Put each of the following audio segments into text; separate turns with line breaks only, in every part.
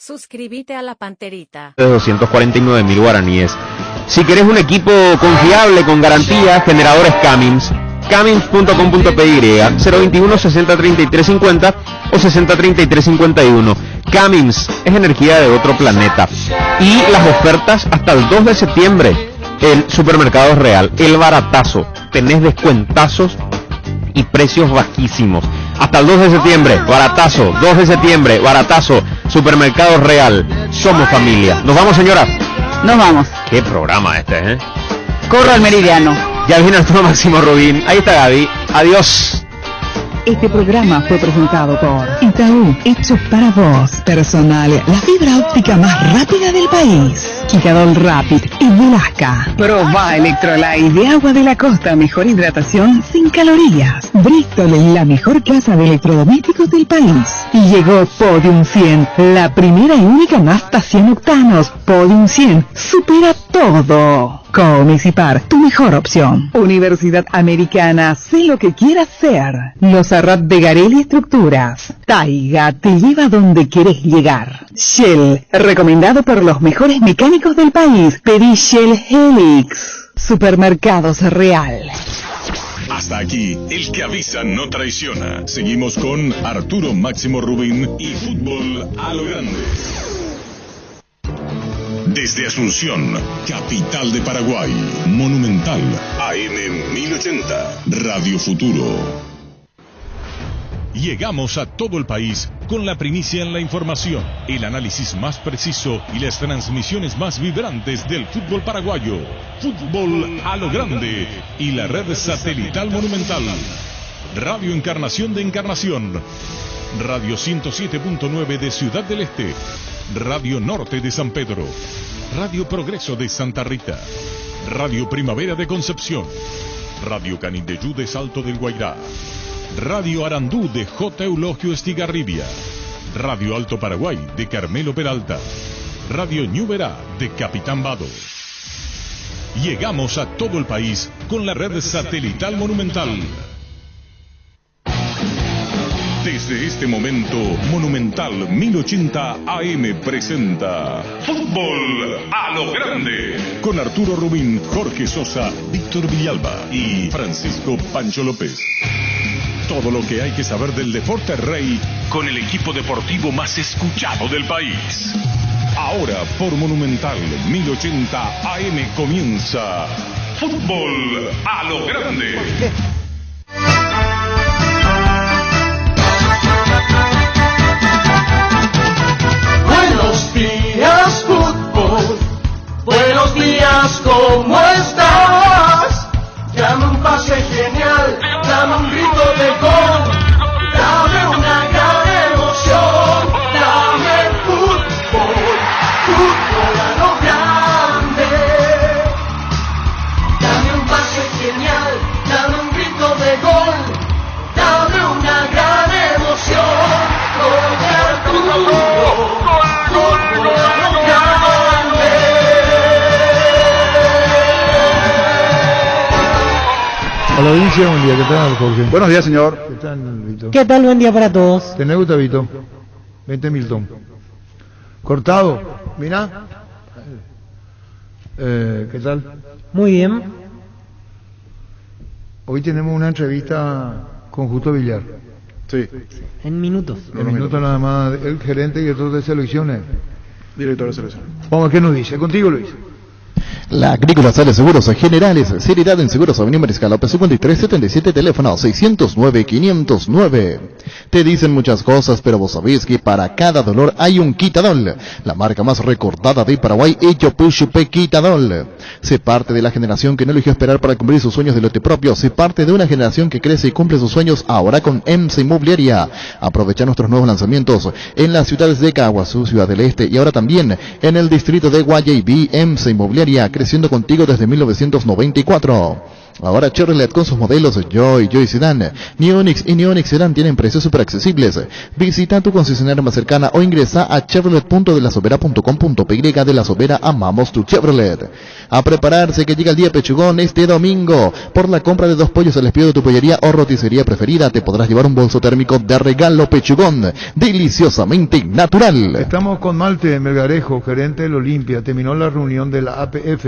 Suscríbete a la Panterita.
De 249.000 guaraníes. Si querés un equipo confiable, con garantía, generadores Cummins. Cummins.com.py 021 60 33 50 o 60 33 51. Cummins es energía de otro planeta. Y las ofertas hasta el 2 de septiembre en Supermercados Real, el baratazo. Tenés descuentazos y precios bajísimos. Hasta el 2 de septiembre, baratazo. 2 de septiembre, baratazo. Supermercados Real. Somos familia. ¿Nos vamos, señora?
Nos vamos.
Qué programa este, ¿eh?
Corro al meridiano.
Ya viene Arturo Máximo Rubín. Ahí está Gaby. Adiós.
Este programa fue presentado por Itaú, hecho para vos, personal, la fibra óptica más rápida del país. Quitadol Rapid y Velasca. Proba Electrolyte de agua de la costa, mejor hidratación sin calorías. Bristol, la mejor casa de electrodomésticos del país. Y llegó Podium 100, la primera y única nafta 100 octanos. Podium 100 supera todo. Comisipar, tu mejor opción. Universidad Americana, sé lo que quieras ser. Los Arrat de Garelli Estructuras. Taiga te lleva donde quieres llegar. Shell, recomendado por los mejores mecánicos del país. Pedí Shell Helix. Supermercados Real.
Hasta aquí, el que avisa no traiciona. Seguimos con Arturo Máximo Rubín y Fútbol a lo Grande. Desde Asunción, capital de Paraguay, Monumental, AM 1080, Radio Futuro. Llegamos a todo el país con la primicia en la información, el análisis más preciso y las transmisiones más vibrantes del fútbol paraguayo. Fútbol a lo Grande y la red satelital Monumental. Radio Encarnación de Encarnación, Radio 107.9 de Ciudad del Este, Radio Norte de San Pedro, Radio Progreso de Santa Rita, Radio Primavera de Concepción, Radio Canindeyú de Salto del Guairá, Radio Arandú de J. Eulogio Estigarribia, Radio Alto Paraguay de Carmelo Peralta, Radio Ñuberá de Capitán Vado. Llegamos a todo el país con la red satelital Monumental. Desde este momento, Monumental 1080 AM presenta Fútbol a lo Grande, con Arturo Rubín, Jorge Sosa, Víctor Villalba y Francisco Pancho López. Todo lo que hay que saber del deporte rey con el equipo deportivo más escuchado del país. Ahora por Monumental 1080 AM comienza Fútbol a lo Grande.
Buenos días, fútbol. Buenos días, ¿cómo estás? Dame un pase genial, dame un grito de gol, dame una gran emoción, dame fútbol, fútbol a lo grande. Dame un pase genial, dame un grito de gol, dame una gran emoción, gol de Arturo.
Hola, audiencia, buen día, ¿qué tal, Jorge?
Buenos días, señor.
¿Qué tal, Vito?
¿Qué tal? Buen día para todos.
¿Te gusta, Vito? 20 Milton. Cortado, mira. ¿Qué tal?
Muy bien.
Hoy tenemos una entrevista con Justo Villar.
Sí.
En minutos.
En minutos nada más, el gerente y director de selecciones.
Director de selección.
Vamos, ¿qué nos dice? Contigo, Luis.
La Agrícola Sale Seguros Generales, seriedad en seguros, Avenida Mariscal López 5377, teléfono 609-509. Te dicen muchas cosas, pero vos sabés que para cada dolor hay un Quitadol, la marca más recordada de Paraguay, hecho Pushupe Quitadol. Sé parte de la generación que no eligió esperar para cumplir sus sueños de lote propio, sé parte de una generación que crece y cumple sus sueños ahora con EMSA Inmobiliaria. Aprovecha nuestros nuevos lanzamientos en las ciudades de Caguazú, Ciudad del Este y ahora también en el distrito de Guayaibí. EMSA Inmobiliaria, creciendo contigo desde 1994. Ahora Chevrolet con sus modelos Joy Sedan, Neonix y Neonix Sedan tienen precios súper accesibles. Visita tu concesionaria más cercana o ingresa a chevrolet.delasovera.com.py. De La Sobera, amamos tu Chevrolet. A prepararse que llega el día pechugón este domingo. Por la compra de 2 pollos al espío de tu pollería o roticería preferida te podrás llevar un bolso térmico de regalo pechugón, deliciosamente natural.
Estamos con Malte Melgarejo, gerente del Olimpia. Terminó la reunión de la APF.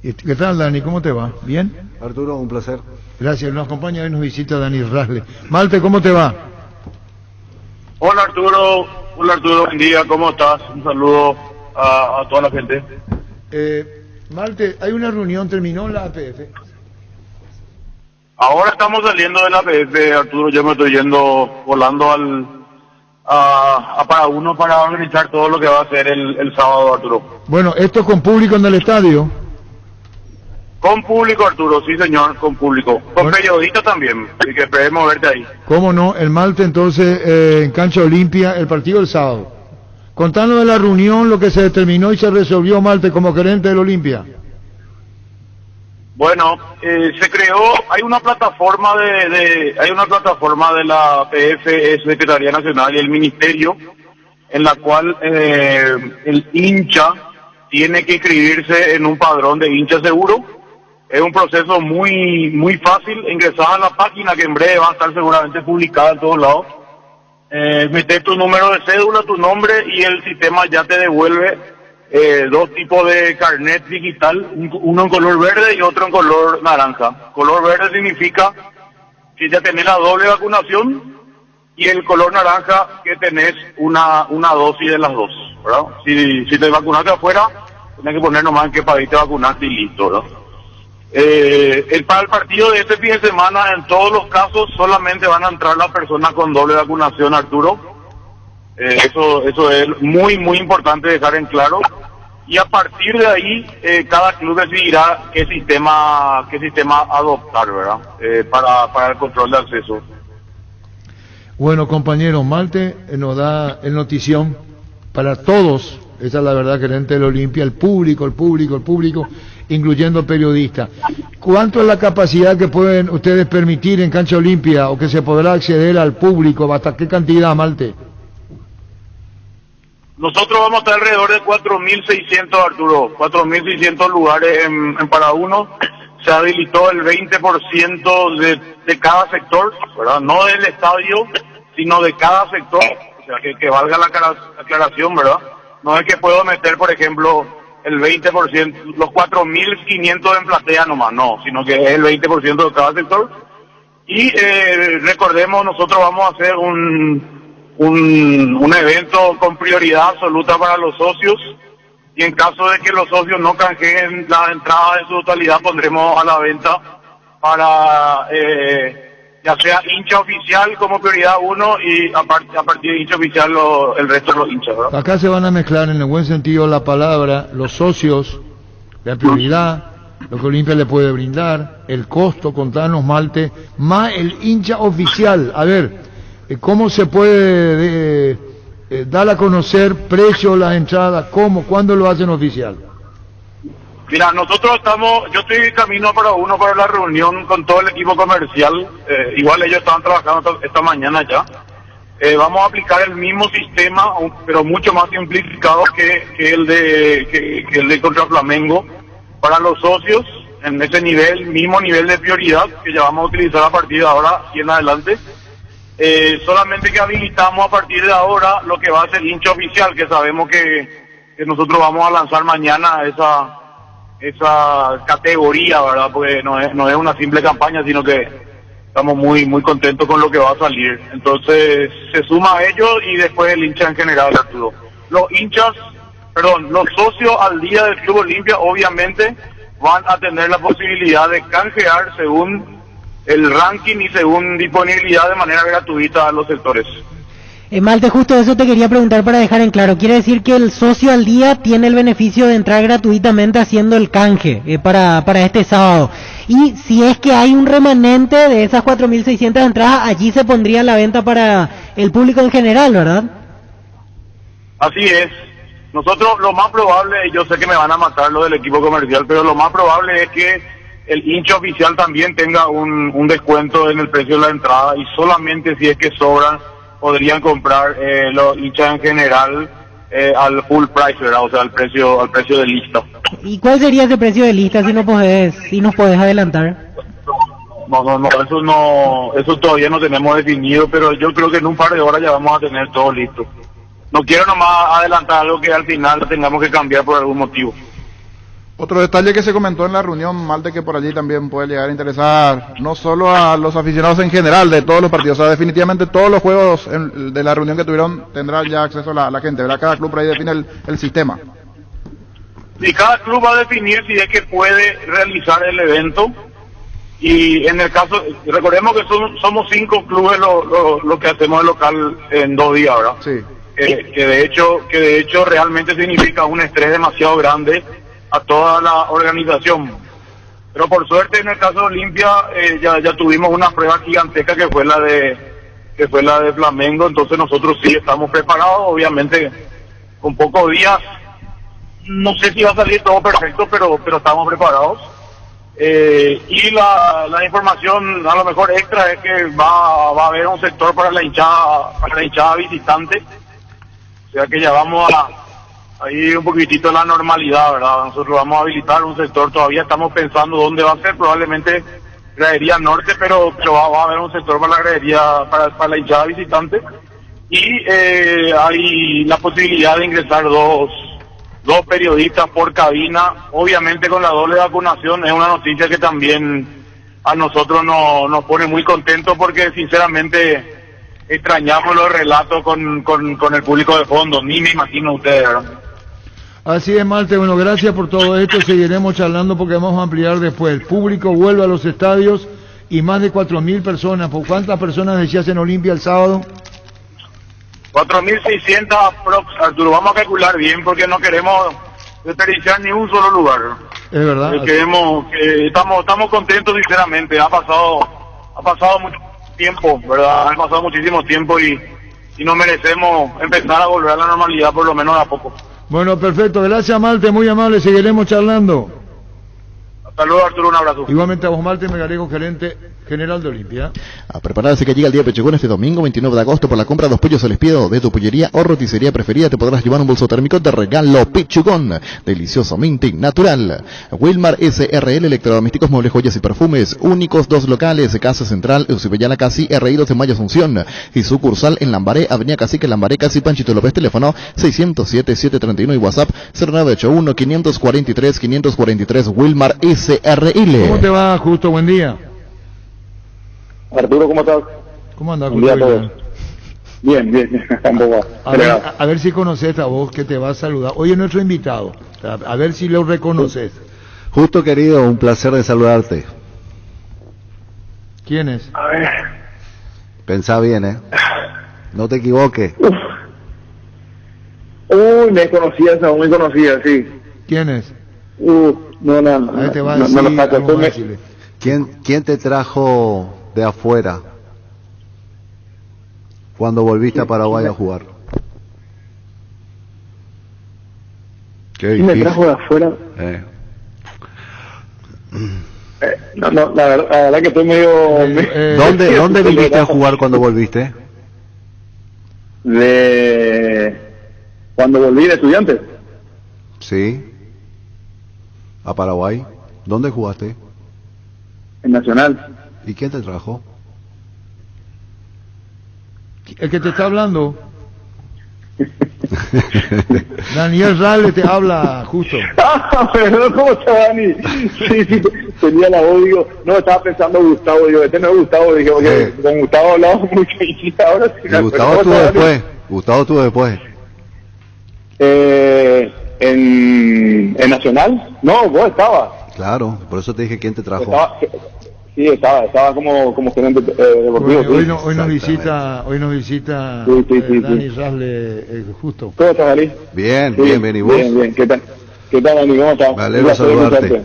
¿Qué tal, Dani? ¿Cómo te va? ¿Bien?
Arturo, un placer.
Gracias. Nos acompaña hoy, nos visita Dani Rasle. Malte, ¿cómo te va?
Hola Arturo, buen día, ¿cómo estás? Un saludo a toda la gente.
Malte, hay una reunión, terminó la APF.
Ahora estamos saliendo de la APF, Arturo, yo me estoy yendo volando a Paraguno para organizar todo lo que va a ser el sábado, Arturo.
Bueno, ¿esto con público en el estadio?
Con público, Arturo, sí señor, con público. Con periodistas también, así que esperemos verte ahí.
¿Cómo no? El Malte entonces en Cancha Olimpia, el partido del sábado. Contanos de la reunión, lo que se determinó y se resolvió, Malte, como gerente del Olimpia.
Bueno, se creó, hay una plataforma de la PF, Secretaría Nacional y el Ministerio, en la cual el hincha tiene que inscribirse en un padrón de hincha seguro. Es un proceso muy fácil. Ingresar a la página que en breve va a estar seguramente publicada en todos lados. Meter tu número de cédula, tu nombre y el sistema ya te devuelve 2 tipos de carnet digital, uno en color verde y otro en color naranja. Color verde significa que ya tenés la doble vacunación y el color naranja que tenés una dosis de las dos, ¿verdad? Si te vacunaste afuera, tenés que poner nomás en qué país te vacunaste y listo, ¿verdad? Para el partido de este fin de semana, en todos los casos, solamente van a entrar las personas con doble vacunación, Arturo. Eso es muy importante dejar en claro. Y a partir de ahí, cada club decidirá qué sistema adoptar, ¿verdad? Para el control de acceso.
Bueno, compañero, Malte nos da el notición para todos. Esa es la verdad, gerente del Olimpia, el público, incluyendo periodistas. ¿Cuánto es la capacidad que pueden ustedes permitir en Cancha Olimpia o que se podrá acceder al público? ¿Hasta qué cantidad, Malte?
Nosotros vamos a estar alrededor de 4.600, Arturo, 4.600 lugares en Paraguno. Se habilitó el 20% de cada sector, ¿verdad? No del estadio, sino de cada sector. O sea, que valga la aclaración, ¿verdad? No es que puedo meter, por ejemplo, el 20%, los 4.500 en platea nomás, no, sino que es el 20% de cada sector. Y recordemos, nosotros vamos a hacer un evento con prioridad absoluta para los socios, y en caso de que los socios no canjeen la entrada en su totalidad, pondremos a la venta para ya sea hincha oficial como prioridad 1 y a partir de hincha oficial el resto de los hinchas, ¿verdad?
Acá se van a mezclar en el buen sentido la palabra los socios, la prioridad, lo que Olimpia le puede brindar, el costo, contanos, Malte, más el hincha oficial. A ver, ¿cómo se puede dar a conocer precio, las entradas, cómo, cuándo lo hacen oficial?
Mira, yo estoy camino para la reunión con todo el equipo comercial, igual ellos estaban trabajando esta mañana ya. Vamos a aplicar el mismo sistema, pero mucho más simplificado que el de contra Flamengo, para los socios, en ese mismo nivel de prioridad que ya vamos a utilizar a partir de ahora y en adelante. Solamente que habilitamos a partir de ahora lo que va a ser hincha oficial, que sabemos que nosotros vamos a lanzar mañana esa categoría, ¿verdad? Porque no es una simple campaña, sino que estamos muy contentos con lo que va a salir. Entonces se suma a ellos y después el hincha en general, Arturo. Los socios al día del Club Olimpia obviamente van a tener la posibilidad de canjear según el ranking y según disponibilidad de manera gratuita a los sectores.
Malte, justo eso te quería preguntar para dejar en claro. Quiere decir que el socio al día tiene el beneficio de entrar gratuitamente haciendo el canje para este sábado. Y si es que hay un remanente de esas 4.600 entradas, allí se pondría a la venta para el público en general, ¿verdad?
Así es. Nosotros lo más probable, yo sé que me van a matar lo del equipo comercial, pero lo más probable es que el hincha oficial también tenga un descuento en el precio de la entrada, y solamente si es que sobran podrían comprar los hinchas en general al full price, ¿verdad? O sea, al precio de lista.
¿Y cuál sería ese precio de lista si nos podés adelantar?
Eso todavía no tenemos definido, pero yo creo que en un par de horas ya vamos a tener todo listo. No quiero nomás adelantar algo que al final tengamos que cambiar por algún motivo.
Otro detalle que se comentó en la reunión, Malte, que por allí también puede llegar a interesar no solo a los aficionados en general de todos los partidos, o sea, definitivamente todos los juegos de la reunión que tuvieron tendrán ya acceso a la gente, ¿verdad? Cada club por ahí define el sistema.
Sí, cada club va a definir si es que puede realizar el evento, y en el caso, recordemos que somos 5 clubes lo que hacemos el local en 2 días, ¿verdad?
Sí.
Que de hecho realmente significa un estrés demasiado grande a toda la organización. Pero por suerte en el caso de Olimpia ya tuvimos una prueba gigantesca que fue la de Flamengo, entonces nosotros sí estamos preparados, obviamente con pocos días. No sé si va a salir todo perfecto, pero estamos preparados. Y la información a lo mejor extra es que va a haber un sector para la hinchada visitante, o sea que ya vamos ahí un poquitito la normalidad, ¿verdad? Nosotros vamos a habilitar un sector, todavía estamos pensando dónde va a ser, probablemente gradería norte, pero va a haber un sector para la gradería, para la hinchada visitante, y hay la posibilidad de ingresar dos periodistas por cabina, obviamente con la doble vacunación. Es una noticia que también a nosotros nos pone muy contentos, porque sinceramente extrañamos los relatos con el público de fondo, ni me imagino ustedes, ¿verdad?
Así es, Malte. Bueno, gracias por todo esto. Seguiremos charlando porque vamos a ampliar después. El público vuelve a los estadios y más de 4.000 personas. ¿Por cuántas personas decías en Olimpia el sábado?
4.600 aprox, Arturo. Vamos a calcular bien porque no queremos desperdiciar ni un solo lugar.
Es verdad.
Estamos contentos, sinceramente. Ha pasado mucho tiempo, ¿verdad? Ha pasado muchísimo tiempo y no merecemos empezar a volver a la normalidad, por lo menos de a poco.
Bueno, perfecto. Gracias, Malte. Muy amable. Seguiremos charlando.
Hasta luego, Arturo. Un abrazo.
Igualmente a vos, Malte Melgarejo, gerente general de Olimpia.
A prepararse que llega el día Pechugón este domingo 29 de agosto. Por la compra de 2 pollos al espiedo de tu pollería o roticería preferida te podrás llevar un bolso térmico de regalo. Pechugón, deliciosamente natural. Wilmar SRL, electrodomésticos, muebles, joyas y perfumes, únicos 2 locales, Casa Central, Eusebellana Casi, R.I. de Mayo Asunción, y sucursal en Lambaré, Avenida Cacique, Lambaré, Casi, Panchito López, teléfono 607-731 y WhatsApp 0981-543-543, Wilmar SRL.
¿Cómo te va, Justo? Buen día.
Arturo, ¿cómo estás?
¿Cómo andás,
Justo? Bien.
A ver si conoces esta voz que te va a saludar. Hoy es nuestro invitado. A ver si lo reconoces.
Justo, querido, un placer de saludarte.
¿Quién es?
A ver.
Pensá bien, ¿eh? No te equivoques.
Uy, me conocía, sí.
¿Quién es?
No.
A ver, te va a decir, algo más decirle.
¿Quién te trajo de afuera cuando volviste a Paraguay a jugar?
¿Quién me trajo de afuera? No, la verdad que estoy medio...
¿Dónde viniste a jugar cuando volviste?
Cuando volví de Estudiantes.
Sí. A Paraguay. ¿Dónde jugaste?
En Nacional.
¿Y quién te trajo?
El que te está hablando. Daniel Rale te habla, Justo.
Perdón, ¿cómo está, Dani? Sí, tenía la voz, digo, no, estaba pensando Gustavo, digo, este no es Gustavo, dije, porque con Gustavo hablamos mucho y ahora sí.
Gustavo estuvo después.
¿En Nacional? No, vos estabas.
Claro, por eso te dije quién te trajo.
Estaba como gerente deportivo.
Bueno, hoy nos visita Dani Rasle, Justo.
¿Cómo estás, Dani?
Bien, ¿y vos?
Bien. ¿Qué tal, Dani? ¿Cómo estás?
Me alegro de saludarte.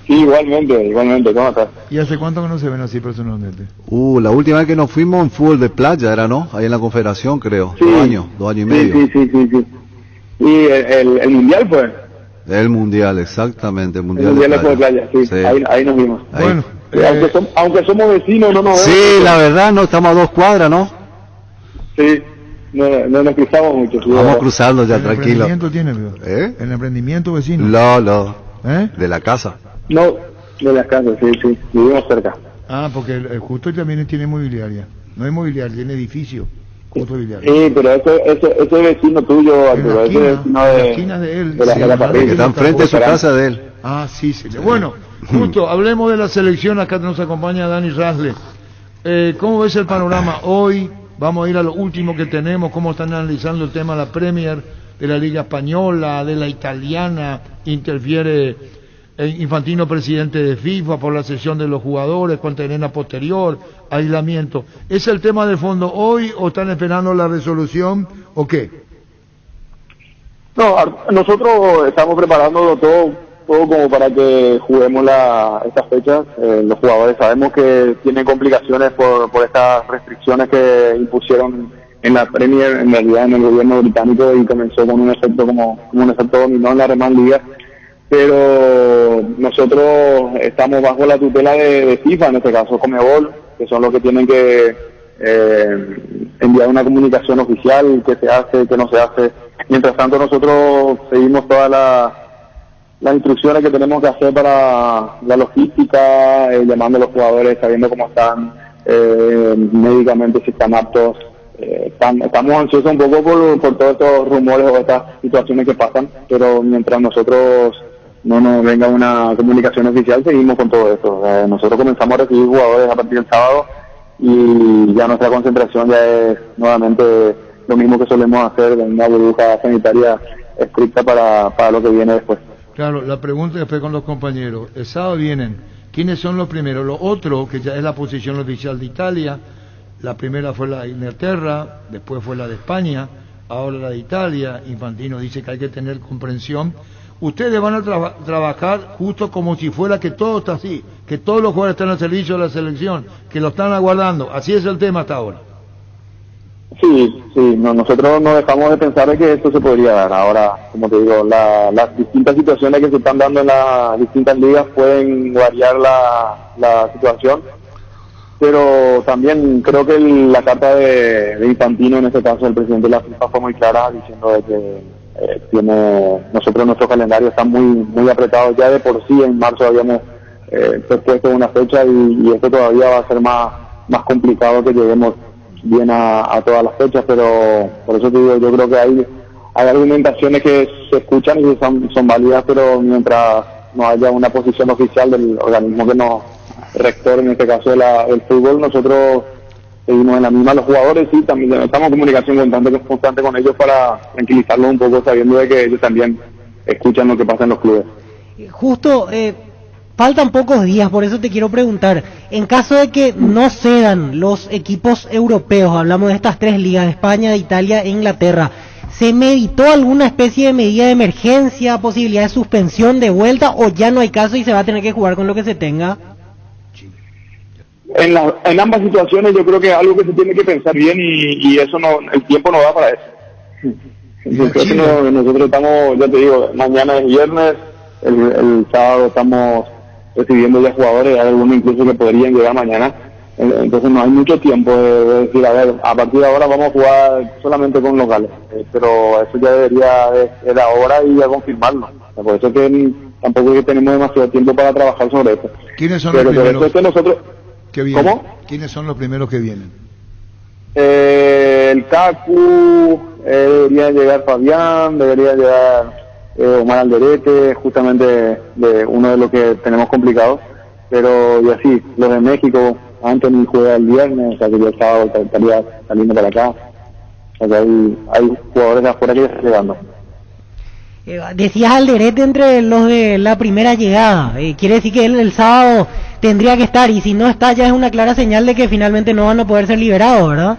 Sí, igualmente, ¿cómo estás?
¿Y hace cuánto que no se ven así personalmente?
La última vez que nos fuimos en fútbol de playa era, ¿no? Ahí en la Confederación, creo. Sí. 2 años y medio.
Sí. ¿Y el Mundial fue?
El Mundial, exactamente. El
El
Mundial,
Mundial de Fútbol de Playa, sí.
Sí.
Ahí nos vimos.
Ahí.
Bueno,
Aunque somos vecinos, no nos vemos.
Sí, la verdad, no estamos a 2 cuadras, ¿no?
Sí, no nos cruzamos mucho. Sí,
Vamos cruzando ya,
¿el
tranquilo.
emprendimiento tiene, veo?
¿Eh?
¿El emprendimiento vecino?
No,
¿Eh?
de la casa.
No, de las casas, sí, vivimos cerca.
Ah, porque el Justo también tiene inmobiliaria. No es inmobiliaria, tiene edificio. Justo inmobiliaria.
Sí, pero eso es vecino tuyo, Arturo. Ese es vecino
la
de
esquina de él.
de la parrilla.
Que está enfrente de su casa de él.
Ah, sí, sí. Bueno, Justo, hablemos de la selección. Acá nos acompaña Dani Rasle. ¿Cómo ves el panorama hoy? Vamos a ir a lo último que tenemos. ¿Cómo están analizando el tema de la Premier, de la Liga Española, de la Italiana? Interfiere Infantino, presidente de FIFA, por la sesión de los jugadores, cuarentena posterior, aislamiento. ¿Es el tema de fondo hoy o están esperando la resolución o qué?
No, nosotros estamos preparando todo como para que juguemos estas fechas. Los jugadores sabemos que tienen complicaciones por estas restricciones que impusieron en la Premier, en realidad en el gobierno británico, y comenzó con un efecto como un efecto dominó en la demás ligas. Pero nosotros estamos bajo la tutela de FIFA, en este caso Conmebol, que son los que tienen que enviar una comunicación oficial, qué se hace, qué no se hace. Mientras tanto nosotros seguimos todas las instrucciones que tenemos que hacer para la logística, llamando a los jugadores, sabiendo cómo están médicamente, si están aptos. Estamos ansiosos un poco por todos estos rumores o estas situaciones que pasan, pero mientras nosotros no nos venga una comunicación oficial, seguimos con todo esto. Nosotros comenzamos a recibir jugadores a partir del sábado y ya nuestra concentración ya es nuevamente lo mismo que solemos hacer, en una burbuja sanitaria estricta para lo que viene después.
Claro, la pregunta después con los compañeros. El sábado vienen, ¿quiénes son los primeros? Los otros, que ya es la posición oficial de Italia, la primera fue la de Inglaterra, después fue la de España, ahora la de Italia. Infantino dice que hay que tener comprensión. Ustedes van a trabajar justo como si fuera que todo está así, que todos los jugadores están al servicio de la selección, que lo están aguardando. Así es el tema hasta ahora.
Sí, nosotros no dejamos de pensar de que esto se podría dar. Ahora, como te digo, las distintas situaciones que se están dando en las distintas ligas pueden variar la situación, pero también creo que la carta de Infantino, en este caso el presidente de la FIFA, fue muy clara, diciendo de que nosotros nuestro calendario está muy apretado. Ya de por sí en marzo habíamos propuesto una fecha y esto todavía va a ser más complicado que lleguemos bien a todas las fechas, pero por eso te digo, yo creo que hay argumentaciones que se escuchan y son válidas, pero mientras no haya una posición oficial del organismo que nos rector, en este caso del fútbol, nosotros seguimos en la misma. Los jugadores sí, también estamos en comunicación constante con ellos para tranquilizarlos un poco, sabiendo de que ellos también escuchan lo que pasa en los clubes.
Justo, faltan pocos días, por eso te quiero preguntar, en caso de que no cedan los equipos europeos, hablamos de estas tres ligas, de España, de Italia e Inglaterra, ¿se meditó alguna especie de medida de emergencia, posibilidad de suspensión de vuelta, o ya no hay caso y se va a tener que jugar con lo que se tenga?
En ambas situaciones yo creo que es algo que se tiene que pensar bien y eso el tiempo no da para eso. Yo creo que nosotros estamos, ya te digo, mañana es viernes, el sábado estamos recibiendo ya jugadores, hay algunos incluso que podrían llegar mañana, entonces no hay mucho tiempo de decir, a ver, a partir de ahora vamos a jugar solamente con locales, pero eso ya debería de la hora y a confirmarlo. Por eso que tampoco es que tenemos demasiado tiempo para trabajar sobre eso.
¿Quiénes son
pero
los primeros
es que nosotros
que vienen?
¿Cómo?
¿Quiénes son los primeros que vienen?
El Cacu, debería llegar Fabián, debería llegar Omar Alderete, justamente de uno de los que tenemos complicados, pero y así, los de México, Anthony juega el viernes, o sea que yo el sábado estaría saliendo para acá, o sea que hay jugadores de afuera que ya están llegando.
Decías Alderete entre los de la primera llegada, quiere decir que él el sábado tendría que estar, y si no está ya es una clara señal de que finalmente no van a poder ser liberados, ¿verdad?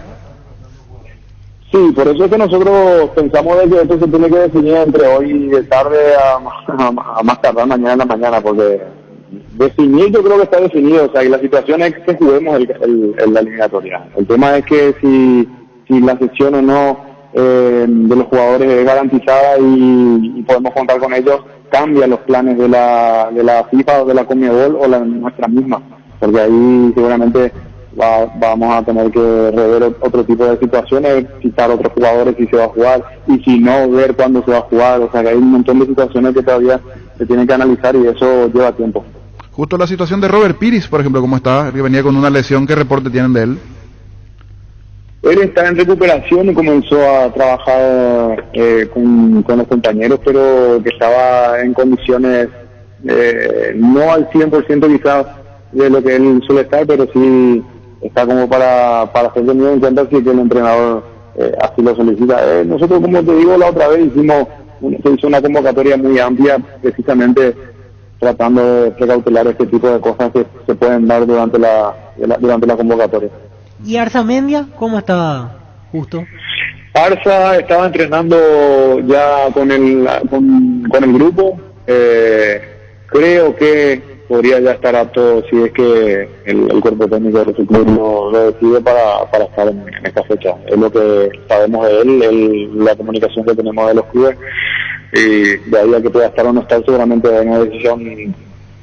Sí, por eso es que nosotros pensamos de que esto se tiene que definir entre hoy de tarde a más tardar mañana en la mañana, porque definir yo creo que está definido, o sea, y la situación es que juguemos la eliminatoria. El tema es que si la sección o no de los jugadores es garantizada y podemos contar con ellos, cambia los planes de la FIFA o de la Conmebol o la nuestra misma, porque ahí seguramente vamos a tener que rever otro tipo de situaciones, quitar otros jugadores si se va a jugar, y si no, ver cuándo se va a jugar. O sea que hay un montón de situaciones que todavía se tienen que analizar y eso lleva tiempo.
Justo la situación de Robert Pires, por ejemplo, ¿cómo está? Que venía con una lesión, ¿qué reporte tienen de él?
Él está en recuperación y comenzó a trabajar con los compañeros, pero que estaba en condiciones no al 100% quizás de lo que él suele estar, pero sí está como para ser tenido en cuenta si el entrenador así lo solicita. Nosotros, como te digo, la otra vez se hizo una convocatoria muy amplia, precisamente tratando de precautelar este tipo de cosas que se pueden dar durante la convocatoria.
¿Y Arzamendia cómo está, Justo?
Arza estaba entrenando ya con el grupo. Creo que podría ya estar apto si es que el cuerpo técnico de su club lo decide para estar en esta fecha. Es lo que sabemos de él, la comunicación que tenemos de los clubes, y de ahí a que pueda estar o no estar seguramente es una decisión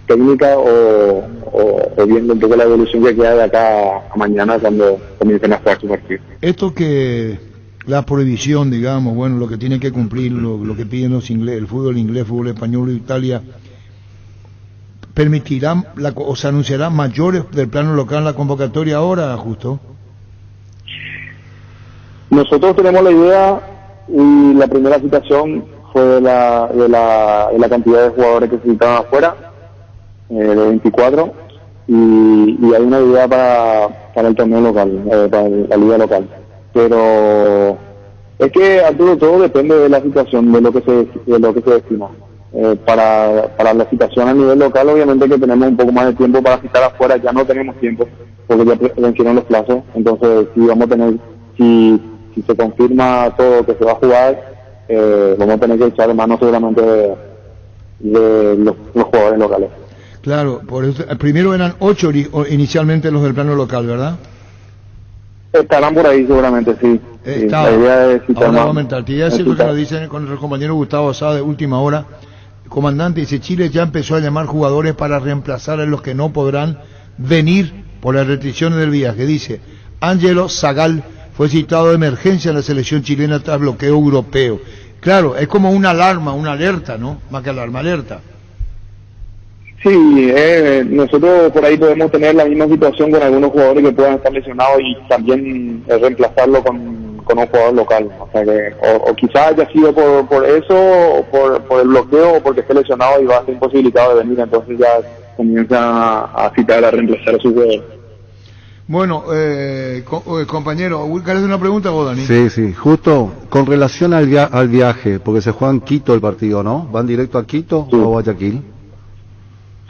técnica o viendo un poco la evolución que queda de acá a mañana cuando comiencen a jugar su partido.
Esto que la prohibición, digamos, bueno, lo que tiene que cumplir, lo que piden los ingleses, el fútbol inglés, fútbol español, Italia, ¿permitirá o se anunciará mayores del plano local en la convocatoria ahora, Justo?
Nosotros tenemos la idea, y la primera citación fue de la cantidad de jugadores que se citaban afuera, de 24, y hay una idea para el torneo local, para la liga local. Pero es que todo depende de la situación, de lo que se destina. Para la situación a nivel local, obviamente que tenemos un poco más de tiempo para citar afuera, ya no tenemos tiempo porque ya vencieron los plazos. Entonces si vamos a tener, si se confirma todo que se va a jugar, vamos a tener que echar mano seguramente de los jugadores locales.
Claro, por eso, primero eran 8 inicialmente los del plano local, ¿verdad?
Estarán por ahí seguramente, sí.
La
idea es citar
ahora
más.
va a aumentar. Te iba a decir lo que nos dicen con nuestro compañero Gustavo Asada de última hora. El comandante dice, Chile ya empezó a llamar jugadores para reemplazar a los que no podrán venir por las restricciones del viaje. Dice, Ángelo Zagal fue citado de emergencia en la selección chilena tras bloqueo europeo. Claro, es como una alarma, una alerta, ¿no? Más que alarma, alerta.
Sí, nosotros por ahí podemos tener la misma situación con algunos jugadores que puedan estar lesionados y también reemplazarlo con un jugador local. O sea que, o quizás haya sido por eso, o por el bloqueo, o porque esté lesionado y va a ser imposibilitado de venir, entonces ya comienza a citar a reemplazar a su jugador.
Bueno, compañero, ¿querés una pregunta vos, Dani?
Sí, justo con relación al viaje, porque se juega en Quito el partido, ¿no? ¿Van directo a Quito o a Guayaquil?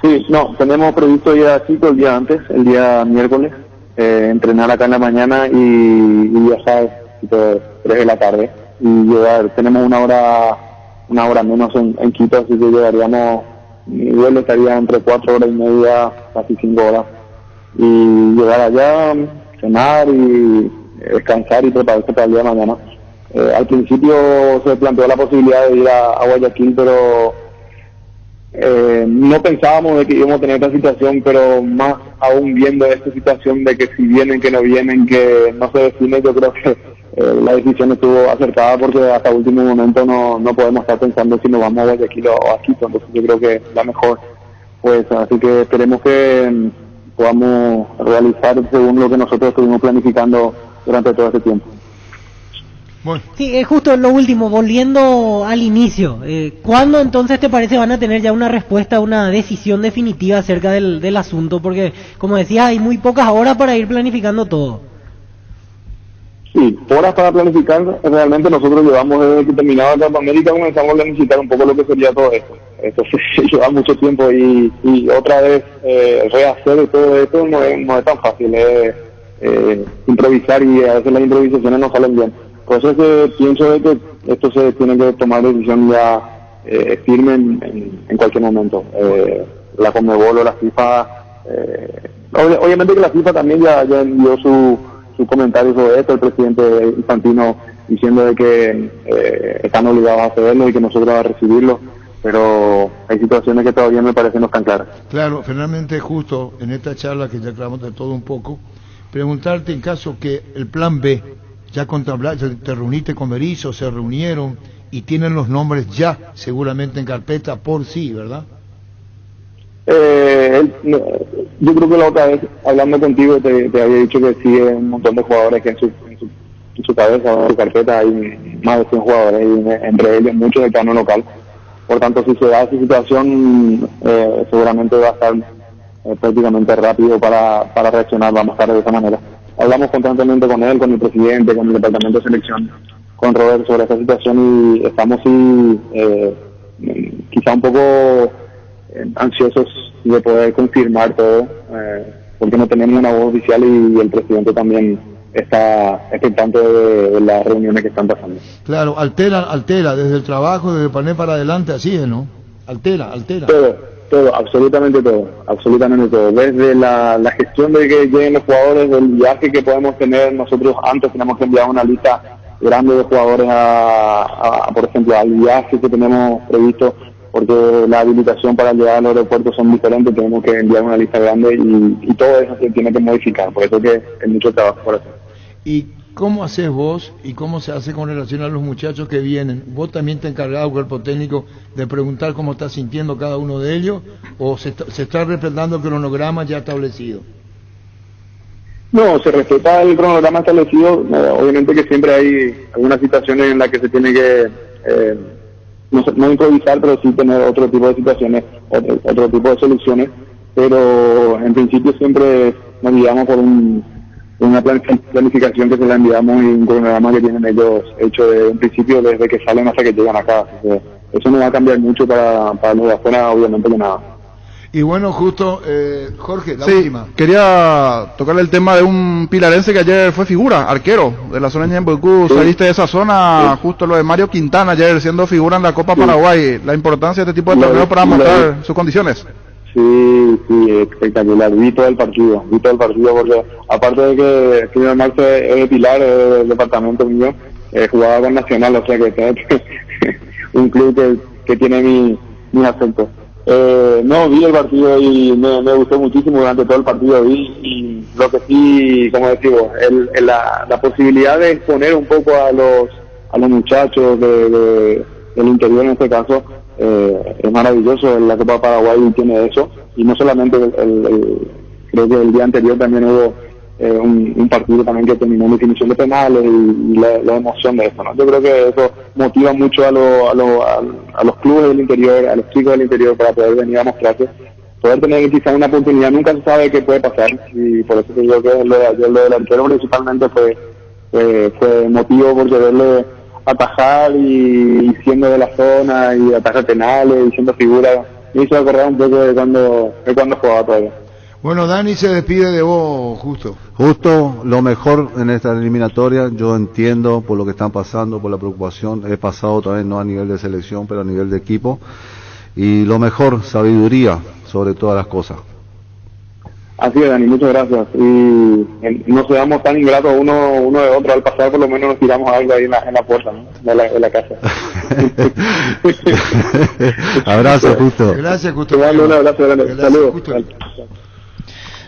Sí, no, tenemos previsto ir a Quito el día antes, el día miércoles, entrenar acá en la mañana y viajar tipo 3 de la tarde y llegar, tenemos una hora menos en Quito, así que llegaríamos, mi vuelo estaría entre 4 horas y media, casi 5 horas, y llegar allá, cenar y descansar y prepararse para el día de mañana. Al principio se planteó la posibilidad de ir a Guayaquil, pero no pensábamos de que íbamos a tener esta situación, pero más aún viendo esta situación de que si vienen, que no vienen, que no se define, yo creo que la decisión estuvo acertada, porque hasta último momento no podemos estar pensando si nos vamos a Guayaquil o a Quito, entonces yo creo que la mejor, pues así que esperemos que podamos realizar según lo que nosotros estuvimos planificando durante todo este tiempo.
Bueno.
Sí, justo lo último, volviendo al inicio, ¿cuándo entonces te parece van a tener ya una respuesta, una decisión definitiva acerca del asunto? Porque, como decías, hay muy pocas horas para ir planificando todo.
Sí, horas para planificar, realmente nosotros llevamos desde que terminaba la Copa América, comenzamos a planificar un poco lo que sería todo esto. Entonces lleva mucho tiempo y otra vez rehacer todo esto no es tan fácil, improvisar, y a veces las improvisaciones no salen bien. Por eso es que pienso de que esto se tiene que tomar decisión ya firme en cualquier momento. La Conmebol o la FIFA, obviamente que la FIFA también ya envió su comentario sobre esto. El presidente Infantino diciendo de que están obligados a hacerlo y que nosotros a recibirlo, pero hay situaciones que todavía me parecen no están claras.
Claro, finalmente justo en esta charla que ya aclaramos de todo un poco, preguntarte en caso que el plan B, ya contemplaste, te reuniste con Berizzo, se reunieron y tienen los nombres ya seguramente en carpeta por sí, ¿verdad?
Yo creo que la otra vez, hablando contigo, te había dicho que sigue un montón de jugadores que en su cabeza, en su carpeta, hay más de 100 jugadores, y entre ellos muchos de plano local. Por tanto, si se da esa situación, seguramente va a estar prácticamente rápido para reaccionar, vamos a estar de esa manera. Hablamos constantemente con él, con el presidente, con el departamento de selección, con Robert sobre esta situación, y estamos quizá un poco ansiosos de poder confirmar todo, porque no tenemos una voz oficial y el presidente también está expectante de las reuniones que están pasando.
Claro, altera desde el trabajo, desde el panel para adelante, así es, ¿no? Altera.
Todo, absolutamente todo. Desde la gestión de que lleguen los jugadores, del viaje que podemos tener, nosotros antes tenemos que enviar una lista grande de jugadores por ejemplo, al viaje que tenemos previsto, porque la habilitación para llegar al aeropuerto son diferentes, tenemos que enviar una lista grande y todo eso se tiene que modificar, por eso que hay mucho trabajo por hacer.
¿Y cómo haces vos y cómo se hace con relación a los muchachos que vienen? ¿Vos también te encargás, cuerpo técnico, de preguntar cómo está sintiendo cada uno de ellos, o se está respetando el cronograma ya establecido?
No, se respeta el cronograma establecido, obviamente que siempre hay algunas situaciones en las que se tiene que no improvisar, pero sí tener otro tipo de situaciones, otro tipo de soluciones, pero en principio siempre nos guiamos por una planificación que se la enviamos y un cronograma que tienen ellos hecho de un principio desde que salen hasta que llegan acá. Eso no va a cambiar mucho para los de afuera, obviamente que nada.
Y bueno, justo, Jorge, la
sí,
última.
Quería tocarle el tema de un pilarense que ayer fue figura, arquero de la zona de Ñembucú. Sí. Saliste de esa zona, sí. Justo lo de Mario Quintana ayer siendo figura en la Copa Paraguay. La importancia de este tipo de torneos para mostrar sus condiciones.
Sí, espectacular. Vi todo el partido porque aparte de que Marx es de Pilar, del departamento mío, jugaba con Nacional, o sea que un club que tiene mi afecto. No, vi el partido y me gustó muchísimo durante todo el partido, y lo que sí, como decimos, la posibilidad de exponer un poco a los muchachos del interior en este caso, es maravilloso. La Copa Paraguay tiene eso, y no solamente creo que el día anterior también hubo un partido también que terminó en definición de penales y la emoción de eso, ¿no? Yo creo que eso motiva mucho a los clubes del interior, a los chicos del interior, para poder venir a mostrarse, poder tener quizá una oportunidad. Nunca se sabe qué puede pasar, y por eso te digo que lo de ayer, lo del arquero principalmente fue motivo, porque verle atajar y siendo de la zona y atajar penales y siendo figura, me hizo acordar un poco de cuando jugaba todavía.
Bueno, Dani se despide de vos, Justo.
Justo, lo mejor en esta eliminatoria. Yo entiendo por lo que están pasando, por la preocupación. He pasado también, no a nivel de selección, pero a nivel de equipo. Y lo mejor, sabiduría sobre todas las cosas.
Así es, Dani, muchas gracias. Y no seamos tan ingratos uno de otro. Al pasar, por lo menos nos tiramos algo ahí en la puerta, ¿no? de la casa.
Abrazo, Justo.
Gracias, Justo.
Un abrazo grande. Saludos.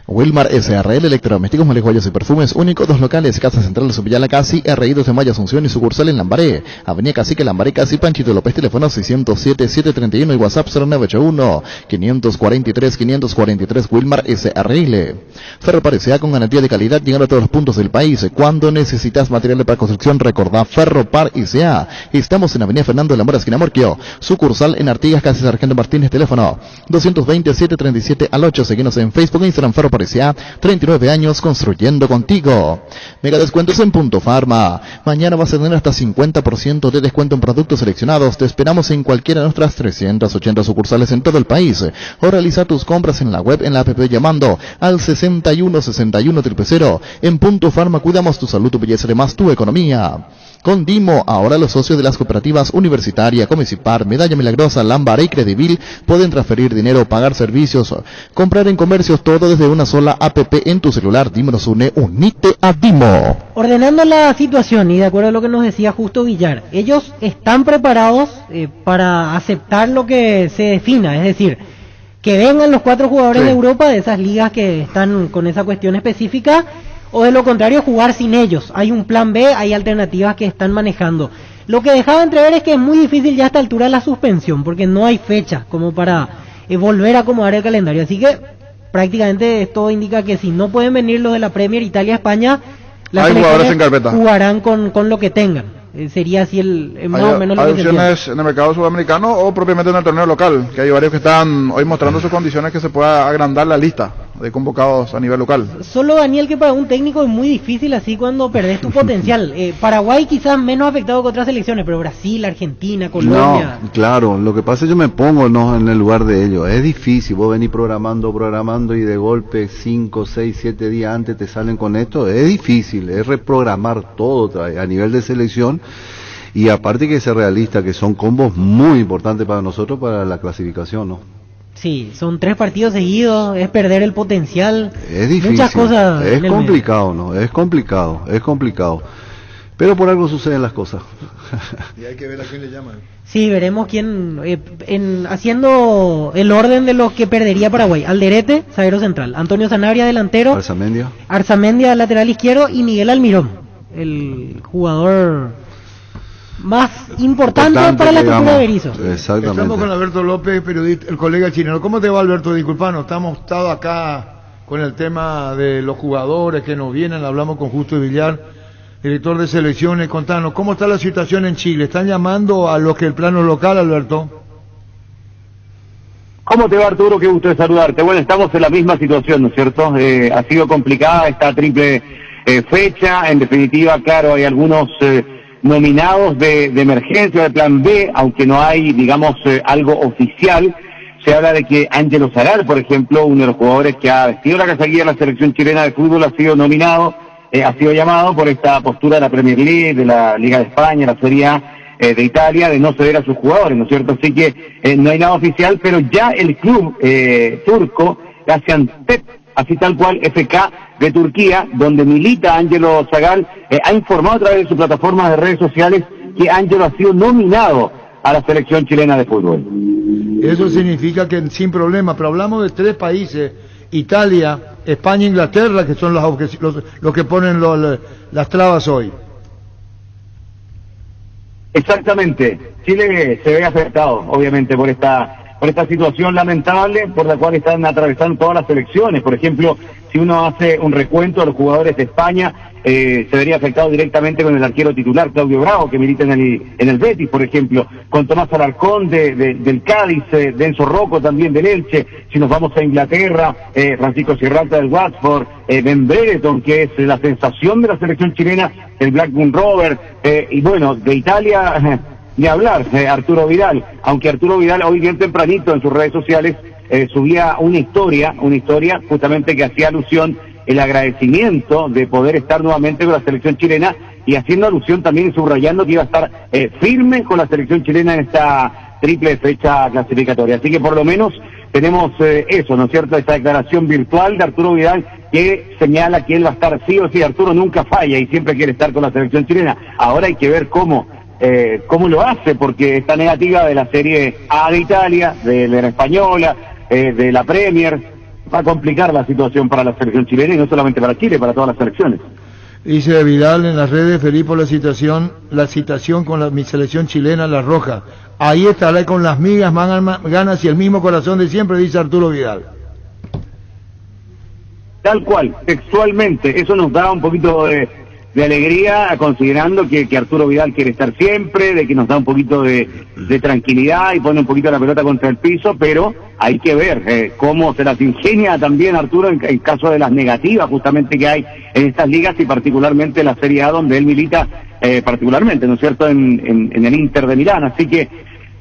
Wilmar SRL, electrodomésticos, malejuelos y perfumes, único, 2 locales, Casa Central de Subillala Casi, RI 2 de Mayo Asunción y sucursal en Lambaré, Avenida Cacique, Lambaré Casi, Panchito López, teléfono 607-731 y WhatsApp 0981-543-543, Wilmar SRL. Ferropar S.A. con garantía de calidad, llegar a todos los puntos del país. Cuando necesitas materiales para construcción, recordá Ferropar S.A. Estamos en Avenida Fernando de la Mora, esquina Morquio, sucursal en Artigas, Casi Sargento Martínez, teléfono 220-737-8, seguinos en Facebook e Instagram, Ferropar S.A., 39 años construyendo contigo. Mega descuentos en Punto Farma. Mañana vas a tener hasta 50% de descuento en productos seleccionados. Te esperamos en cualquiera de nuestras 380 sucursales en todo el país. O realiza tus compras en la web, en la app, llamando al 6161-000. En Punto Farma cuidamos tu salud, tu belleza, además tu economía. Con Dimo, ahora los socios de las cooperativas Universitaria, Comecipar, Medalla Milagrosa, Lambaré y Credivil pueden transferir dinero, pagar servicios, comprar en comercios, todo desde una sola sola app en tu celular. Dímonos une, unite a Dimo.
Ordenando la situación y de acuerdo a lo que nos decía Justo Villar, ellos están preparados para aceptar lo que se defina, es decir, que vengan los 4 jugadores de Europa de esas ligas que están con esa cuestión específica, o de lo contrario jugar sin ellos. Hay un plan B, hay alternativas que están manejando. Lo que dejaba entrever es que es muy difícil ya a esta altura la suspensión, porque no hay fecha como para volver a acomodar el calendario. Así que prácticamente esto indica que si no pueden venir los de la Premier, Italia, España, las selecciones jugarán con lo que tengan. Sería así más o menos lo que se entiende.
Hay opciones en el mercado sudamericano o propiamente en el torneo local, que hay varios que están hoy mostrando sus condiciones que se pueda agrandar la lista de convocados a nivel local.
Solo, Daniel, que para un técnico es muy difícil así cuando perdés tu potencial. Paraguay quizás menos afectado que otras selecciones, pero Brasil, Argentina, Colombia...
No, claro, lo que pasa es que yo me pongo en el lugar de ellos. Es difícil, vos venís programando y de golpe 5, 6, 7 días antes te salen con esto. Es difícil, es reprogramar todo a nivel de selección. Y aparte que ser realista, que son combos muy importantes para nosotros para la clasificación, ¿no?
Sí, son 3 partidos seguidos, es perder el potencial.
Es difícil,
muchas cosas.
Es complicado, ¿no? Es complicado. Pero por algo suceden las cosas.
Y hay que ver a quién le llaman.
Sí, veremos quién, haciendo el orden de los que perdería Paraguay. Alderete, zaguero central. Antonio Sanabria, delantero. Arzamendia, lateral izquierdo. Y Miguel Almirón, el jugador más importante para la cultura de Berizzo.
Exactamente.
Estamos con Alberto López, periodista, el colega chileno. ¿Cómo te va, Alberto? Disculpanos, estamos estado acá con el tema de los jugadores que nos vienen. Hablamos con Justo Villar, director de selecciones. Contanos, ¿cómo está la situación en Chile? ¿Están llamando a los que el plano local, Alberto?
¿Cómo te va, Arturo? Qué gusto de saludarte. Bueno, estamos en la misma situación, ¿no es cierto? Ha sido complicada esta triple fecha. En definitiva, claro, hay algunos nominados de emergencia, de plan B, aunque no hay, digamos, algo oficial. Se habla de que Ángelo Zagal, por ejemplo, uno de los jugadores que ha vestido la casaquilla de la selección chilena de fútbol, ha sido nominado, ha sido llamado por esta postura de la Premier League, de la Liga de España, la Serie A de Italia, de no ceder a sus jugadores, ¿no es cierto? Así que no hay nada oficial, pero ya el club turco, Gaziantep, así tal cual, FK de Turquía, donde milita Ángelo Zagal, ha informado a través de su plataforma de redes sociales que Ángelo ha sido nominado a la selección chilena de fútbol.
Eso significa que sin problema, pero hablamos de 3 países, Italia, España e Inglaterra, que son los que ponen las trabas hoy.
Exactamente, Chile se ve afectado, obviamente, por esta situación lamentable por la cual están atravesando todas las selecciones. Por ejemplo, si uno hace un recuento de los jugadores de España, se vería afectado directamente con el arquero titular, Claudio Bravo, que milita en el Betis, por ejemplo, con Tomás Alarcón del Cádiz, Denso Rocco también del Elche. Si nos vamos a Inglaterra, Francisco Sierralta del Watford, Ben Brereton, que es la sensación de la selección chilena, el Blackburn Rovers, y bueno, de Italia... ni hablar, Arturo Vidal, aunque Arturo Vidal hoy bien tempranito en sus redes sociales subía una historia justamente que hacía alusión el agradecimiento de poder estar nuevamente con la selección chilena y haciendo alusión también y subrayando que iba a estar firme con la selección chilena en esta triple fecha clasificatoria. Así que por lo menos tenemos eso, ¿no es cierto? Esta declaración virtual de Arturo Vidal que señala que él va a estar sí o sí. Arturo nunca falla y siempre quiere estar con la selección chilena. Ahora hay que ver cómo lo hace, porque está negativa de la Serie A de Italia, de la Española, de la Premier. Va a complicar la situación para la selección chilena y no solamente para Chile, para todas las selecciones.
Dice Vidal en las redes, feliz por la citación con mi selección chilena, la Roja. Ahí estará con las migas, ganas y el mismo corazón de siempre, dice Arturo Vidal.
Tal cual, textualmente, eso nos da un poquito de alegría, considerando que Arturo Vidal quiere estar siempre, de que nos da un poquito de tranquilidad y pone un poquito la pelota contra el piso, pero hay que ver cómo se las ingenia también Arturo en caso de las negativas justamente que hay en estas ligas y particularmente la Serie A donde él milita particularmente, ¿no es cierto?, en el Inter de Milán. Así que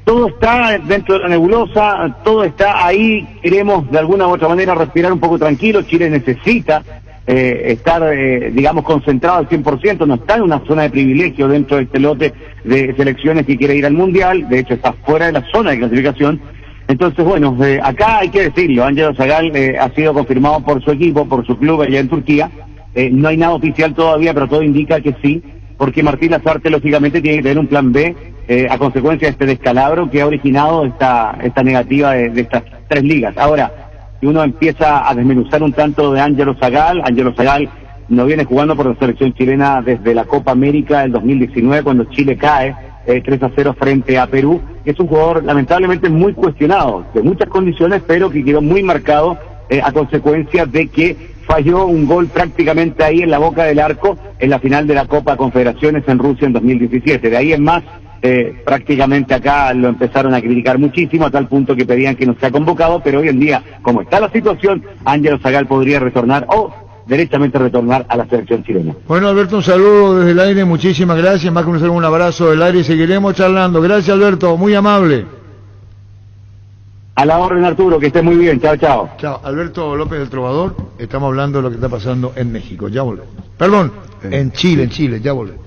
todo está dentro de la nebulosa, todo está ahí, queremos de alguna u otra manera respirar un poco tranquilo. Chile necesita estar, digamos, concentrado al 100%, no está en una zona de privilegio dentro de este lote de selecciones que quiere ir al Mundial, de hecho está fuera de la zona de clasificación, Entonces, bueno, acá hay que decirlo, Ángelo Zagal ha sido confirmado por su equipo, por su club allá en Turquía. No hay nada oficial todavía, pero todo indica que sí, porque Martín Lazarte lógicamente tiene que tener un plan B a consecuencia de este descalabro que ha originado esta negativa de estas 3 ligas. Ahora, si uno empieza a desmenuzar un tanto de Ángelo Zagal no viene jugando por la selección chilena desde la Copa América del 2019, cuando Chile cae 3-0 frente a Perú. Es un jugador lamentablemente muy cuestionado, de muchas condiciones, pero que quedó muy marcado a consecuencia de que falló un gol prácticamente ahí en la boca del arco en la final de la Copa Confederaciones en Rusia en 2017. De ahí en más, prácticamente acá lo empezaron a criticar muchísimo, a tal punto que pedían que no sea convocado, pero hoy en día, como está la situación, Ángelo Zagal podría retornar o derechamente retornar a la selección chilena.
Bueno, Alberto, un saludo desde el aire, muchísimas gracias, más que un abrazo del aire y seguiremos charlando. Gracias, Alberto, muy amable.
A la orden, Arturo, que esté muy bien. Chao, chao.
Chao, Alberto López del Trovador. Estamos hablando de lo que está pasando en México. Ya volvemos. Perdón, en Chile, ya volvemos.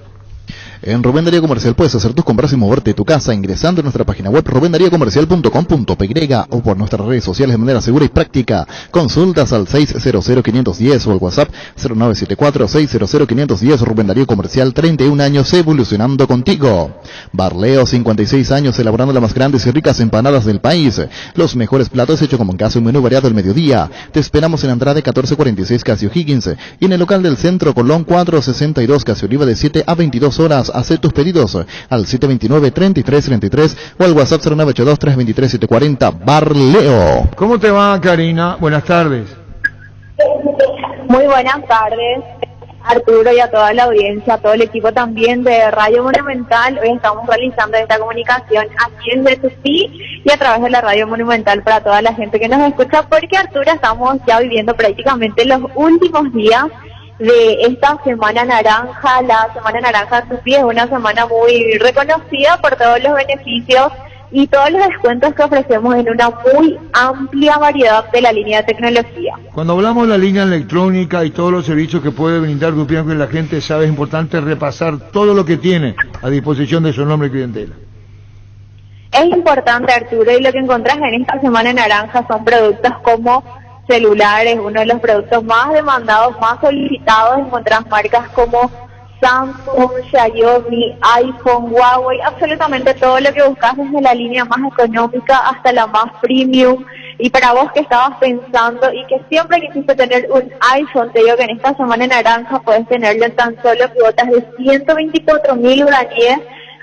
En Rubén Darío Comercial puedes hacer tus compras y moverte de tu casa ingresando a nuestra página web rubendariocomercial.com.py o por nuestras redes sociales de manera segura y práctica. Consultas al 600-510 o al WhatsApp 0974-600-510. Rubén Darío Comercial, 31 años evolucionando contigo. Barleo, 56 años elaborando las más grandes y ricas empanadas del país. Los mejores platos hechos como en casa, un menú variado al mediodía. Te esperamos en Andrade 1446 Casio Higgins y en el local del Centro Colón 462 Casio Oliva de 7 a 22 horas. Haz tus pedidos al 729-3333 o al WhatsApp 0982-323-740. Barleo.
¿Cómo te va, Karina? Buenas tardes.
Muy buenas tardes, Arturo, y a toda la audiencia, a todo el equipo también de Radio Monumental. Hoy estamos realizando esta comunicación aquí en Tupí y a través de la Radio Monumental para toda la gente que nos escucha, porque, Arturo, estamos ya viviendo prácticamente los últimos días de esta Semana Naranja. La Semana Naranja de Tupí es una semana muy reconocida por todos los beneficios y todos los descuentos que ofrecemos en una muy amplia variedad de la línea de tecnología.
Cuando hablamos de la línea electrónica y todos los servicios que puede brindar Tupí, que la gente sabe, es importante repasar todo lo que tiene a disposición de su nombre y clientela.
Es importante, Arturo, y lo que encontrás en esta Semana Naranja son productos como celulares, uno de los productos más demandados, más solicitados. Encontrás marcas como Samsung, Xiaomi, iPhone, Huawei, absolutamente todo lo que buscas, desde la línea más económica hasta la más premium. Y para vos que estabas pensando y que siempre quisiste tener un iPhone, te digo que en esta Semana Naranja puedes tenerlo en tan solo cuotas de 124.000 guaraníes,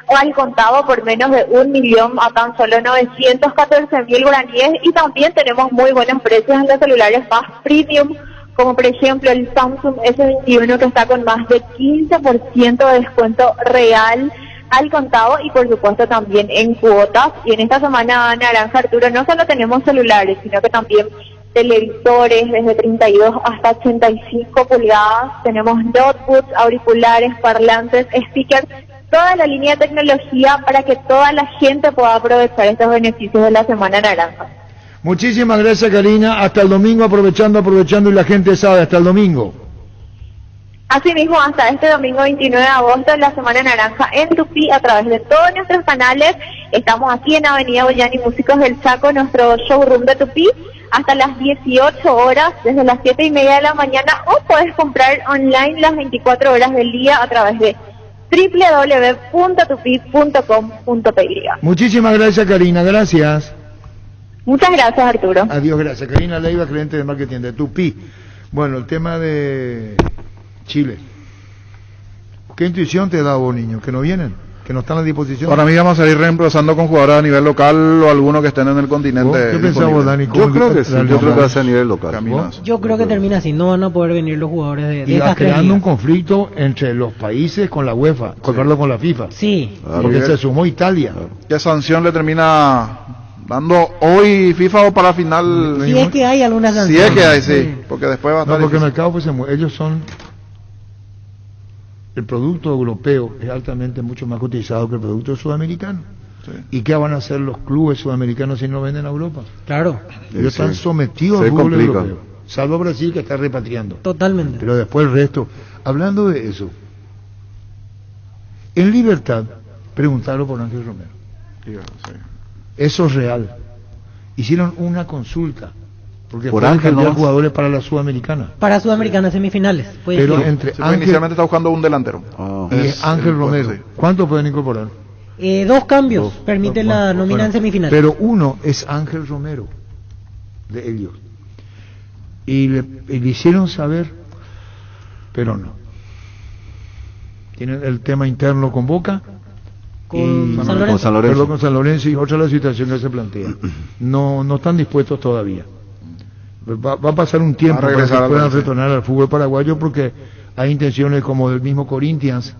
o al contado por menos de 1 millón a tan solo 914.000 guaraníes. Y también tenemos muy buenos precios en los celulares más premium, como por ejemplo el Samsung S21, que está con más de 15% de descuento real al contado y por supuesto también en cuotas. Y en esta Semana Naranja, Arturo, no solo tenemos celulares, sino que también televisores desde 32 hasta 85 pulgadas, tenemos notebooks, auriculares, parlantes, speakers, toda la línea de tecnología para que toda la gente pueda aprovechar estos beneficios de la Semana Naranja.
Muchísimas gracias, Karina. Hasta el domingo, aprovechando y la gente sabe, hasta el domingo.
Asimismo, hasta este domingo 29 de agosto, la Semana Naranja en Tupí, a través de todos nuestros canales. Estamos aquí en Avenida Boyani, Músicos del Chaco, nuestro showroom de Tupí, hasta las 18 horas, desde las 7:30 de la mañana, o puedes comprar online las 24 horas del día a través de www.tupi.com.py.
Muchísimas gracias, Karina, gracias.
Muchas gracias, Arturo.
Adiós, gracias. Karina Leiva, gerente de marketing de Tupí. Bueno, el tema de Chile. ¿Qué intuición te da vos, niño? ¿Que no vienen? ¿Que no están a disposición?
Para mí vamos a salir reemplazando con jugadores a nivel local o algunos que estén en el continente.
¿Qué pensamos, Dani?
Yo creo que sí, yo creo que va a ser a nivel local.
Yo creo que termina así, no van a poder venir los jugadores de
y
estas
creando
tres
un conflicto entre los países con la UEFA, con la FIFA.
Sí.
Porque se sumó Italia.
¿Qué sanción le termina dando hoy FIFA o para final?
Si es que hay alguna sanción.
Si es que hay, sí. Porque después va a estar
porque el
difícil.
mercado, pues, ellos son... El producto europeo es altamente mucho más cotizado que el producto sudamericano. Sí. ¿Y qué van a hacer los clubes sudamericanos si no venden a Europa?
Claro.
Ellos están sometidos al fútbol europeo. Salvo Brasil, que está repatriando.
Totalmente.
Pero después el resto. Hablando de eso, en Libertad preguntaron por Ángel Romero.
Sí.
Eso es real. hicieron una consulta, porque
Por
pueden
Ángel
cambiar
nomás.
jugadores para la Sudamericana.
Para Sudamericana semifinales. puede
Pero
ser.
entre
Sí, pues inicialmente está buscando un delantero.
y Ángel Romero, ¿cuántos pueden incorporar?
2 cambios permite la nómina en semifinales.
Pero uno es Ángel Romero, de ellos. Y le hicieron saber, pero no. Tienen el tema interno con Boca.
Con
y
San Lorenzo.
Con San Lorenzo.
Perdón, con San Lorenzo, y otra la situación que se plantea. No están dispuestos todavía. Va a pasar un tiempo
Va a
para
regresar
que
al
puedan
Valencia.
retornar al fútbol paraguayo, porque hay intenciones como del mismo Corinthians,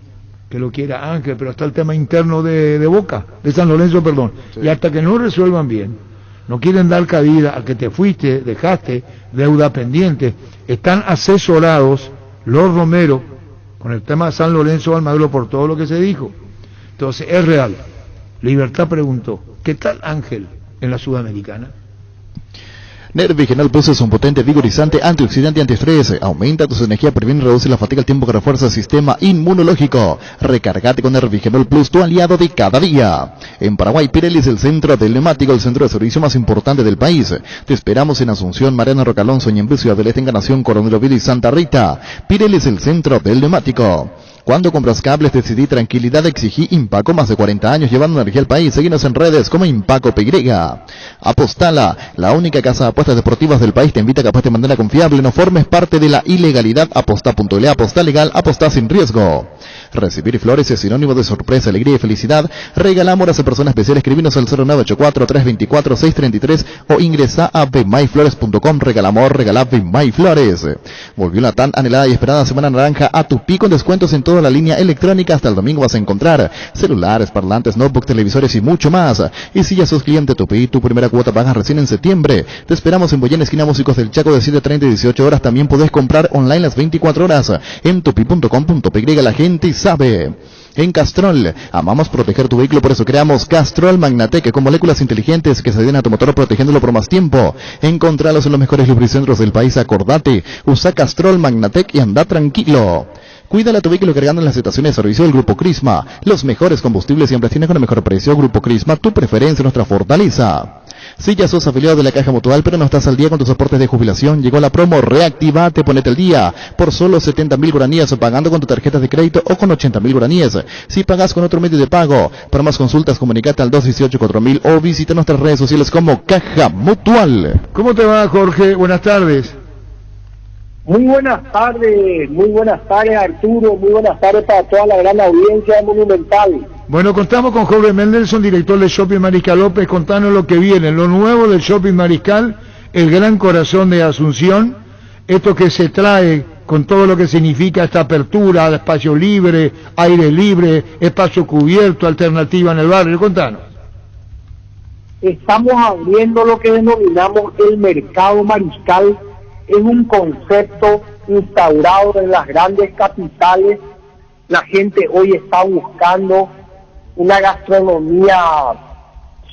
que lo quiera Ángel, pero está el tema interno de Boca, de San Lorenzo, perdón.
Sí.
Y hasta que no resuelvan bien, no quieren dar cabida a que te fuiste, dejaste deuda pendiente, están asesorados los Romero con el tema de San Lorenzo Almagro por todo lo que se dijo. Entonces es real. Libertad preguntó, ¿qué tal Ángel en la Sudamericana?
Nervigenol Plus es un potente vigorizante, antioxidante y antiestrés. Aumenta tus energías, previene y reduce la fatiga al tiempo que refuerza el sistema inmunológico. Recargate con Nervigenol Plus, tu aliado de cada día. En Paraguay, Pirelli es el centro del neumático, el centro de servicio más importante del país. Te esperamos en Asunción, Mariano Rocalonso, Ñemby, Ciudad del Este, Encarnación, Coronel Oviedo y Santa Rita. Pirelli es el centro del neumático. Cuando compras cables, decidí tranquilidad, exigí Impaco, más de 40 años llevando energía al país. Seguinos en redes como Impaco PY. Apostala, la única casa de apuestas deportivas del país, te invita a que apuestes de manera confiable. No formes parte de la ilegalidad. Aposta.le, aposta legal, aposta sin riesgo. Recibir flores es sinónimo de sorpresa, alegría y felicidad. Regala amor a esa persona especial. Escribinos al 0984-324-633 o ingresa a bmayflores.com. Regala amor, regala Bmayflores. Volvió la tan anhelada y esperada Semana Naranja a Tupí, con descuentos en toda la línea electrónica. Hasta el domingo vas a encontrar celulares, parlantes, notebooks, televisores y mucho más. Y si ya sos cliente Tupí, tu primera cuota pagas recién en septiembre. Te esperamos en Boyén, esquina Músicos del Chaco, de 7:30 y 18 horas. También podés comprar online las 24 horas en tupi.com.py. La gente sabe. En Castrol, amamos proteger tu vehículo, por eso creamos Castrol Magnatec, con moléculas inteligentes que se adhieren a tu motor protegiéndolo por más tiempo. Encontralos en los mejores lubricentros del país. Acordate, usa Castrol Magnatec y anda tranquilo. Cuídale a tu vehículo cargando en las estaciones de servicio del Grupo Crisma. Los mejores combustibles siempre tienen con el mejor precio. Grupo Crisma, tu preferencia, nuestra fortaleza. Si ya sos afiliado de la Caja Mutual, pero no estás al día con tus aportes de jubilación, llegó la promo Reactivate, ponete al día, por solo 70.000 guaraníes, pagando con tu tarjeta de crédito o con 80.000 guaraníes. Si pagas con otro medio de pago, para más consultas, comunicate al 218-4000 o visita nuestras redes sociales como Caja Mutual.
¿Cómo te va, Jorge? Buenas tardes.
Muy buenas tardes Arturo, muy buenas tardes para toda la gran audiencia de Monumental.
Bueno, contamos con Jorge Mendelssohn, director de Shopping Mariscal López. Contanos lo que viene, lo nuevo del Shopping Mariscal, el gran corazón de Asunción, esto que se trae con todo lo que significa esta apertura, espacio libre, aire libre, espacio cubierto, alternativa en el barrio. Contanos.
Estamos abriendo lo que denominamos el mercado mariscal. Es un concepto instaurado en las grandes capitales. La gente hoy está buscando una gastronomía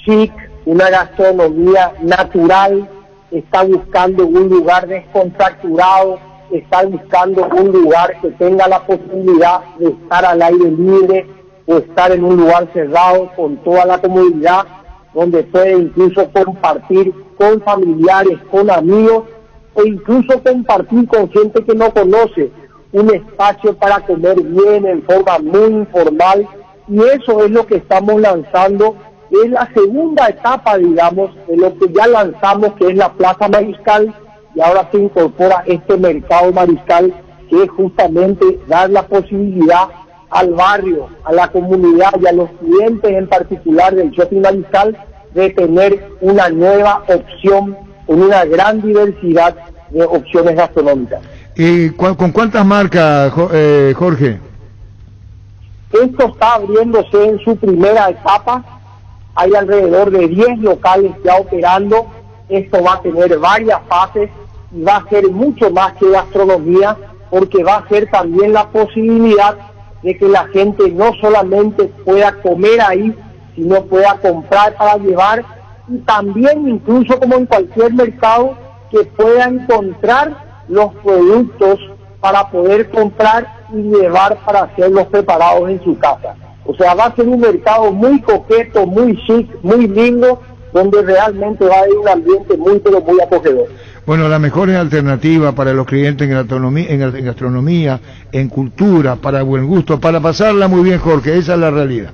chic, una gastronomía natural, está buscando un lugar descontracturado, está buscando un lugar que tenga la posibilidad de estar al aire libre o estar en un lugar cerrado con toda la comodidad, donde puede incluso compartir con familiares, con amigos, o incluso compartir con gente que no conoce, un espacio para comer bien en forma muy informal. Y eso es lo que estamos lanzando. Es la segunda etapa, digamos, de lo que ya lanzamos, que es la Plaza Mariscal, y ahora se incorpora este mercado mariscal, que es justamente dar la posibilidad al barrio, a la comunidad y a los clientes en particular del Shopping Mariscal de tener una nueva opción con una gran diversidad de opciones gastronómicas.
¿Y con cuántas marcas, Jorge?
Esto está abriéndose en su primera etapa. Hay alrededor de 10 locales ya operando. Esto va a tener varias fases y va a ser mucho más que gastronomía, porque va a ser también la posibilidad de que la gente no solamente pueda comer ahí, sino pueda comprar para llevar, y también, incluso como en cualquier mercado, que pueda encontrar los productos para poder comprar y llevar para hacerlos preparados en su casa. O sea, va a ser un mercado muy coqueto, muy chic, muy lindo, donde realmente va a haber un ambiente muy pero muy acogedor.
Bueno, las mejores alternativas para los clientes en gastronomía, en cultura, para buen gusto, para pasarla muy bien, Jorge, esa es la realidad.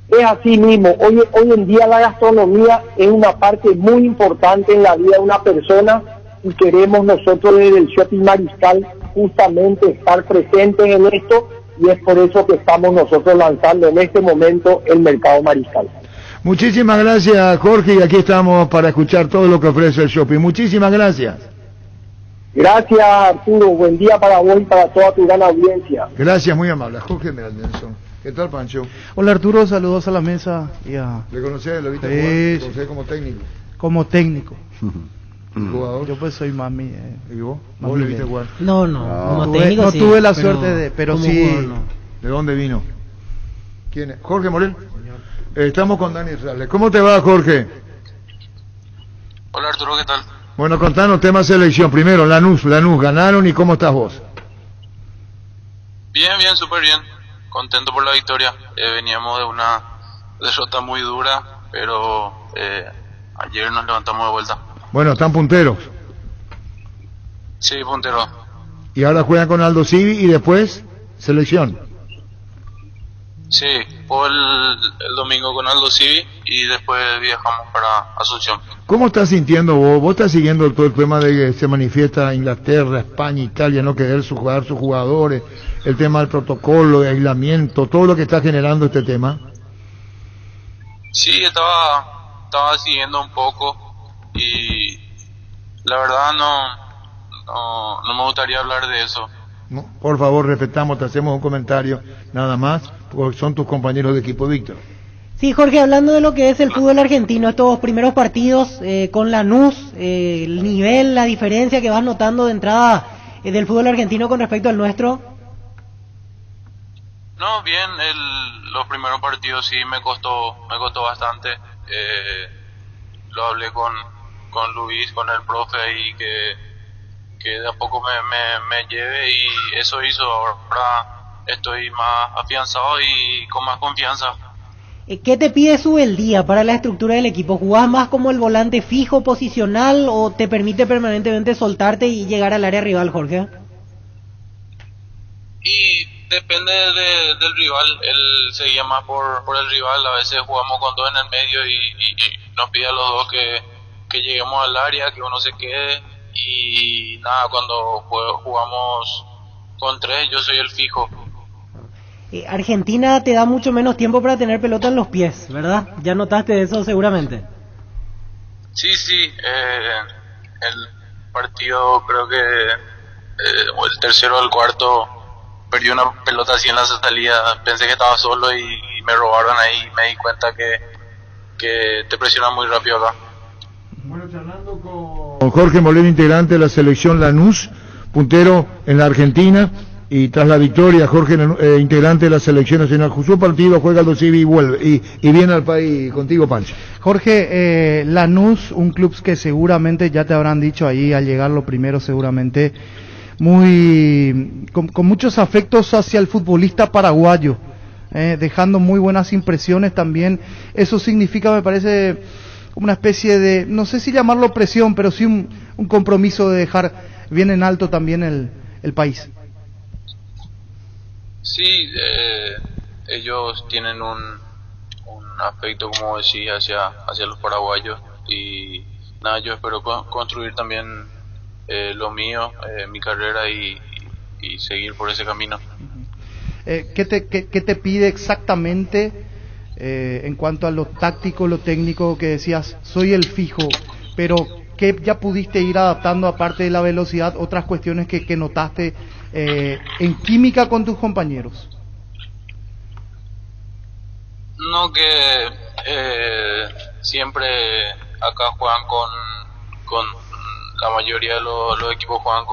Es así mismo, hoy en día la gastronomía es una parte muy importante en la vida de una persona y queremos nosotros desde el Shopping Mariscal justamente estar presentes en esto y es por eso que estamos nosotros lanzando en este momento el Mercado Mariscal.
Muchísimas gracias, Jorge, y aquí estamos para escuchar todo lo que ofrece el shopping. Muchísimas gracias.
Gracias, Arturo. Buen día para vos y para toda tu gran audiencia.
Gracias, muy amable. Jorge Meldelson. ¿Qué tal, Pancho?
Hola, Arturo. Saludos a la mesa. Y a...
¿Le conocés? ¿Lo viste
sí,
jugar? ¿Lo conocés como técnico?
Como técnico.
¿Jugador?
Yo pues soy mami.
¿Y vos? ¿Vos le viste jugar?
No. Como técnico
no
sí,
tuve la suerte de... Pero sí...
Jugador, no.
¿De dónde vino? ¿Quién es? ¿Jorge Morel? Estamos con Dani Rales. ¿Cómo te va, Jorge?
Hola, Arturo, ¿qué tal?
Bueno, contanos tema selección. Primero, Lanús, ganaron, ¿y cómo estás vos?
Bien, súper bien. Contento por la victoria. Veníamos de una derrota muy dura, pero ayer nos levantamos de vuelta.
Bueno, están punteros.
Sí, puntero.
Y ahora juegan con Aldo Civi y después selección.
Sí, fue el domingo con Aldo Civi y después viajamos para Asunción.
¿Cómo estás sintiendo vos? ¿Vos estás siguiendo todo el tema de que se manifiesta Inglaterra, España, Italia, no querer jugar sus jugadores, el tema del protocolo, de aislamiento, todo lo que está generando este tema?
Sí, estaba siguiendo un poco y la verdad no me gustaría hablar de eso.
No, por favor, respetamos, te hacemos un comentario, nada más, porque son tus compañeros de equipo, Víctor.
Sí, Jorge, hablando de lo que es el fútbol argentino, estos primeros partidos con Lanús, el nivel, la diferencia que vas notando de entrada del fútbol argentino con respecto al nuestro.
No, bien, los primeros partidos sí me costó bastante. Lo hablé con Luis, con el profe, y que de a poco me lleve, y eso hizo. Ahora estoy más afianzado y con más confianza.
¿Qué te pide Subeldía para la estructura del equipo? ¿Jugás más como el volante fijo, posicional, o te permite permanentemente soltarte y llegar al área rival, Jorge?
Y depende del rival. Él se guía más por el rival. A veces jugamos con dos en el medio y nos pide a los dos que lleguemos al área, que uno se quede. Y nada, cuando jugamos con tres, yo soy el fijo.
Argentina te da mucho menos tiempo para tener pelota en los pies, ¿verdad? Ya notaste eso seguramente.
Sí, el partido, creo que el tercero o el cuarto, perdí una pelota así en la salida. Pensé que estaba solo y me robaron ahí. Me di cuenta que te presionan muy rápido acá.
Bueno, charlando con Jorge Molero, integrante de la selección Lanús, puntero en la Argentina, y tras la victoria, Jorge, integrante de la selección nacional, su partido, juega Aldo Civi y vuelve, y viene al país. Contigo, Pancho.
Jorge, Lanús, un club que seguramente ya te habrán dicho ahí al llegar lo primero, seguramente con muchos afectos hacia el futbolista paraguayo, dejando muy buenas impresiones también. Eso significa, me parece, como una especie de, no sé si llamarlo presión, pero sí un compromiso de dejar bien en alto también el país.
Sí, ellos tienen un afecto, como decís, hacia los paraguayos, y nada, yo espero construir también lo mío, mi carrera, y seguir por ese camino.
¿Qué te pide exactamente en cuanto a lo táctico, lo técnico, que decías, soy el fijo, pero que ya pudiste ir adaptando, aparte de la velocidad, otras cuestiones que notaste en química con tus compañeros?
No, que siempre acá juegan con la mayoría de los equipos juegan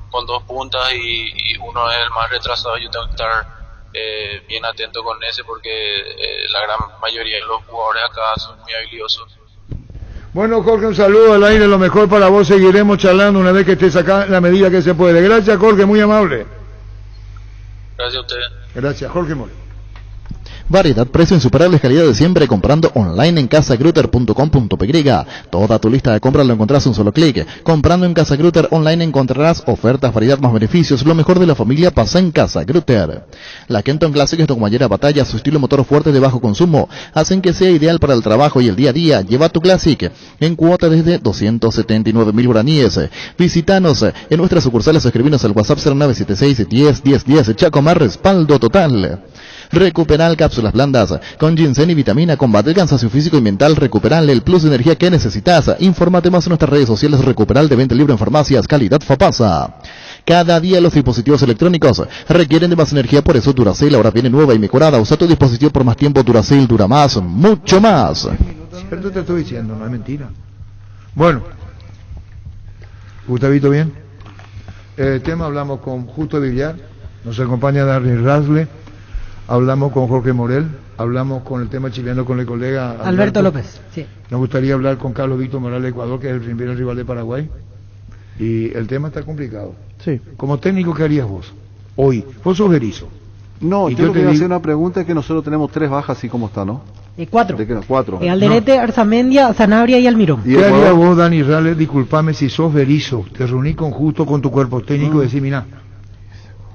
con dos puntas, y uno es el más retrasado. Yo tengo que estar bien atento con ese, porque la gran mayoría de los jugadores acá son muy habilidosos.
Bueno, Jorge, un saludo al aire, lo mejor para vos. Seguiremos charlando una vez que estés acá, en la medida que se puede. Gracias, Jorge, muy amable.
Gracias a ustedes.
Gracias, Jorge Mori.
Variedad, precio, insuperables, calidad de siempre, comprando online en casagrutter.com.py. Toda tu lista de compras lo encontrás en un solo clic. Comprando en Casa Grutter online encontrarás ofertas, variedad más beneficios. Lo mejor de la familia pasa en Casa Grutter. La Kenton Classic es tu compañera batalla. Su estilo motor fuerte de bajo consumo hacen que sea ideal para el trabajo y el día a día. Lleva tu Classic en cuota desde 279.000 guaraníes. Visítanos en nuestras sucursales o escribinos al WhatsApp 0976 10 10 10. Chaco más respaldo total. Recuperal, cápsulas blandas con ginseng y vitamina, combate el cansancio físico y mental. Recuperal, el plus de energía que necesitas. Infórmate más en nuestras redes sociales. Recuperal, de venta libre en farmacias, calidad Fapasa. Cada día los dispositivos electrónicos requieren de más energía, por eso Duracell ahora viene nueva y mejorada. Usa tu dispositivo por más tiempo. Duracell dura más, mucho más.
Cierto te estoy diciendo, no es mentira. Bueno, Gustavito, bien. Tema, hablamos con Justo Villar, nos acompaña Dani Rasle. Hablamos con Jorge Morel, hablamos con el tema chileno con el colega
Alberto López. Sí.
Nos gustaría hablar con Carlos Víctor Morales de Ecuador, que es el primer rival de Paraguay. Y el tema está complicado.
Sí.
Como técnico, ¿qué harías vos? Hoy, vos sos Berizzo.
No,
Y
yo
yo te
quería
digo-
hacer una pregunta, es que nosotros tenemos 3 bajas así como está, ¿no?
4.
Cuatro.
Alderete, Arzamendia, Sanabria y Almirón.
¿Qué harías vos, Dani Rasle? Disculpame si sos Berizzo. Te reuní con Justo, con tu cuerpo técnico y decís, mira,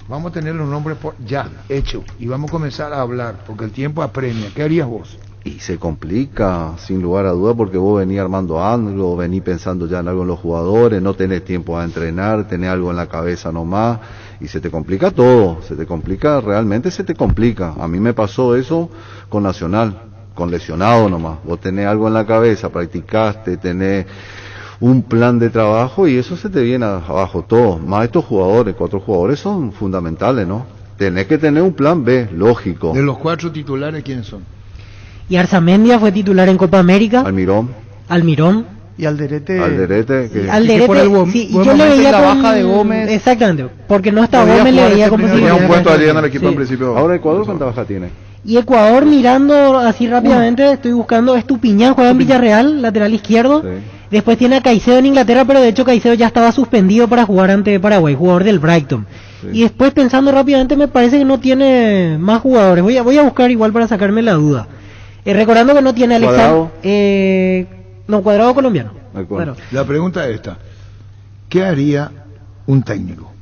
vamos a tener los nombres ya hechos y vamos a comenzar a hablar porque el tiempo apremia. ¿Qué harías vos?
Y se complica, sin lugar a duda, porque vos venís armando algo, venís pensando ya en algo en los jugadores, no tenés tiempo a entrenar, tenés algo en la cabeza nomás, y se te complica todo, se te complica, realmente se te complica. A mí me pasó eso con Nacional, con lesionado nomás. Vos tenés algo en la cabeza, practicaste, tenés un plan de trabajo y eso se te viene abajo todo. Más estos jugadores, 4 jugadores son fundamentales, ¿no? Tenés que tener un plan B, lógico.
De los 4 titulares, ¿quiénes son?
Y Arzamendia fue titular en Copa América. Almirón.
Y Alderete.
Que...
Alderete,
por el
sí, y
buen
yo le
momento
veía
en la
con...
baja de Gómez.
Exactamente, porque no está
Podía
Gómez, le
jugar
veía
este
como
primer
posibilidad.
Tenía un puesto allí en el equipo
Sí.
en principio.
Ahora Ecuador, ¿cuánta baja tiene?
Y Ecuador, mirando así rápidamente, estoy buscando, Estupiñán juega en Villarreal, lateral izquierdo. Después tiene a Caicedo en Inglaterra, pero de hecho Caicedo ya estaba suspendido para jugar ante Paraguay, jugador del Brighton. Y después, pensando rápidamente, me parece que no tiene más jugadores. Voy a buscar igual para sacarme la duda. Recordando que no tiene Alexander... Cuadrado colombiano. Claro.
La pregunta es esta. ¿Qué haría un técnico?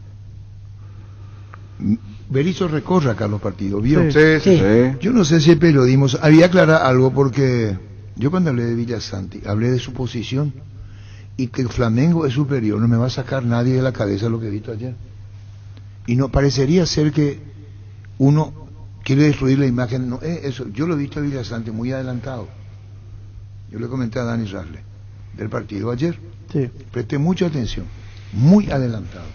Berizzo recorre acá los partidos, ¿vio?
Sí.
Yo no sé si el periodismo... Había aclarar algo porque yo cuando hablé de Villasanti, hablé de su posición y que el Flamengo es superior. No me va a sacar nadie de la cabeza lo que he visto ayer. Y no parecería ser que uno quiere destruir la imagen. No es eso. Yo lo he visto a Villasanti muy adelantado. Yo le comenté a Dani Rasle del partido ayer.
Sí.
Presté mucha atención. Muy adelantado.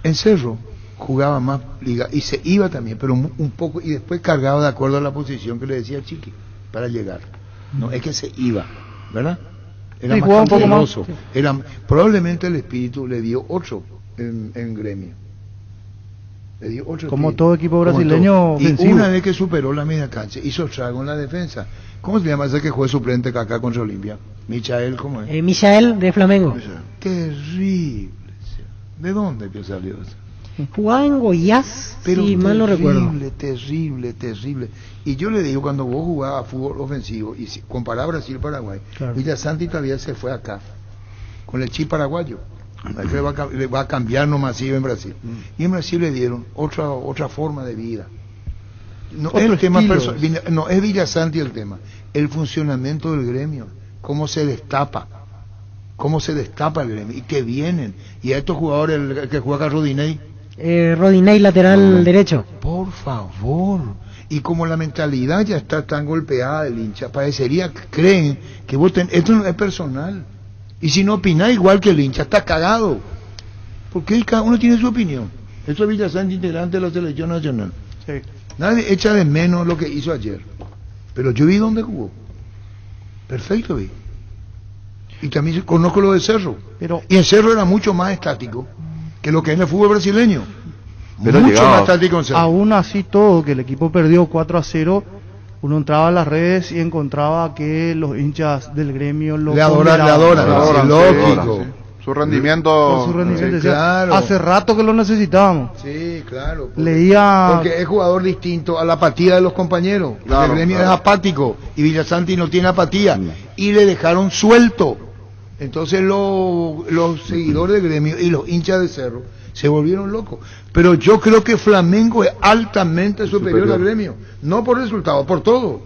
En Cerro jugaba más liga y se iba también, pero un poco, y después cargaba de acuerdo a la posición que le decía el Chiqui para llegar. No, es que se iba, ¿verdad? Era
Sí,
más
jugaba un poco
cauteloso.
más, sí.
Era, probablemente el espíritu le dio otro en Gremio. Le dio otro
Como
espíritu.
todo equipo
Como
brasileño
todo. Y
ofensivo.
una vez que superó la media cancha, hizo trago en la defensa. ¿Cómo se llama ese que juega suplente acá contra Olimpia? Michael, ¿cómo es?
Michael de Flamengo.
Terrible. ¿De dónde que salió eso?
Jugaba en Goiás,
Pero
si mal no recuerdo.
terrible. Y yo le digo, cuando vos jugabas fútbol ofensivo, y si comparaba Brasil-Paraguay,
Claro.
Villasanti todavía se fue acá, con el chip paraguayo. Ahí le va a cambiar nomás si iba en Brasil. Y en Brasil le dieron otra forma de vida. No
Otro
es el tema
estilo.
no es Villasanti el tema, el funcionamiento del gremio, cómo se destapa el gremio, y que vienen, y a estos jugadores, el que juega acá Rodinei,
Rodinei, lateral derecho.
por favor, y como la mentalidad ya está tan golpeada del hincha, parecería que creen que vos esto no es personal, y si no opinás igual que el hincha, está cagado, porque cada uno tiene su opinión. Esto es Villasanti, integrante de la selección nacional.
Sí.
Nadie echa de menos lo que hizo ayer, pero yo vi dónde jugó, perfecto vi, y también conozco lo de Cerro, y en Cerro era mucho más estático que lo que es en el fútbol brasileño,
Pero
mucho
llegaba.
más estático en Cerro.
Aún así todo, que el equipo perdió 4-0, uno entraba a las redes y encontraba que los hinchas del gremio lo
Le adoran,
ponderaban.
sí, lógico.
Su rendimiento.
Por su rendimiento.
Sí,
Decía,
claro.
hace rato que lo necesitábamos.
Sí, claro.
Leía.
Porque es jugador distinto a la apatía de los compañeros.
Claro,
el gremio
claro.
es apático y Villasanti no tiene apatía. Y le dejaron suelto. Entonces los seguidores del gremio y los hinchas de Cerro se volvieron locos. Pero yo creo que Flamengo es altamente superior al gremio. No por resultado, por todo.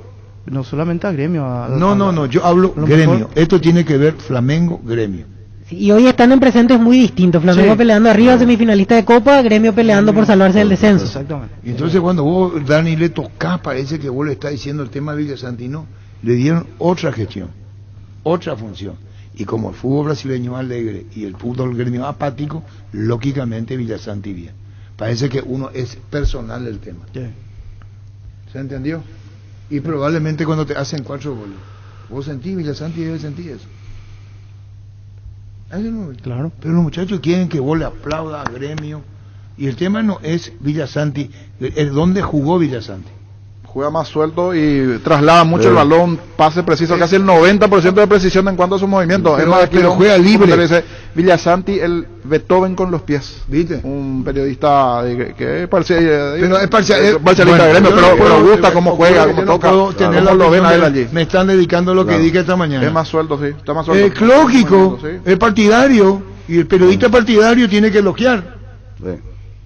No solamente a gremio.
No, yo hablo
lo
gremio.
mejor.
Esto tiene que ver Flamengo-gremio.
Sí, y hoy están en presentes muy distintos. Flamengo
Sí.
peleando arriba, semifinalista de Copa, Gremio peleando por salvarse del descenso.
Exactamente.
Y entonces cuando vos, Dani, le tocás, parece que vos le estás diciendo el tema de Villasanti, no. Le dieron otra gestión, otra función. Y como el fútbol brasileño es alegre y el fútbol gremio apático, lógicamente Villasanti bien. Parece que uno es personal el tema.
Sí.
¿Se entendió? Y probablemente cuando te hacen 4 goles, vos sentís, Villasanti debe sentir eso. Eso no,
Claro.
pero los muchachos quieren que vos le aplaudas a gremio. Y el tema no es Villasanti, es dónde jugó Villasanti.
Juega más suelto y traslada mucho el balón, pase preciso, casi el 90% de precisión en cuanto a sus movimientos.
Pero-
Es más, aquí
pero juega libre.
como se dice, Villasanti, el Beethoven con los pies.
¿Viste?
Un periodista que es parcial,
Pero es parcialista
parcialista de gremio, pero gusta cómo juega, cómo toca.
Puedo tener
cómo
la
lo ven a él
atención de-
allí.
Me están dedicando lo que
Claro.
dije esta mañana.
Es más suelto, sí. Está más suelto.
Es lógico,
Sí.
es partidario, y el periodista partidario tiene que elogiar.
Sí.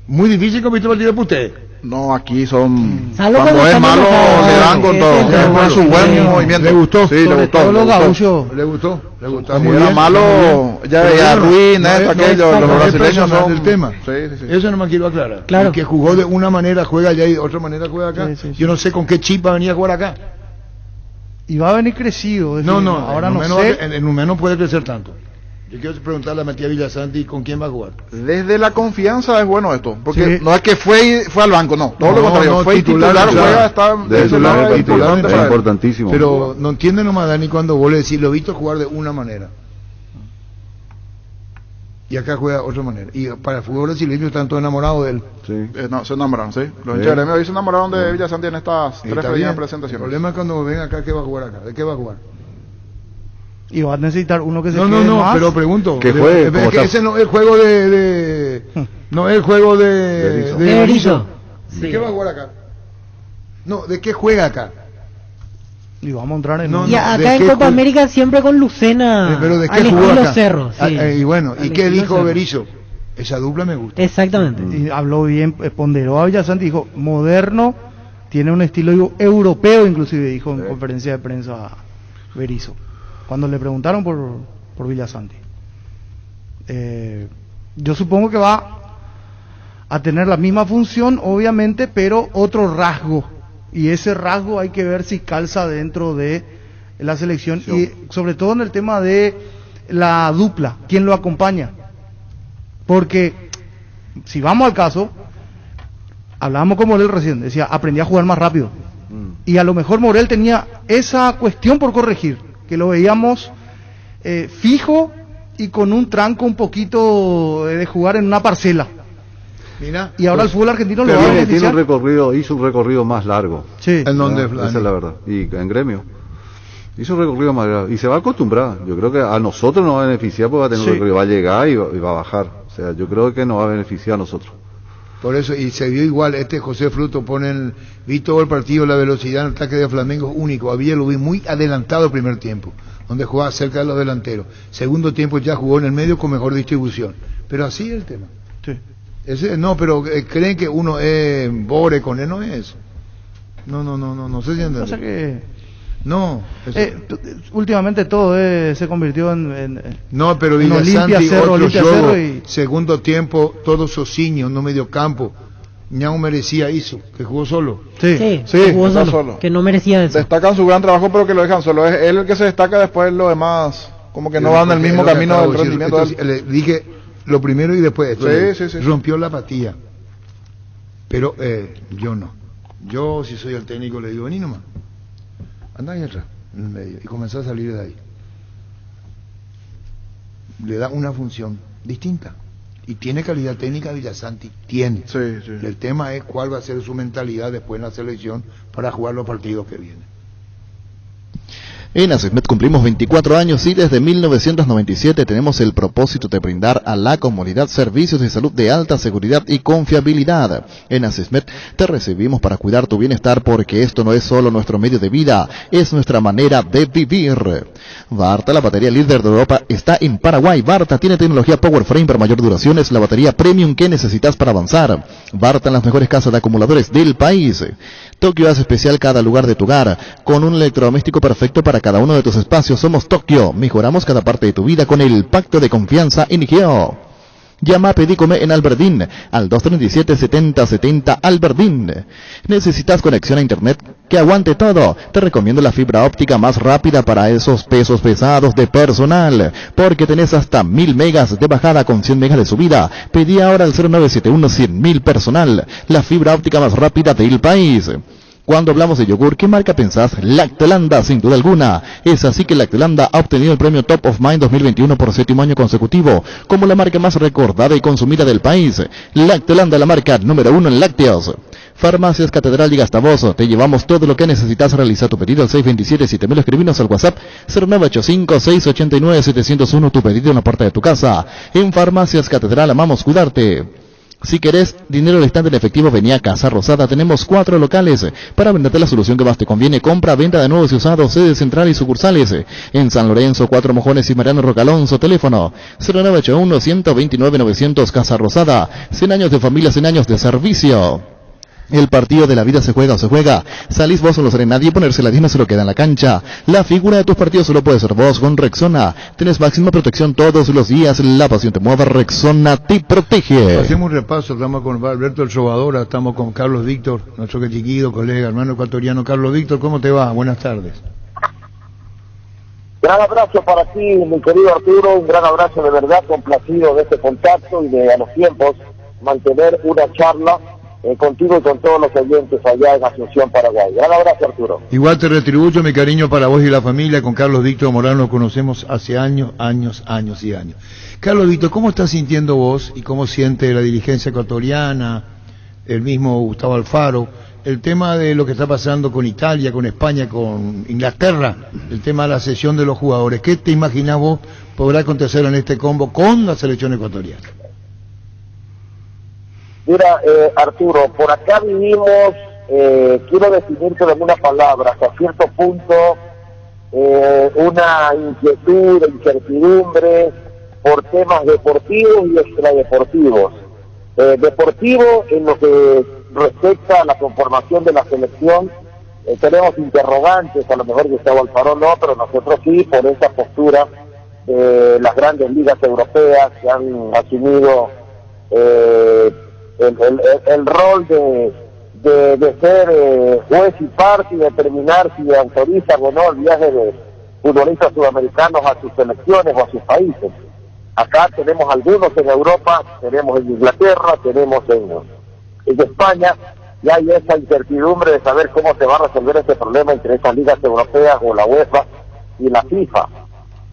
Muy difícil competir partidario para ustedes.
No, aquí son.
Salvo
Cuando
cuando
es
están
malo,
enojados,
le dan con
que
todo.
es el
Es
tema.
por su buen movimiento.
Le gustó.
Sí, le
Sobre
gustó.
todo
le
los
gustó.
gauchos.
Le gustó, le gustó.
Si
Muy
era
bien,
malo,
muy bien.
ya
Pero
era
eso
ruin,
no
esto,
es-
aquello,
no
los
es
brasileños
personal
son.
del tema.
Sí, sí, sí.
Eso nomás quiero aclarar.
Claro.
El que jugó de una manera juega allá y de otra manera juega acá.
Sí, sí, sí.
Yo no sé con qué chip va a venir a jugar acá.
Y va a venir crecido. es
No,
decir,
no,
ahora
en
no
Numeno
sé.
en Numeno puede crecer tanto. Yo quiero preguntarle a Matías Villasanti con quién va a jugar.
Desde la confianza es bueno esto, porque
Sí.
no es que fue al banco, no, todo
No,
lo contrario,
no,
fue
titular,
titular,
claro.
juega, está
De
ese
titular,
lado es
titular,
importante
es
para él.
importantísimo.
Pero no entiende nomás, Dani, cuando vos le decís, lo he visto jugar de una manera. Y acá juega de otra manera. Y para el fútbol brasileño están todos enamorados de él.
Sí.
No, se enamoraron, sí. Los
Sí.
hinchas de gremio hoy se enamoraron de Villasanti en estas
Y
tres
está
primeras
bien. El
presentaciones.
problema es cuando ven acá, ¿qué va a jugar acá? ¿De qué va a jugar?
Y va a necesitar uno que se
No,
quede
no,
más.
pero pregunto.
Que juegue,
Es
como
que
está.
ese no es el juego no es el juego de
Berizzo.
De Berizzo.
¿De
Sí.
qué va a jugar acá? No, ¿de qué juega acá?
Y vamos a entrar en.
No,
Y
no,
acá
¿de
en
qué
Copa
jug-
América siempre con Lucena.
Pero ¿de qué
al
jugó
estilo
acá?
Cerro. Sí.
Y bueno, ¿y
Al
qué
estilo
dijo
Cerro.
Berizzo? Esa dupla me gusta.
Exactamente.
Y habló bien, ponderó a Villasanti, dijo, moderno, tiene un estilo europeo, inclusive dijo en conferencia de prensa Berizzo, cuando le preguntaron por Villasanti. Yo supongo que va a tener la misma función, obviamente, pero otro rasgo, y ese rasgo hay que ver si calza dentro de la selección, y sobre todo en el tema de la dupla, quién lo acompaña. Porque si vamos al caso, hablábamos con Morel recién, decía, aprendí a jugar más rápido. Y a lo mejor Morel tenía esa cuestión por corregir, que lo veíamos fijo y con un tranco un poquito de jugar en una parcela.
Mira,
Y ahora el fútbol argentino lo va a
Tiene un
beneficiar.
recorrido, hizo un recorrido más largo.
Sí.
¿En dónde,
Esa es
Dani?
la verdad. Y en gremio. Hizo un recorrido más largo. Y se va a acostumbrar. Yo creo que a nosotros nos va a beneficiar porque va a tener
Sí.
un recorrido. Va a llegar y va a bajar. O sea, yo creo que nos va a beneficiar a nosotros.
Por eso, y se vio igual, José Fruto vi todo el partido, la velocidad en el ataque de Flamengo es único. Había lo vi muy adelantado el primer tiempo, donde jugaba cerca de los delanteros. Segundo tiempo ya jugó en el medio con mejor distribución. Pero así es el tema.
Sí.
No, pero creen que uno es bore con él, no es eso. No sé si entienden.
Pasa que
No, eso-
últimamente todo se convirtió en
no, pero
en
Villasanti,
Olimpia Cerro,
otro
Olimpia
juego,
Cerro y-
segundo tiempo, todo Sociño, no medio campo. Ñau merecía eso, que jugó solo.
Sí,
que jugó
está
solo,
solo.
que no merecía eso.
Destacan su gran trabajo, pero que lo dejan solo. Es él el que se destaca, después los demás, como que no van en el mismo camino del rendimiento de él.
Le dije lo primero y después esto.
Sí.
Rompió la apatía. Pero yo no. Yo, si soy el técnico, le digo, vení nomás. Anda ahí atrás, en el medio, y comenzó a salir de ahí. Le da una función distinta. Y tiene calidad técnica Villasanti, tiene.
Sí.
El tema es cuál va a ser su mentalidad después en la selección para jugar los partidos que vienen.
En Asismed cumplimos 24 años y desde 1997 tenemos el propósito de brindar a la comunidad servicios de salud de alta seguridad y confiabilidad. En Asismed te recibimos para cuidar tu bienestar porque esto no es solo nuestro medio de vida, es nuestra manera de vivir. Varta, la batería líder de Europa, está en Paraguay. Varta tiene tecnología Power Frame para mayor duración, es la batería premium que necesitas para avanzar. Varta en las mejores casas de acumuladores del país. Tokio hace especial cada lugar de tu hogar, con un electrodoméstico perfecto para cada uno de tus espacios. Somos Tokio, mejoramos cada parte de tu vida con el pacto de confianza Inigeo. Llama a Pedicome en Alberdín, al 237-7070 Alberdín. ¿Necesitas conexión a internet que aguante todo? Te recomiendo la fibra óptica más rápida para esos pesos pesados de personal, porque tenés hasta 1000 megas de bajada con 100 megas de subida. Pedí ahora al 0971-100.000 personal, la fibra óptica más rápida del país. Cuando hablamos de yogur, ¿qué marca pensás? Lactolanda, sin duda alguna. Es así que Lactolanda ha obtenido el premio Top of Mind 2021 por 7º año consecutivo, como la marca más recordada y consumida del país. Lactolanda, la marca número 1 en lácteos. Farmacias Catedral y Gastaboso, te llevamos todo lo que necesitas. Realiza tu pedido al 627-7000, escribinos al WhatsApp 0985-689-701, tu pedido en la puerta de tu casa. En Farmacias Catedral amamos cuidarte. Si querés dinero al instante en efectivo, vení a Casa Rosada. Tenemos 4 locales para venderte la solución que más te conviene. Compra, venta de nuevos y usados, sede central y sucursales. En San Lorenzo, 4 Mojones y Mariano Rocalonso. Teléfono 0981-129-900. Casa Rosada. 100 años de familia, 100 años de servicio. El partido de la vida se juega o se juega. Salís vos o no sale nadie, ponerse la 10 no se lo queda en la cancha. La figura de tus partidos solo puede ser vos. Con Rexona tenés máxima protección todos los días. La pasión te mueve, Rexona te protege.
Hacemos un repaso, estamos con Alberto el Sobador, estamos con Carlos Víctor, nuestro querido colega, hermano ecuatoriano. Carlos Víctor, ¿cómo te va? Buenas tardes.
Gran abrazo para ti, mi querido Arturo, un gran abrazo de verdad, complacido de este contacto y de a los tiempos mantener una charla contigo y con todos los oyentes allá en Asunción, Paraguay. Gran abrazo, Arturo.
Igual te retribuyo mi cariño para vos y la familia. Con Carlos Víctor Morán nos conocemos hace años. Carlos Víctor, ¿cómo estás sintiendo vos y cómo siente la dirigencia ecuatoriana, el mismo Gustavo Alfaro, el tema de lo que está pasando con Italia, con España, con Inglaterra, el tema de la cesión de los jugadores? ¿Qué te imaginás vos podrá acontecer en este combo con la selección ecuatoriana?
Mira, Arturo, por acá vivimos, quiero definirte en una palabra, hasta cierto punto, una inquietud, incertidumbre por temas deportivos y extradeportivos. Deportivo, en lo que respecta a la conformación de la selección, tenemos interrogantes, a lo mejor Gustavo Alfaro no, pero nosotros sí, por esa postura de las grandes ligas europeas que han asumido el rol de ser juez y parte y determinar si autorizan o no el viaje de futbolistas sudamericanos a sus selecciones o a sus países. Acá tenemos algunos en Europa, tenemos en Inglaterra, tenemos en España, y hay esa incertidumbre de saber cómo se va a resolver este problema entre esas ligas europeas o la UEFA y la FIFA.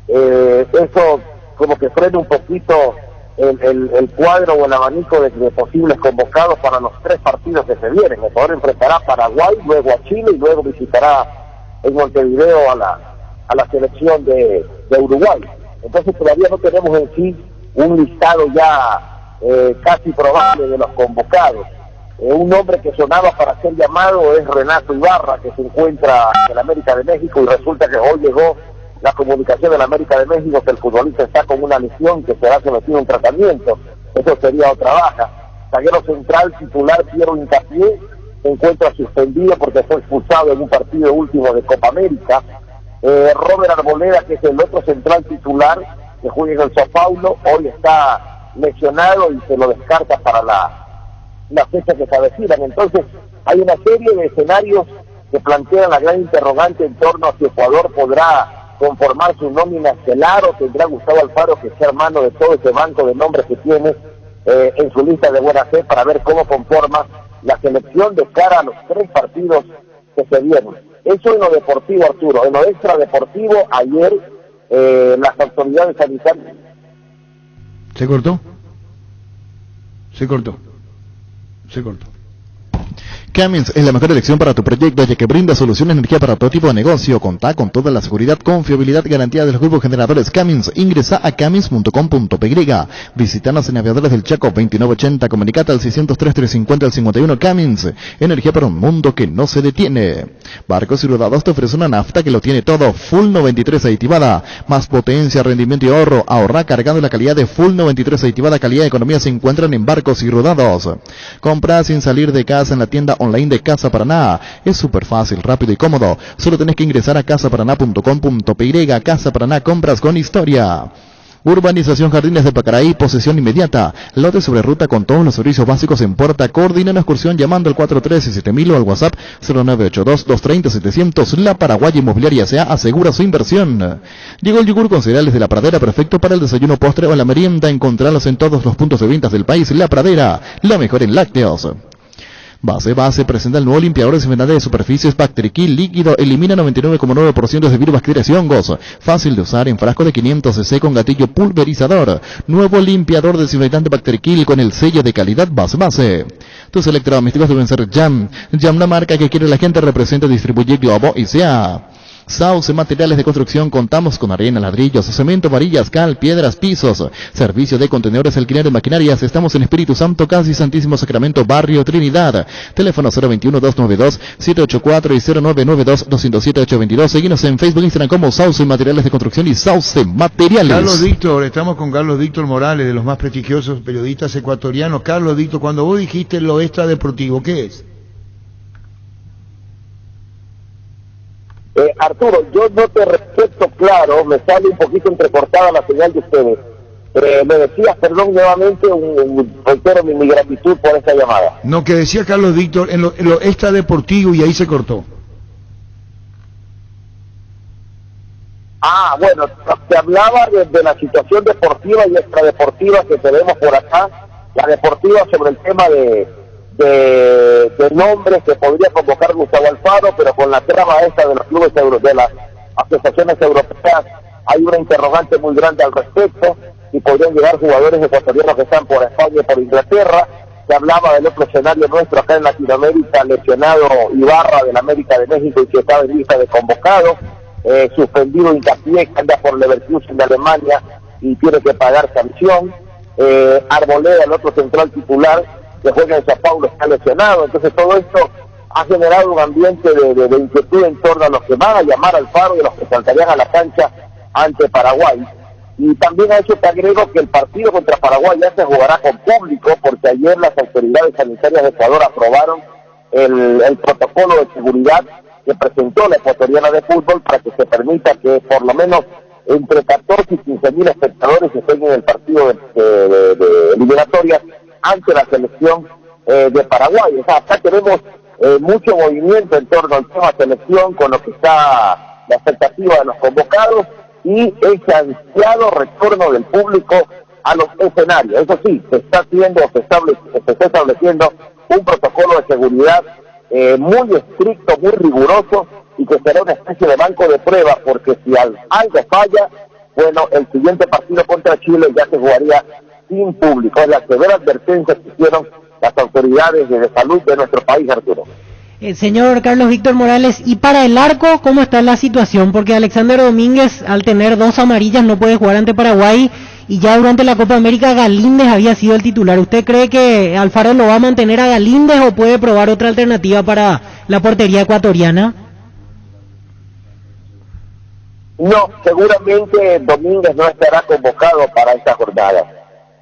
Eso como que frena un poquito el cuadro o el abanico de posibles convocados para los 3 partidos que se vienen. Ecuador enfrentará a Paraguay, luego a Chile y luego visitará en Montevideo a la selección de Uruguay. Entonces todavía no tenemos en sí un listado ya casi probable de los convocados. Un nombre que sonaba para ser llamado es Renato Ibarra, que se encuentra en la América de México, y resulta que hoy llegó la comunicación de la América de México que el futbolista está con una lesión que será sometido a un tratamiento. Eso sería otra baja. Zaguero central titular Piero Hincapié se encuentra suspendido porque fue expulsado en un partido último de Copa América. Robert Arboleda, que es el otro central titular que juega en el Sao Paulo, hoy está lesionado y se lo descarta para la fecha que se avecinan. Entonces hay una serie de escenarios que plantean la gran interrogante en torno a si Ecuador podrá conformar su nómina estelar o tendrá Gustavo Alfaro que sea hermano de todo ese banco de nombres que tiene en su lista de buena fe para ver cómo conforma la selección de cara a los 3 partidos que se vienen. Eso en lo deportivo, Arturo. En lo extradeportivo, ayer las autoridades sanitarias...
¿Se cortó?
Cummins es la mejor elección para tu proyecto, ya que brinda soluciones de energía para todo tipo de negocio. Contá con toda la seguridad, confiabilidad y garantía de los grupos generadores Cummins. Ingresa a cummins.com.py. Visítanos en Aviadores del Chaco 2980. Comunicate al 603-350-51. Cummins, energía para un mundo que no se detiene. Barcos y Rodados te ofrece una nafta que lo tiene todo. Full 93 aditivada. Más potencia, rendimiento y ahorro. Ahorra cargando la calidad de Full 93 aditivada. Calidad y economía se encuentran en Barcos y Rodados. Compra sin salir de casa en la tienda online de Casa Paraná. Es súper fácil, rápido y cómodo. Solo tenés que ingresar a casaparaná.com.py. Casa Paraná, compras con historia. Urbanización Jardines de Pacaraí, posesión inmediata. Lote sobre ruta con todos los servicios básicos en puerta. Coordina una excursión llamando al 413-7000 o al WhatsApp 0982-230-700. La Paraguaya Inmobiliaria S.A. asegura su inversión. Llegó el yogur con cereales de La Pradera, perfecto para el desayuno, postre o la merienda. Encontralos en todos los puntos de ventas del país. La Pradera, la mejor en lácteos. Base presenta el nuevo limpiador desinfectante de superficies Bacterikill líquido, elimina 99,9% de virus, bacterias y hongos. Fácil de usar en frasco de 500 cc con gatillo pulverizador. Nuevo limpiador desinfectante Bacterikill con el sello de calidad Base. Tus electrodomésticos deben ser Jam, la marca que quiere la gente, representa, distribuye Globo y sea. Sauce Materiales de Construcción, contamos con arena, ladrillos, cemento, varillas, cal, piedras, pisos. Servicio de contenedores, alquiler de maquinarias. Estamos en Espíritu Santo, casi Santísimo Sacramento, Barrio Trinidad. Teléfono 021-292-784 y 0992-207-822. Seguinos en Facebook e Instagram como Sauce Materiales de Construcción y Sauce Materiales.
Carlos Víctor, estamos con Carlos Víctor Morales, de los más prestigiosos periodistas ecuatorianos. Carlos Víctor, cuando vos dijiste lo extradeportivo, ¿qué es?
Arturo, yo no te respeto, claro, me sale un poquito entrecortada la señal de ustedes. Me decías, perdón, nuevamente, reitero mi gratitud por esta llamada.
No, que decía Carlos Víctor en lo extradeportivo y ahí se cortó.
Ah, bueno, te hablaba de la situación deportiva y extradeportiva que tenemos por acá. La deportiva sobre el tema de nombres que podría convocar Gustavo Alfaro, pero con la trama esta de los clubes de las asociaciones europeas hay una interrogante muy grande al respecto, y podrían llegar jugadores ecuatorianos que están por España y por Inglaterra. Se hablaba del otro escenario nuestro acá en Latinoamérica, lesionado Ibarra del América de México y que estaba en lista de convocados, suspendido Hincapié, que anda por Leverkusen de Alemania y tiene que pagar sanción. Arboleda, el otro central titular que juega en Sao Paulo, está lesionado. Entonces todo esto ha generado un ambiente de inquietud en torno a los que van a llamar al Faro y a los que saltarían a la cancha ante Paraguay. Y también a eso te agrego que el partido contra Paraguay ya se jugará con público, porque ayer las autoridades sanitarias de Ecuador aprobaron el protocolo de seguridad que presentó la Ecuatoriana de Fútbol para que se permita que por lo menos entre 14 y 15 mil espectadores estén en el partido de eliminatorias ante la selección de Paraguay. O sea, acá tenemos mucho movimiento en torno al tema selección, con lo que está la expectativa de los convocados y ese ansiado retorno del público a los escenarios. Eso sí, se está estableciendo un protocolo de seguridad muy estricto, muy riguroso, y que será una especie de banco de pruebas, porque si algo falla, bueno, el siguiente partido contra Chile ya se jugaría sin público. Es la severa advertencia que hicieron las autoridades de salud de nuestro país, Arturo.
Señor Carlos Víctor Morales, y para el arco, ¿cómo está la situación? Porque Alexander Domínguez, al tener 2 amarillas, no puede jugar ante Paraguay, y ya durante la Copa América Galíndez había sido el titular. ¿Usted cree que Alfaro lo va a mantener a Galíndez o puede probar otra alternativa para la portería ecuatoriana?
No, seguramente Domínguez no estará convocado para esta jornada.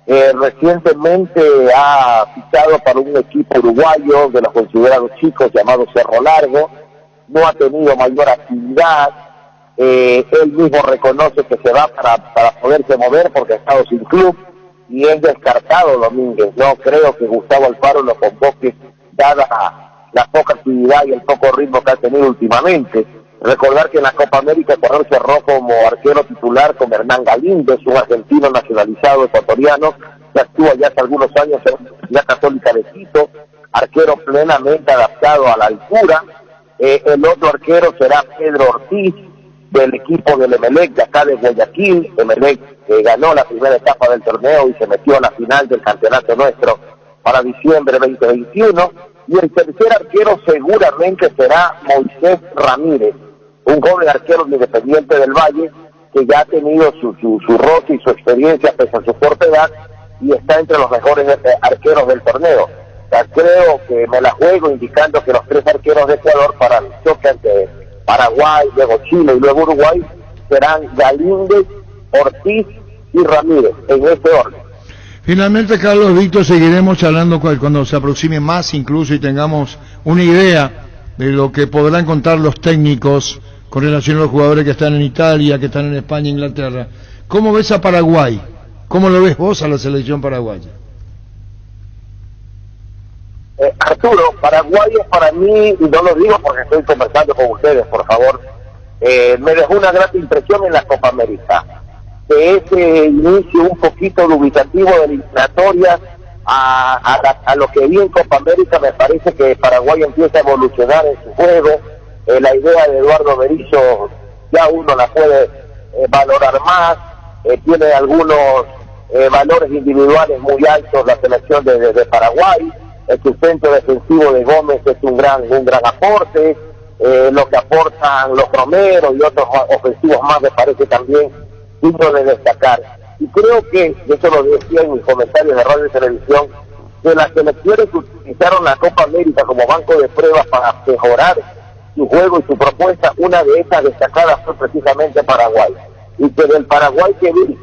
Recientemente ha fichado para un equipo uruguayo de los considerados chicos llamado Cerro Largo. No ha tenido mayor actividad. Él mismo reconoce que se va para poderse mover porque ha estado sin club, y es descartado Domínguez. No creo que Gustavo Alfaro lo convoque, dada la poca actividad y el poco ritmo que ha tenido últimamente. Recordar que en la Copa América Ecuador cerró como arquero titular con Hernán Galíndez, un argentino nacionalizado ecuatoriano que actúa ya hace algunos años en la Universidad Católica de Quito, arquero plenamente adaptado a la altura. El otro arquero será Pedro Ortiz, del equipo del Emelec de acá de Guayaquil. Emelec ganó la primera etapa del torneo y se metió a la final del campeonato nuestro para diciembre 2021.
Y el tercer arquero seguramente será Moisés Ramírez, un joven arquero de Independiente del Valle, que ya ha tenido su roce y su experiencia pese a su corta edad, y está entre los mejores arqueros del torneo. O sea, creo que me la juego indicando que los tres arqueros de Ecuador para el choque ante Paraguay, luego Chile y luego Uruguay serán Galíndez, Ortiz y Ramírez, en este orden.
Finalmente, Carlos Víctor, seguiremos charlando cuando se aproxime más incluso y tengamos una idea de lo que podrán contar los técnicos con relación a los jugadores que están en Italia, que están en España, Inglaterra. ¿Cómo ves a Paraguay? ¿Cómo lo ves vos a la selección paraguaya?
Arturo, Paraguay es para mí, y no lo digo porque estoy conversando con ustedes, por favor, me dejó una gran impresión en la Copa América. De ese inicio un poquito dubitativo de la eliminatoria a lo que vi en Copa América, me parece que Paraguay empieza a evolucionar en su juego. La idea de Eduardo Berizzo ya uno la puede valorar más, tiene algunos valores individuales muy altos la selección de Paraguay. El sustento defensivo de Gómez es un gran aporte, lo que aportan los Romero y otros ofensivos más me parece también digno de destacar. Y creo que, eso lo decía en mis comentarios de radio y televisión, que las selecciones que utilizaron la Copa América como banco de pruebas para mejorar su juego y su propuesta, una de esas destacadas fue precisamente Paraguay. Y que del Paraguay que vi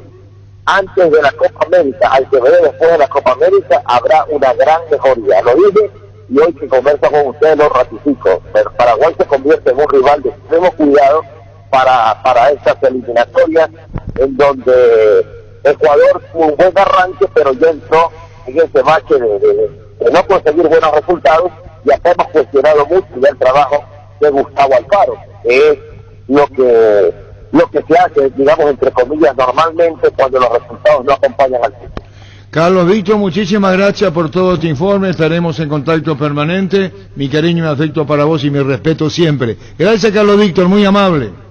antes de la Copa América al que veré después de la Copa América habrá una gran mejoría. Lo dije y hoy que converso con ustedes lo ratifico. Pero Paraguay se convierte en un rival de extremo cuidado para estas eliminatorias, en donde Ecuador tuvo un buen arranque, pero ya entró en ese bache de no conseguir buenos resultados, y acá hemos cuestionado mucho ya el trabajo de Gustavo Alfaro, que es lo que se hace, digamos, entre comillas, normalmente cuando los resultados no acompañan al fútbol.
Carlos Víctor, muchísimas gracias por todo este informe, estaremos en contacto permanente, mi cariño y mi afecto para vos y mi respeto siempre. Gracias, Carlos Víctor, muy amable.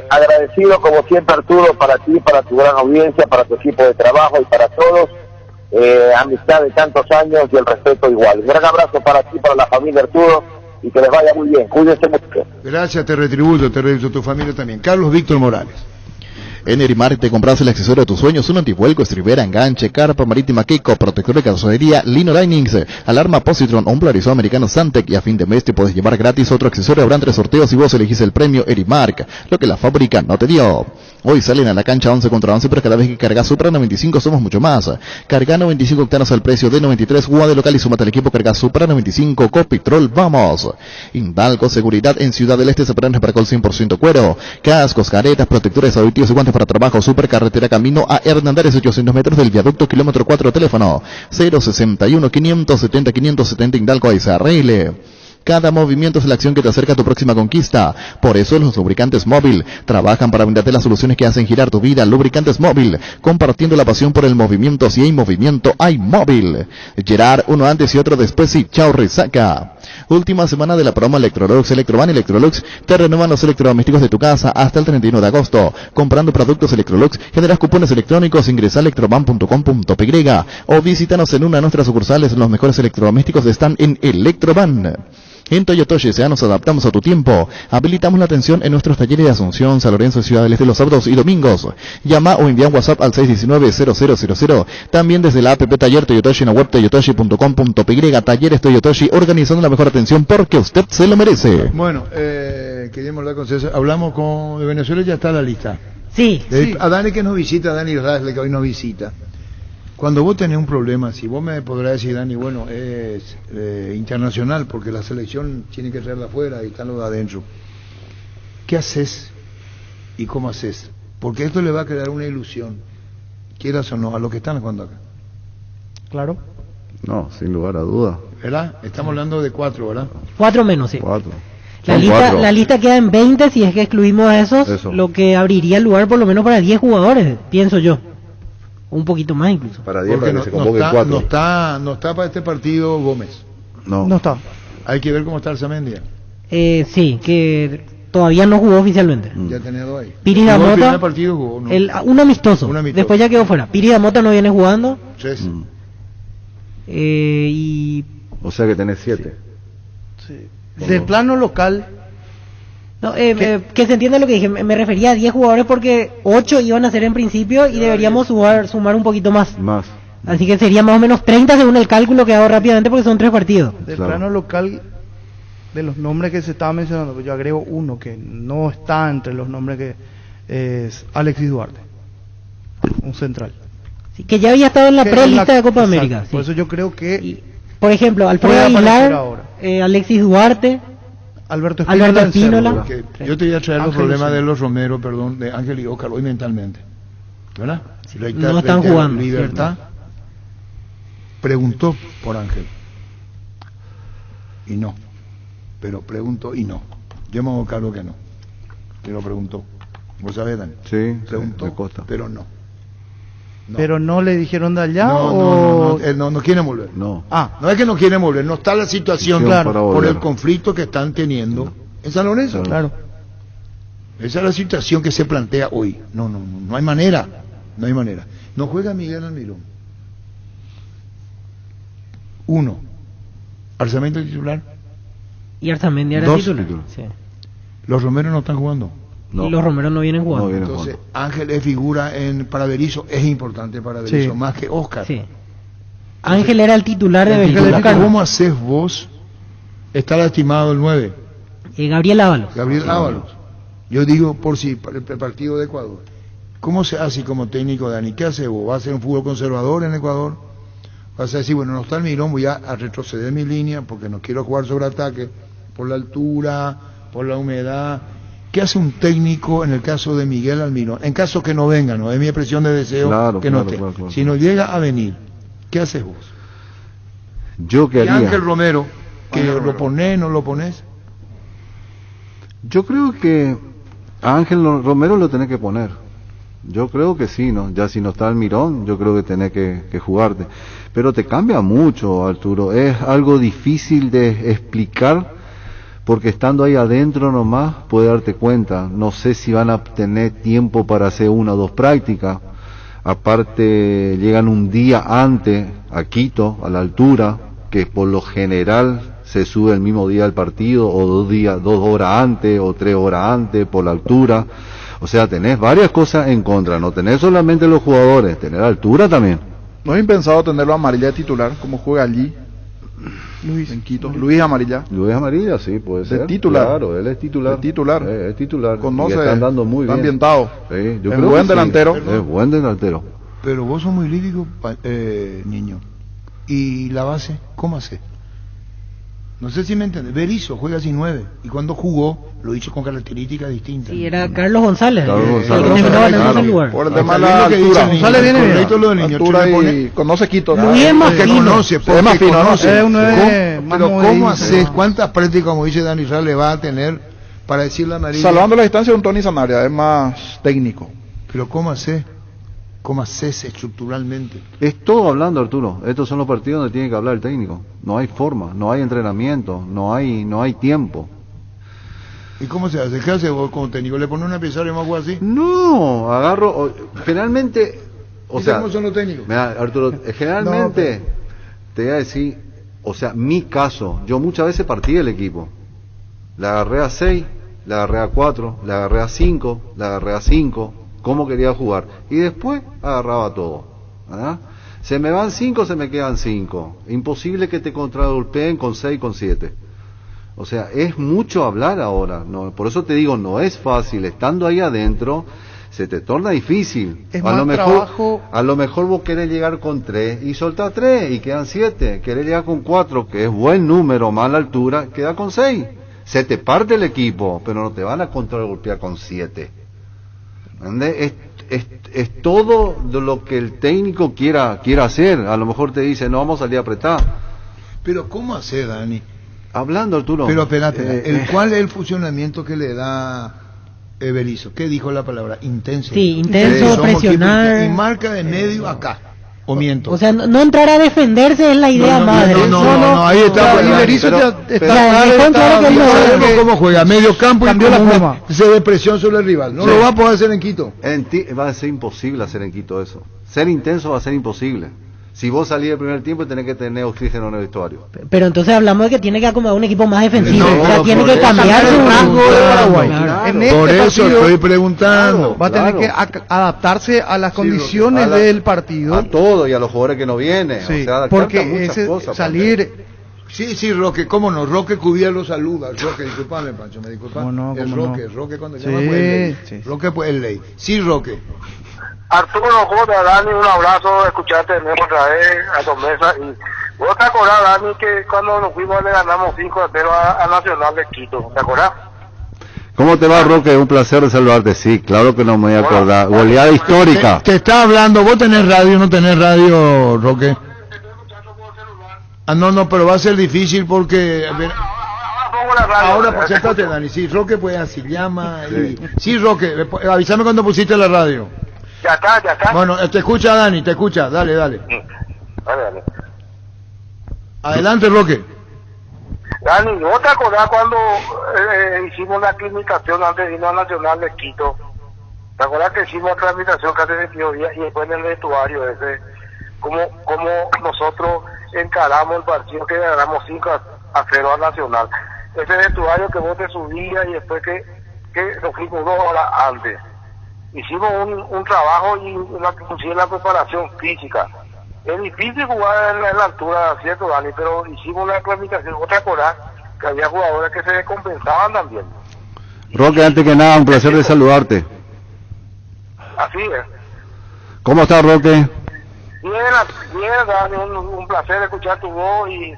Agradecido como siempre, Arturo, para ti, para tu gran audiencia, para tu equipo de trabajo y para todos. Amistad de tantos años y el respeto igual. Un gran abrazo para ti, para la familia, Arturo, y que les vaya muy bien. Cuídense mucho.
Gracias, te retribuyo tu familia también. Carlos Víctor Morales.
En Erimark te compras el accesorio de tus sueños, un antivuelco, estribera, enganche, carpa marítima Keiko, protector de carrocería, Lino Linings, alarma Positron, un polarizado americano Santec, y a fin de mes te puedes llevar gratis otro accesorio. Habrán 3 sorteos y vos elegís el premio Erimark, lo que la fábrica no te dio. Hoy salen a la cancha 11 contra 11, pero cada vez que cargas Supra 95 somos mucho más. Carga 95 octanos al precio de 93, jugada de local y sumate al equipo. Carga Supra 95, Copitrol, vamos. Indalco Seguridad en Ciudad del Este, se prende para el 100% cuero. Cascos, caretas, protectores auditivos y guantes para trabajo. Supercarretera camino a Hernandares, 800 metros del viaducto, kilómetro 4, teléfono 061 570 570 Indalco SRL. Cada movimiento es la acción que te acerca a tu próxima conquista. Por eso los lubricantes Móvil trabajan para brindarte las soluciones que hacen girar tu vida. Lubricantes Móvil, compartiendo la pasión por el movimiento. Si hay movimiento, hay Móvil. Gerard, uno antes y otro después y chao resaca. Última semana de la promo Electrolux, Electroban y Electrolux te renuevan los electrodomésticos de tu casa hasta el 31 de agosto. Comprando productos Electrolux, generas cupones electrónicos, ingresa a electroban.com.py o visítanos en una de nuestras sucursales. Los mejores electrodomésticos están en Electroban. En Toyotoshi SA nos adaptamos a tu tiempo. Habilitamos la atención en nuestros talleres de Asunción, San Lorenzo y Ciudad del Este los sábados y domingos. Llama o envía un WhatsApp al 619-0000. También desde la app Taller Toyotoshi en la web toyotoshi.com.py. Talleres Toyotoshi, organizando la mejor atención porque usted se lo merece.
Bueno, queríamos hablar con César. Hablamos con de Venezuela, ya está la lista.
Sí.
A Dani que nos visita, Dani Rasle que hoy nos visita. Cuando vos tenés un problema, si vos me podrás decir, Dani, bueno, es internacional, porque la selección tiene que traerla afuera y están los de adentro. ¿Qué haces y cómo haces? Porque esto le va a crear una ilusión, quieras o no, a los que están jugando acá.
Claro.
No, sin lugar a duda.
¿Verdad? Estamos hablando de 4, ¿verdad?
4 menos, sí.
4.
La lista queda en 20 si es que excluimos a esos, lo que abriría el lugar por lo menos para 10 jugadores, pienso yo. Un poquito más incluso.
Para 10 para que se convoque 4.
No está para este partido Gómez.
No está.
Hay que ver cómo está Arzamendia.
Sí, que todavía no jugó oficialmente.
Ya tenía 2 ahí.
Piri da Mota,
el primer partido jugó, ¿no?
un amistoso. Después ya quedó fuera. Piri da Mota no viene jugando. Y
O sea que tenés 7.
Del plano local,
no, que se entienda lo que dije, me refería a 10 jugadores porque 8 iban a ser en principio y deberíamos sumar un poquito más. Así que sería más o menos 30 según el cálculo que hago rápidamente porque son 3 partidos.
del plano local, de los nombres que se estaban mencionando, pues yo agrego uno que no está entre los nombres, que es Alexis Duarte, un central.
Sí, que ya había estado en la
Que
prelista de Copa
exacto,
América.
Por
Sí.
eso yo creo que
Por ejemplo, Alfredo
puede aparecer
Aguilar,
ahora.
Alexis Duarte,
Alberto
Espínola.
Que yo te voy a traer los
Ángel
problemas
Lucena.
de los Romero, perdón, de Ángel y Óscar hoy mentalmente. ¿Verdad?
No están jugando,
Libertad preguntó por Ángel. Y no. Pero preguntó y no. Yo me hago cargo que no. Que lo preguntó. ¿Vos sabés, Dan?
Sí,
Preguntó,
me consta.
pero no.
Pero no le dijeron de allá
No,
o...
él no quiere volver.
No.
No es que no quiere volver, no está la situación
Claro.
para
por
volver.
el conflicto que están teniendo en San Lorenzo.
Claro.
Esa es la situación que se plantea hoy. No hay manera. No hay manera. No juega Miguel Almirón. 1. Arzamendi titular.
Y Arzamendi era
2.
titular. Sí.
Los Romeros no están jugando.
Y los Romeros no vienen jugando.
Entonces, Ángel es figura para Berizzo, es importante para Berizzo,
Sí.
más que Oscar.
Sí. Ángel era el titular de
El
Berizzo.
titular, ¿cómo haces vos? Está lastimado el 9.
Gabriel Ábalos.
Gabriel Ábalos. Yo digo, por si, para el partido de Ecuador. ¿Cómo se hace como técnico, Dani? ¿Qué hace vos? ¿Vas a hacer un fútbol conservador en Ecuador? ¿Vas a decir, bueno, no está el Mirón, voy a retroceder mi línea porque no quiero jugar sobre ataque por la altura, por la humedad? ¿Qué hace un técnico en el caso de Miguel Almirón? En caso que no venga, no es mi expresión de deseo
Claro,
que no
claro,
esté.
claro, claro.
Si no llega a venir, ¿qué haces vos?
Yo que
Y
haría.
Ángel Romero, que lo ponés, no lo ponés.
Yo creo que a Ángel Romero lo tenés que poner. Yo creo que sí, ¿no? Ya si no está el Mirón, yo creo que tenés que jugarte. Pero te cambia mucho, Arturo. Es algo difícil de explicar porque estando ahí adentro nomás puede darte cuenta. No sé si van a tener tiempo para hacer 1 o 2 prácticas. Aparte, llegan un día antes a Quito, a la altura, que por lo general se sube el mismo día del partido, o 2 horas antes, o 3 horas antes, por la altura. O sea, tenés varias cosas en contra, no tenés solamente los jugadores, tenés la altura también.
¿No es impensado tenerlo amarilla de titular, como juega allí? Luis en Quito. Luis Amarilla.
Luis Amarilla, sí, puede
De
ser.
titular.
Claro, él es titular.
De titular.
Es titular.
Conoce,
y están dando muy
está
bien.
ambientado.
Sí, yo
Es
creo
buen
que sí.
delantero.
Es buen delantero.
Pero vos sos muy lírico, niño. ¿Y la base? ¿Cómo hace? No sé si me entiendes. Berizzo juega sin 9. Y cuando jugó, lo hizo con características distintas.
Y era Carlos González.
Carlos González.
El que terminó ganando
Claro.
el lugar.
Por el
Ah,
tema de
está bien
la
lo que dice
altura.
el niño,
González viene bien.
correcto lo del niño.
Altura
Tú le pones-
y conoce Quito.
Luis es más
Porque
fino.
conoce,
Es
porque
más fino, ¿no?
conoce.
Es un nueve
¿Cómo?
más
Pero
modito.
¿cómo haces? ¿Cuántas prácticas, como dice Dani Israel, le va a tener para decir la amarilla?
Salvando la distancia de un Tony Sanabria, es más técnico.
Pero ¿cómo haces? ¿Cómo haces estructuralmente?
Es todo hablando, Arturo. Estos son los partidos donde tiene que hablar el técnico. No hay forma, no hay entrenamiento, no hay tiempo.
¿Y cómo se hace? ¿Qué hace vos como técnico? ¿Le pones una pizarra y más algo así?
No, agarro, generalmente, o
¿Y
sea,
cómo son los técnicos?
mira, Arturo, generalmente, te voy a decir, o sea, mi caso, yo muchas veces partí el equipo. La agarré a 6, la agarré a 4, la agarré a 5, la agarré a 5, cómo quería jugar. Y después agarraba todo. ¿Verdad? Se me van 5, se me quedan 5. Imposible que te contragolpeen con 6, con 7. O sea, es mucho hablar ahora. No, por eso te digo, no es fácil. Estando ahí adentro, se te torna difícil.
Es más trabajo.
A lo mejor vos querés llegar con 3 y soltar 3 y quedan 7. Querés llegar con 4, que es buen número, más la altura, queda con 6. Se te parte el equipo, pero no te van a contragolpear con 7. ¿Entendés? Es todo de lo que el técnico quiera hacer. A lo mejor te dice, no, vamos a salir a apretar.
Pero ¿cómo hace, Dani?
Hablando, Arturo.
Pero espérate, ¿cuál es el funcionamiento que le da Berizzo? ¿Qué dijo la palabra? Intenso.
Sí, intenso,
Somos
presionar.
equipo y marca de medio acá. ¿O miento?
O sea, no entrar a defenderse es la idea madre.
No, ahí está.
Claro, y Berizzo
Pero-
ya está
dejó claro que él no-
sabemos cómo juega, medio campo y
cambió
como
la
una-
forma.
se de presión sobre el rival. No
Sí.
lo va a poder hacer en Quito.
Va a ser imposible hacer en Quito eso. Ser intenso va a ser imposible. Si vos salís del primer tiempo, tenés que tener oxígeno en el vestuario.
Pero entonces hablamos de que tiene que acomodar un equipo más defensivo.
No,
o sea, tiene que cambiar su rango de Paraguay.
En
Por
este
eso
partido,
estoy preguntando.
va a tener que adaptarse a las condiciones
a la-
del partido.
A todo y a los jugadores que no vienen.
Sí,
o sea, adaptarte a
porque
muchas
ese
cosas,
salir...
Sí, Roque, cómo no, Roque Cubier lo saluda. Roque, disculpame, Pancho, me disculpa.
¿Cómo no,
es
cómo
Roque,
no?
es Roque cuando
Sí,
llama pues es ley.
sí.
Roque pues es ley. Sí, Roque.
Arturo, Jota, Dani, un abrazo, escucharte de nuevo otra vez a tu mesa. Y vos te acordás, Dani, que cuando nos fuimos le ganamos 5-0 a Nacional de Quito, ¿te acordás?
¿Cómo te va, Roque? Un placer de saludarte. Sí, claro que no me voy a acordar. Goleada histórica.
Te está hablando, vos tenés radio, no tenés radio, Roque. Ah, no, pero va a ser difícil porque... Ahora, pues sentate, Dani. Sí, Roque pues así llama. Sí, Roque, avísame cuando pusiste la radio.
Ya está.
Bueno, te escucha Dani, te escucha. Dale.
Dale.
Adelante, Roque.
Dani, ¿vos te acordás cuando hicimos la aclimatación antes de irnos a Nacional de Quito? ¿Te acordás que hicimos la aclimatación casi 22 días y después en el vestuario ese? ¿Cómo nosotros encaramos el partido que ganamos 5-0 a Nacional? Ese vestuario que vos te subías y después que nos fuimos 2 horas antes. Hicimos un trabajo y inclusive la preparación física. Es difícil jugar en la altura, ¿cierto, Dani? Pero hicimos una planificación. ¿Vos te acordás que había jugadores que se descompensaban también?
Roque, antes que nada, un placer de saludarte.
Así es.
¿Cómo estás, Roque?
Bien, Dani, un placer escuchar tu voz y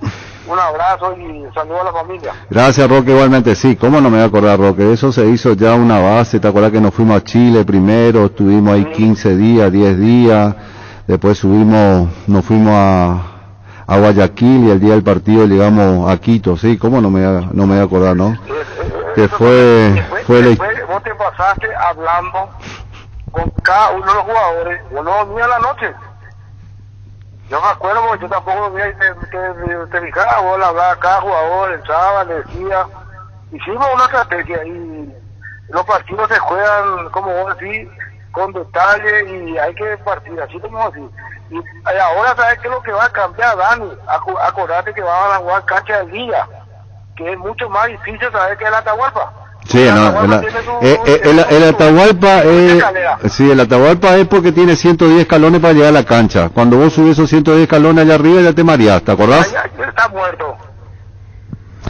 un abrazo y saludo a la familia.
Gracias, Roque, igualmente. Sí, ¿cómo no me voy a acordar, Roque? Eso se hizo ya una base. ¿Te acuerdas que nos fuimos a Chile primero? Estuvimos ahí 15 días, 10 días. Después nos fuimos a Guayaquil y el día del partido llegamos a Quito. Sí, ¿cómo no me voy a acordar, no? Que fue
Después vos te pasaste hablando con cada uno de los jugadores. Yo no dormía en la noche. Yo me acuerdo porque yo tampoco dormía y te fijaba, vos le hablabas a cada jugador, entraba, le decía. Hicimos una estrategia y los partidos se juegan, como vos decís, con detalle y hay que partir, así como así. Y ahora sabes qué es lo que va a cambiar, Dani. Acordate que van a jugar cancha de liga, que es mucho más difícil saber que el Atahualpa.
Sí, el Atahualpa el Atahualpa es porque tiene 110 escalones para llegar a la cancha. Cuando vos subís esos 110 escalones allá arriba ya te mareás, ¿te acordás?
Está muerto.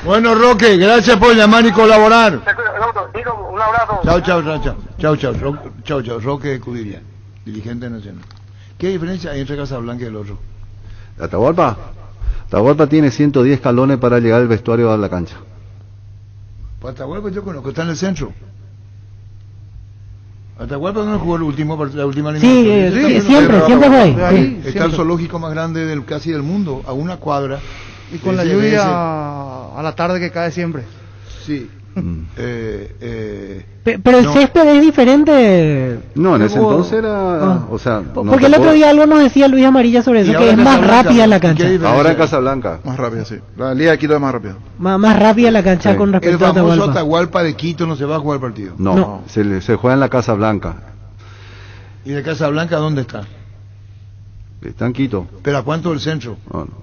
Bueno, Roque, gracias por llamar y colaborar.
Un abrazo.
Chao, Roque Cubiria, dirigente nacional. ¿Qué diferencia hay entre Casablanca y el otro?
Atahualpa tiene 110 escalones para llegar al vestuario a la cancha.
Atahualpa yo conozco, está en el centro. Atahualpa no jugó la última
Sí, siempre fue ahí.
Está el zoológico más grande casi del mundo, a una cuadra.
Y con la lluvia a la tarde que cae siempre.
Sí.
Pero el césped es diferente.
No, en ese entonces era... O sea,
porque el otro día algo nos decía Luis Amarilla sobre eso, que es más rápida la cancha.
Ahora en Casablanca.
Más rápida, sí. La Liga de Quito es más rápida.
Más rápida la cancha con respecto a Atahualpa.
El famoso Atahualpa de Quito no se va a jugar el partido.
No. Se juega en la Casa Blanca.
¿Y de Casablanca dónde está?
Está en Quito.
¿Pero a cuánto del centro?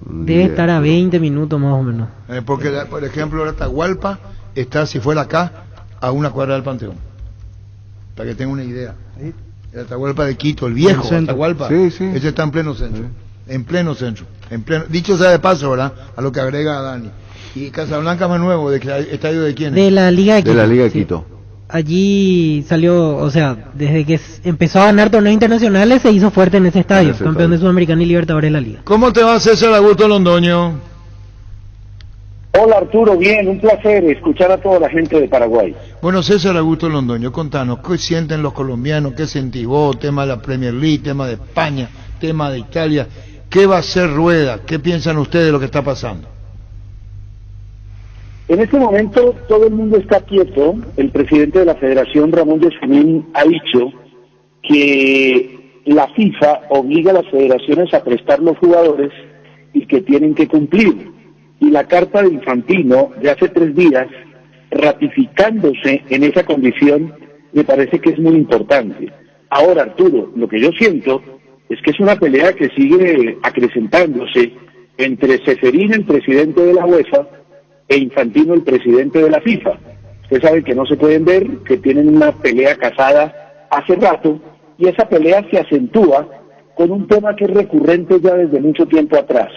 Debe estar a 20 minutos más o menos.
Porque, por ejemplo, el Atahualpa está, si fuera acá, a una cuadra del Panteón. Para que tenga una idea. El Atahualpa de Quito, el viejo Atahualpa, ese está en pleno centro. En pleno centro. Dicho sea de paso, ¿verdad? A lo que agrega Dani. Y Casablanca más nuevo, ¿estadio de quién?
De la Liga de Quito.
De la Liga de Quito.
Allí salió, o sea, desde que empezó a ganar torneos internacionales se hizo fuerte en ese estadio, campeón de Sudamericana y Libertadores de la Liga.
¿Cómo te va, César Augusto Londoño?
Hola Arturo, bien, un placer escuchar a toda la gente de Paraguay.
Bueno, César Augusto Londoño, contanos, ¿qué sienten los colombianos? ¿Qué sentís vos? Tema de la Premier League, tema de España, tema de Italia. ¿Qué va a hacer Rueda? ¿Qué piensan ustedes de lo que está pasando?
En este momento todo el mundo está quieto. El presidente de la Federación, Ramón Yesunín, ha dicho que la FIFA obliga a las federaciones a prestar los jugadores y que tienen que cumplir. Y la carta de Infantino de hace 3 días, ratificándose en esa condición, me parece que es muy importante. Ahora, Arturo, lo que yo siento es que es una pelea que sigue acrecentándose entre Ceferín, el presidente de la UEFA, e Infantino, el presidente de la FIFA. Usted sabe que no se pueden ver, que tienen una pelea casada hace rato, y esa pelea se acentúa con un tema que es recurrente ya desde mucho tiempo atrás.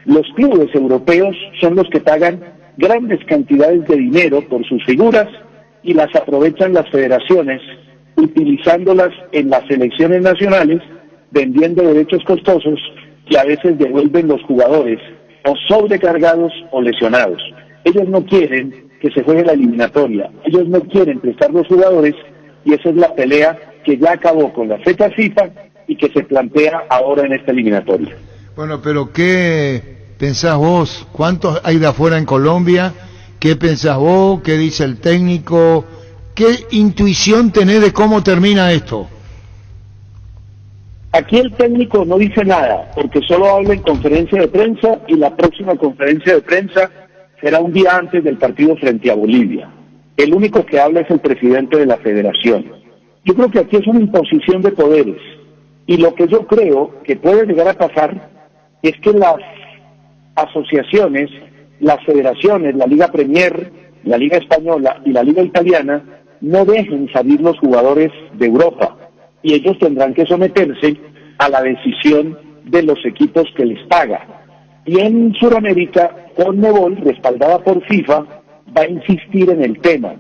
Los clubes europeos son los que pagan grandes cantidades de dinero por sus figuras y las aprovechan las federaciones, utilizándolas en las selecciones nacionales, vendiendo derechos costosos que a veces devuelven los jugadores o sobrecargados o lesionados. Ellos no quieren que se juegue la eliminatoria, ellos no quieren prestar los jugadores, y esa es la pelea que ya acabó con la fecha FIFA y que se plantea ahora en esta eliminatoria.
Bueno, pero ¿qué pensás vos? ¿Cuántos hay de afuera en Colombia? ¿Qué pensás vos? ¿Qué dice el técnico? ¿Qué intuición tenés de cómo termina esto?
Aquí el técnico no dice nada, porque solo habla en conferencia de prensa, y la próxima conferencia de prensa será un día antes del partido frente a Bolivia. El único que habla es el presidente de la federación. Yo creo que aquí es una imposición de poderes, y lo que yo creo que puede llegar a pasar es que las asociaciones, las federaciones, la Liga Premier, la Liga Española y la Liga Italiana no dejen salir los jugadores de Europa, y ellos tendrán que someterse a la decisión de los equipos que les paga. Y en Sudamérica, CONMEBOL, respaldada por FIFA, va a insistir en el tema.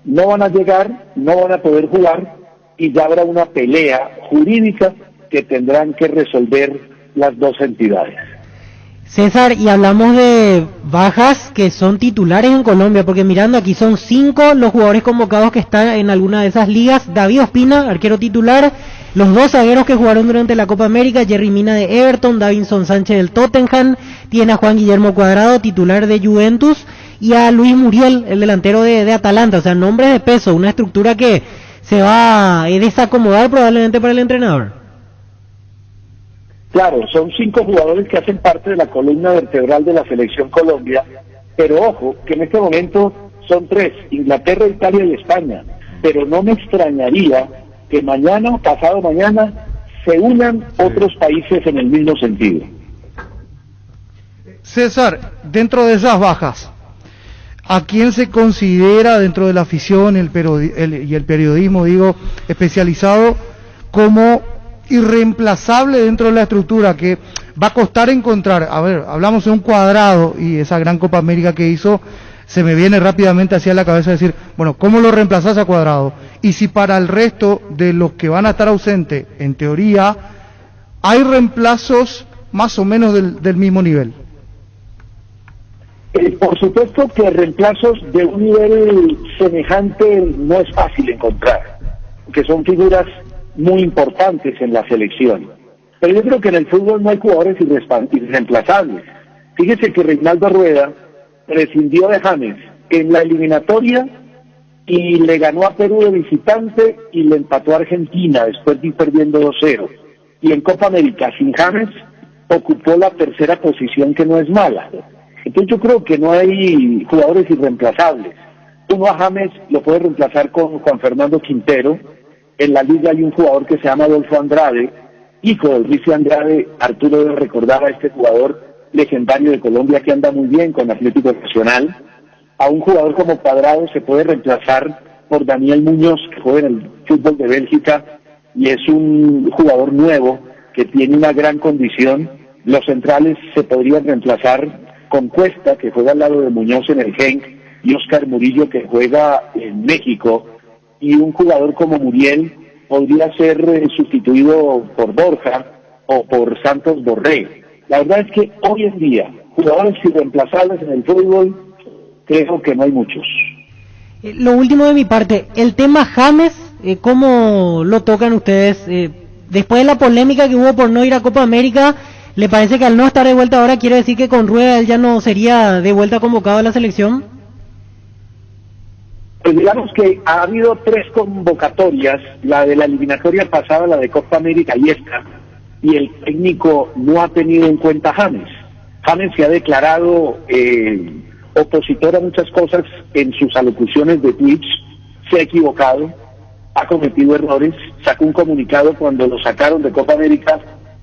No van a llegar, no van a poder jugar, y ya habrá una pelea jurídica que tendrán que resolver las dos entidades.
César, y hablamos de bajas que son titulares en Colombia, porque mirando aquí son 5 los jugadores convocados que están en alguna de esas ligas. David Ospina, arquero titular, los 2 zagueros que jugaron durante la Copa América, Jerry Mina de Everton, Davinson Sánchez del Tottenham, tiene a Juan Guillermo Cuadrado, titular de Juventus, y a Luis Muriel, el delantero de Atalanta. O sea, nombres de peso, una estructura que se va a desacomodar probablemente para el entrenador.
Claro, son 5 jugadores que hacen parte de la columna vertebral de la selección Colombia, pero ojo, que en este momento son 3, Inglaterra, Italia y España, pero no me extrañaría que mañana o pasado mañana se unan otros países en el mismo sentido.
César, dentro de esas bajas, ¿a quién se considera dentro de la afición y el periodismo, digo, especializado como irreemplazable dentro de la estructura, que va a costar encontrar? A ver, hablamos de un Cuadrado y esa gran Copa América que hizo, se me viene rápidamente hacia la cabeza decir, bueno, ¿cómo lo reemplazás a Cuadrado? Y si para el resto de los que van a estar ausentes, en teoría, hay reemplazos más o menos del mismo nivel.
Por supuesto que reemplazos de un nivel semejante no es fácil encontrar, que son figuras muy importantes en la selección. Pero yo creo que en el fútbol no hay jugadores irreemplazables. Fíjese que Reinaldo Rueda prescindió de James en la eliminatoria y le ganó a Perú de visitante y le empató a Argentina después de ir perdiendo 2-0. Y en Copa América, sin James, ocupó la tercera posición, que no es mala. Entonces yo creo que no hay jugadores irreemplazables. Uno a James lo puede reemplazar con Juan Fernando Quintero. En la liga hay un jugador que se llama Adolfo Andrade, hijo de Luis Andrade. Arturo debe recordar a este jugador legendario de Colombia que anda muy bien con Atlético Nacional. A un jugador como Cuadrado se puede reemplazar por Daniel Muñoz, que juega en el fútbol de Bélgica y es un jugador nuevo que tiene una gran condición. Los centrales se podrían reemplazar con Cuesta, que juega al lado de Muñoz en el Genk, y Oscar Murillo, que juega en México. Y un jugador como Muriel podría ser sustituido por Borja o por Santos Borré. La verdad es que hoy en día, jugadores irreemplazables en el fútbol, creo que no hay muchos.
Lo último de mi parte, el tema James, ¿cómo lo tocan ustedes? Después de la polémica que hubo por no ir a Copa América, ¿le parece que al no estar de vuelta ahora quiere decir que con Rueda él ya no sería de vuelta convocado a la selección?
Pues digamos que ha habido 3 convocatorias, la de la eliminatoria pasada, la de Copa América y esta, y el técnico no ha tenido en cuenta a James. James se ha declarado opositor a muchas cosas en sus alocuciones de Twitch, se ha equivocado, ha cometido errores, sacó un comunicado cuando lo sacaron de Copa América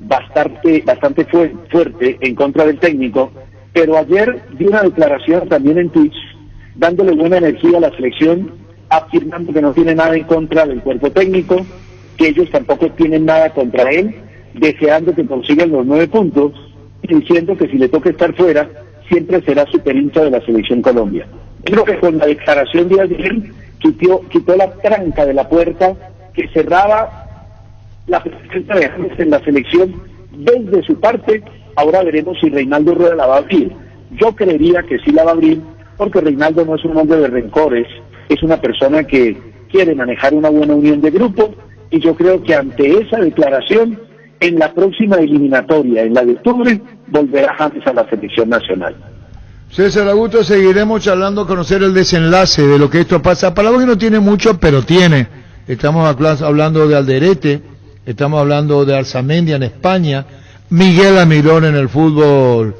bastante fuerte en contra del técnico, pero ayer di una declaración también en Twitch, dándole buena energía a la selección, afirmando que no tiene nada en contra del cuerpo técnico, que ellos tampoco tienen nada contra él, deseando que consigan los 9 puntos y diciendo que si le toca estar fuera, siempre será super hincha de la selección Colombia. Creo que con la declaración de ayer quitó la tranca de la puerta que cerraba la presencia de James en la selección desde su parte. Ahora veremos si Reinaldo Rueda la va a abrir. Yo creería que sí la va a abrir, porque Reinaldo no es un hombre de rencores, es una persona que quiere manejar una buena unión de grupo, y yo creo que ante esa declaración, en la próxima eliminatoria, en la de octubre, volverá James a la selección nacional.
César Augusto, seguiremos charlando, conocer el desenlace de lo que esto pasa. Para vos que no tiene mucho, pero tiene. Estamos hablando de Alderete, estamos hablando de Arzamendi en España, Miguel Almirón en el fútbol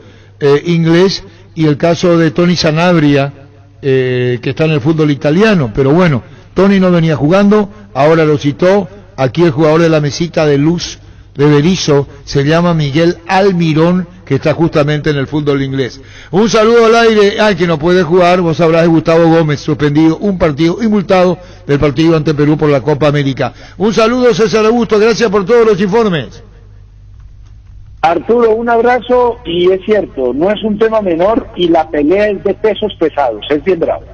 inglés, y el caso de Tony Sanabria, que está en el fútbol italiano. Pero bueno, Tony no venía jugando, ahora lo citó. Aquí el jugador de la mesita de luz de Berizo se llama Miguel Almirón, que está justamente en el fútbol inglés. Un saludo al aire. Que no puede jugar, vos sabrás, de Gustavo Gómez, suspendido un partido y multado del partido ante Perú por la Copa América. Un saludo, César Augusto, gracias por todos los informes.
Arturo, un abrazo, y es cierto, no es un tema menor y la pelea es de pesos pesados, es bien bravo.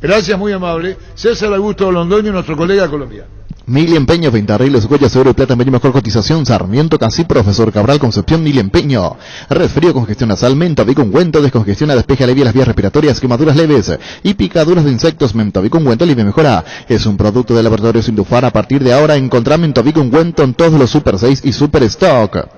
Gracias, muy amable. César Augusto Londoño, nuestro colega colombiano.
Mili Empeño, Ventarriles, Goya, Seguro y Plata, medio mejor cotización, Sarmiento, Casi, Profesor Cabral, Concepción, Mili Empeño. Resfrío, congestión nasal, Mentavic ungüento, descongestiona, despeja, alivia las vías respiratorias, quemaduras leves y picaduras de insectos. Mentavic ungüento, alivia y mejora. Es un producto de Laboratorios Indufar. A partir de ahora encontrá Mentavic ungüento en todos los Super 6 y Super Stock.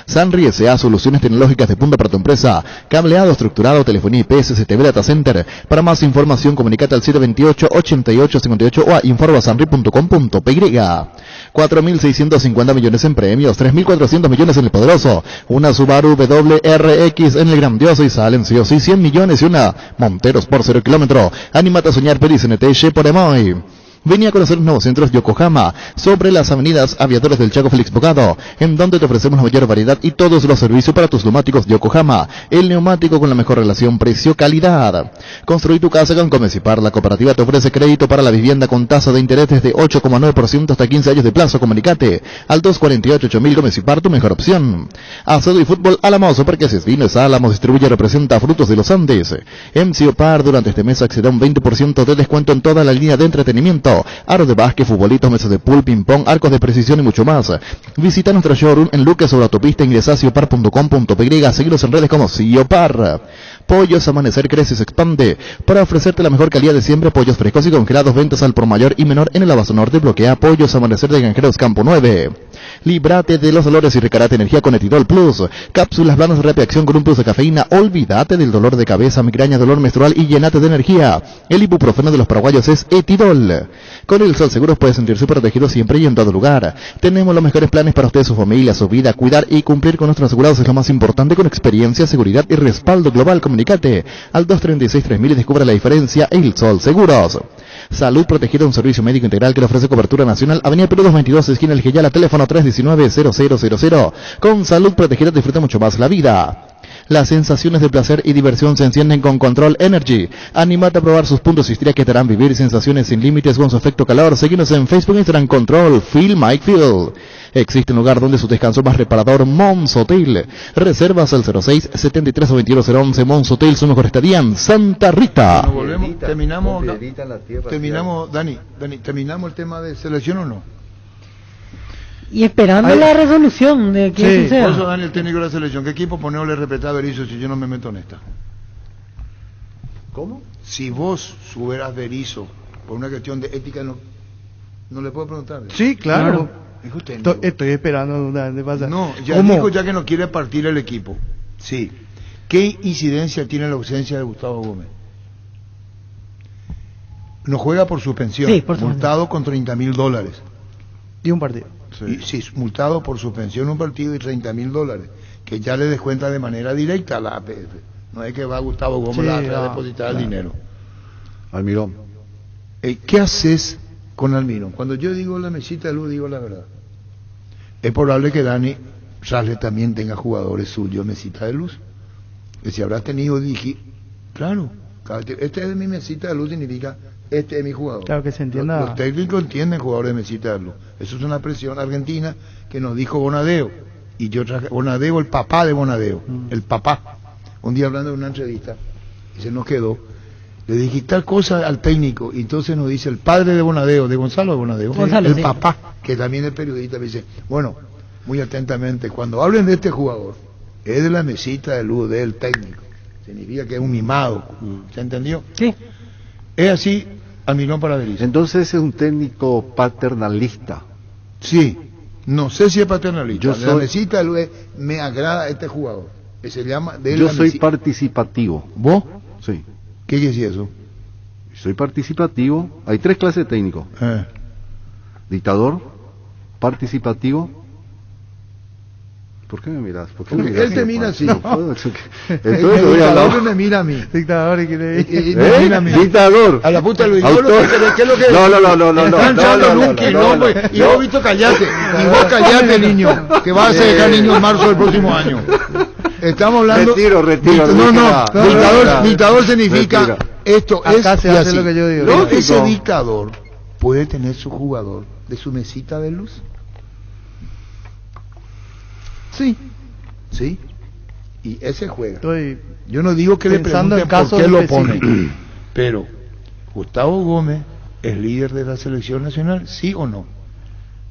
Sanri S.A. Soluciones tecnológicas de punta para tu empresa. Cableado, estructurado, telefonía IP, CCTV Data Center. Para más información, comunicate al 728-8858 o a info@sanri.com.py. 4.650 millones en premios, 3.400 millones en el poderoso, una Subaru WRX en el grandioso y salen sí o sí 100 millones y una Monteros por 0 kilómetro. Anímate a soñar, Peris NT por Emoy. Venía a conocer los nuevos centros Yokohama, sobre las avenidas Aviadores del Chaco Félix Bogado, en donde te ofrecemos la mayor variedad y todos los servicios para tus neumáticos Yokohama, el neumático con la mejor relación precio-calidad. Construí tu casa con Comecipar. La cooperativa te ofrece crédito para la vivienda con tasa de interés desde 8,9% hasta 15 años de plazo. Comunicate al 248-8000. Comecipar, tu mejor opción. Asado y fútbol Álamos, porque si es vino es Álamos, distribuye y representa Frutos de los Andes. MCOPAR, durante este mes accederá un 20% de descuento en toda la línea de entretenimiento. Aro de básquet, futbolitos, mesas de pool, ping pong, arcos de precisión y mucho más. Visita nuestro showroom en Luque sobre autopista, ingresa a ciopar.com.py, seguiros en redes como Ciopar. Pollos Amanecer crece y se expande para ofrecerte la mejor calidad de siempre. Pollos frescos y congelados, ventas al por mayor y menor en el Abasto Norte. Bloquea Pollos Amanecer de Granjeros Campo 9. Líbrate de los dolores y recargate energía con Etidol Plus. Cápsulas blandas de rápida acción con un plus de cafeína. Olvídate del dolor de cabeza, migraña, dolor menstrual y llenate de energía. El ibuprofeno de los paraguayos es Etidol. Con el Sol Seguros puedes sentirse protegido siempre y en todo lugar. Tenemos los mejores planes para usted, su familia, su vida. Cuidar y cumplir con nuestros asegurados es lo más importante, con experiencia, seguridad y respaldo global. Comunicate al 236-3000 y descubra la diferencia. El Sol Seguros. Salud Protegida, un servicio médico integral que le ofrece cobertura nacional. Avenida Perú 222, esquina El Geyala, teléfono 319-0000. Con Salud Protegida disfruta mucho más la vida. Las sensaciones de placer y diversión se encienden con Control Energy. Anímate a probar sus puntos Istria que te harán vivir sensaciones sin límites con su efecto calor. Síguenos en Facebook e Instagram, Control Feel My Feel. Existe un lugar donde su descanso más reparador, Mons Hotel. Reservas al 06-73-21011. Mons Hotel, su mejor estadía en Santa Rita.
Bueno, volvemos, terminamos, Dani, ¿terminamos el tema de selección o no?
Y esperando la resolución de que
sí,
sea.
Vos sos Dani, el técnico de la selección. ¿Qué equipo ponerle respetar a Berizzo si yo no me meto en esta?
¿Cómo?
Si vos subieras Berizzo por una cuestión de ética, no le puedo preguntar.
Sí, claro.
Dijo usted,
Estoy esperando una de pasar.
No, ya
¿Cómo?
dijo ya que no quiere partir el equipo. Sí. ¿Qué incidencia tiene la ausencia de Gustavo Gómez? No juega por suspensión.
Sí, por
multado con $30.000.
Y un partido.
Sí, multado por suspensión un partido y $30.000, que ya le descuenta de manera directa a la APF. No es que va Gustavo Gómez a depositar el dinero.
Almirón.
¿Qué haces con Almirón? Cuando yo digo la mesita de luz, digo la verdad. Es probable que Dani Rasle también tenga jugadores suyos mesita de luz. Que si habrás tenido, dije, claro, este es de mi mesita de luz, significa este es mi jugador.
Claro, que se entienda.
Los técnicos entienden jugadores de mesita de luz. Eso es una presión argentina que nos dijo Bonadeo. Y yo traje Bonadeo, el papá de Bonadeo, el papá. Un día hablando de una entrevista, y se nos quedó. Le dije tal cosa al técnico, y entonces nos dice el padre de Bonadeo, de Gonzalo de Bonadeo,
Gonzalo,
el
sí.
papá, que también es periodista, me dice, bueno, muy atentamente, cuando hablen de este jugador, es de la mesita de luz del técnico, significa que es un mimado, ¿se entendió?
Sí.
Es así, Almirón para Berizzo.
Entonces es un técnico paternalista.
Sí, no sé si es paternalista,
Yo
de la
soy-
mesita de luz es, me agrada este jugador, que se llama de
Yo
la
soy
mesita.
participativo.
¿Vos?
Sí.
¿Qué quiere decir eso?
Soy participativo. Hay 3 clases de técnicos. Dictador, participativo. ¿Por qué me miras? ¿Por qué me
Porque
miras
él te mira así.
Entonces
El
lo voy a
dictador
hablar.
me mira a mí.
Dictador y que le
Y me mira a mí.
Dictador.
A la puta de Luis.
Autor.
¿Qué es lo que
No.
Están echando nunca, y vos, Vito, callate. Y vos callate, niño, que vas a dejar niño en marzo del próximo año. Estamos hablando...
Retiro.
Dictador significa...
Retiro.
Esto
Acá
es
se
y
hace
así.
lo que yo digo.
Luego ese
Lógico.
dictador puede tener su jugador de su mesita de luz. Sí. Y ese juega.
Estoy
Yo no digo que le
pensando
pregunten
en casos
por qué lo pone,
específicos.
pero Gustavo Gómez es líder de la selección nacional, ¿sí o no?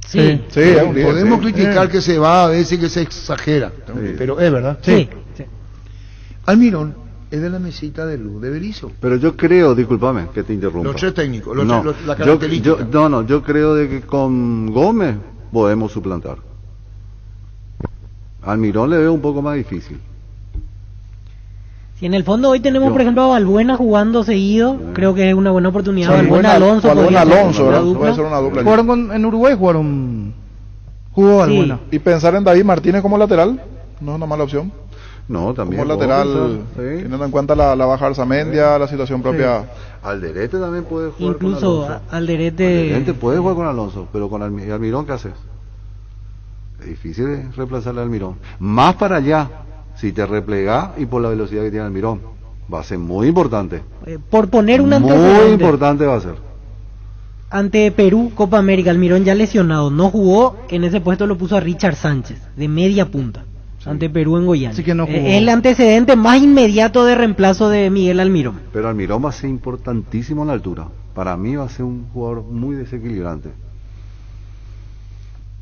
Sí.
Podemos criticar que se va a veces que se exagera, pero es verdad.
Sí.
Almirón es de la mesita de luz de Berizzo.
Pero yo creo, discúlpame que te interrumpa.
Los 3 técnicos,
No,
la característica.
yo creo de que con Gómez podemos suplantar. Almirón le veo un poco más difícil.
Si en el fondo hoy tenemos, por ejemplo, a Balbuena jugando seguido, creo que es una buena oportunidad. Balbuena
Alonso,
podría ser
Alonso,
una
¿verdad?
dupla.
Puede ser una dupla.
en Uruguay jugó Balbuena.
Y pensar en David Martínez como lateral no es una mala opción.
No, también.
Como lateral, teniendo en cuenta la baja Arzamendia, la situación propia.
Alderete también puede jugar
Incluso
con Alonso.
Alderete
Puede jugar con Alonso, pero con Almirón, ¿qué haces? Es difícil reemplazarle a Almirón. Más para allá, si te replegás y por la velocidad que tiene Almirón, va a ser muy importante.
por poner un
Muy
antecedente.
importante va a ser.
Ante Perú, Copa América, Almirón ya lesionado, no jugó, en ese puesto lo puso a Richard Sánchez, de media punta, ante Perú en Goiânia.
Así que no jugó.
Es el antecedente más inmediato de reemplazo de Miguel Almirón.
Pero Almirón va a ser importantísimo en la altura. Para mí va a ser un jugador muy desequilibrante.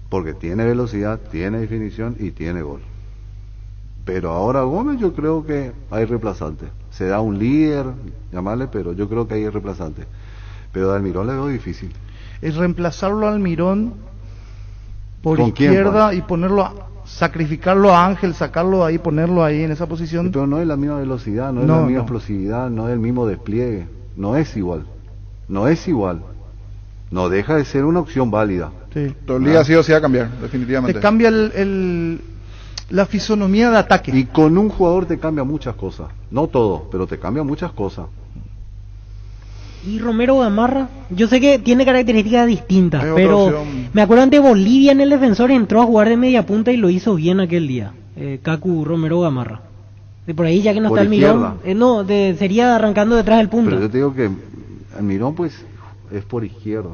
Porque tiene velocidad, tiene definición y tiene gol. Pero ahora Gómez yo creo que hay reemplazante. Se da un líder, llamarle, pero yo creo que hay reemplazante. Pero de Almirón le veo difícil.
Es reemplazarlo a Almirón por
¿Con quién,
izquierda
Juan?
y sacrificarlo a Ángel, sacarlo ahí, ponerlo ahí en esa posición.
Pero no es la misma velocidad, no es la misma explosividad, no es el mismo despliegue. No es igual. No es igual. No deja de ser una opción válida.
Sí.
Todo el día sí o sí va a cambiar, definitivamente.
Te cambia la fisonomía de ataque.
Y con un jugador te cambia muchas cosas. No todo, pero te cambia muchas cosas.
Y Romero Gamarra, yo sé que tiene características distintas,
Es otra
pero
opción.
me acuerdo ante Bolivia en el Defensor entró a jugar de media punta y lo hizo bien aquel día. Cacu Romero Gamarra. De por ahí ya que no
Por
está Almirón,
izquierda.
sería arrancando detrás del punto.
Pero yo te digo que Almirón pues es por izquierda.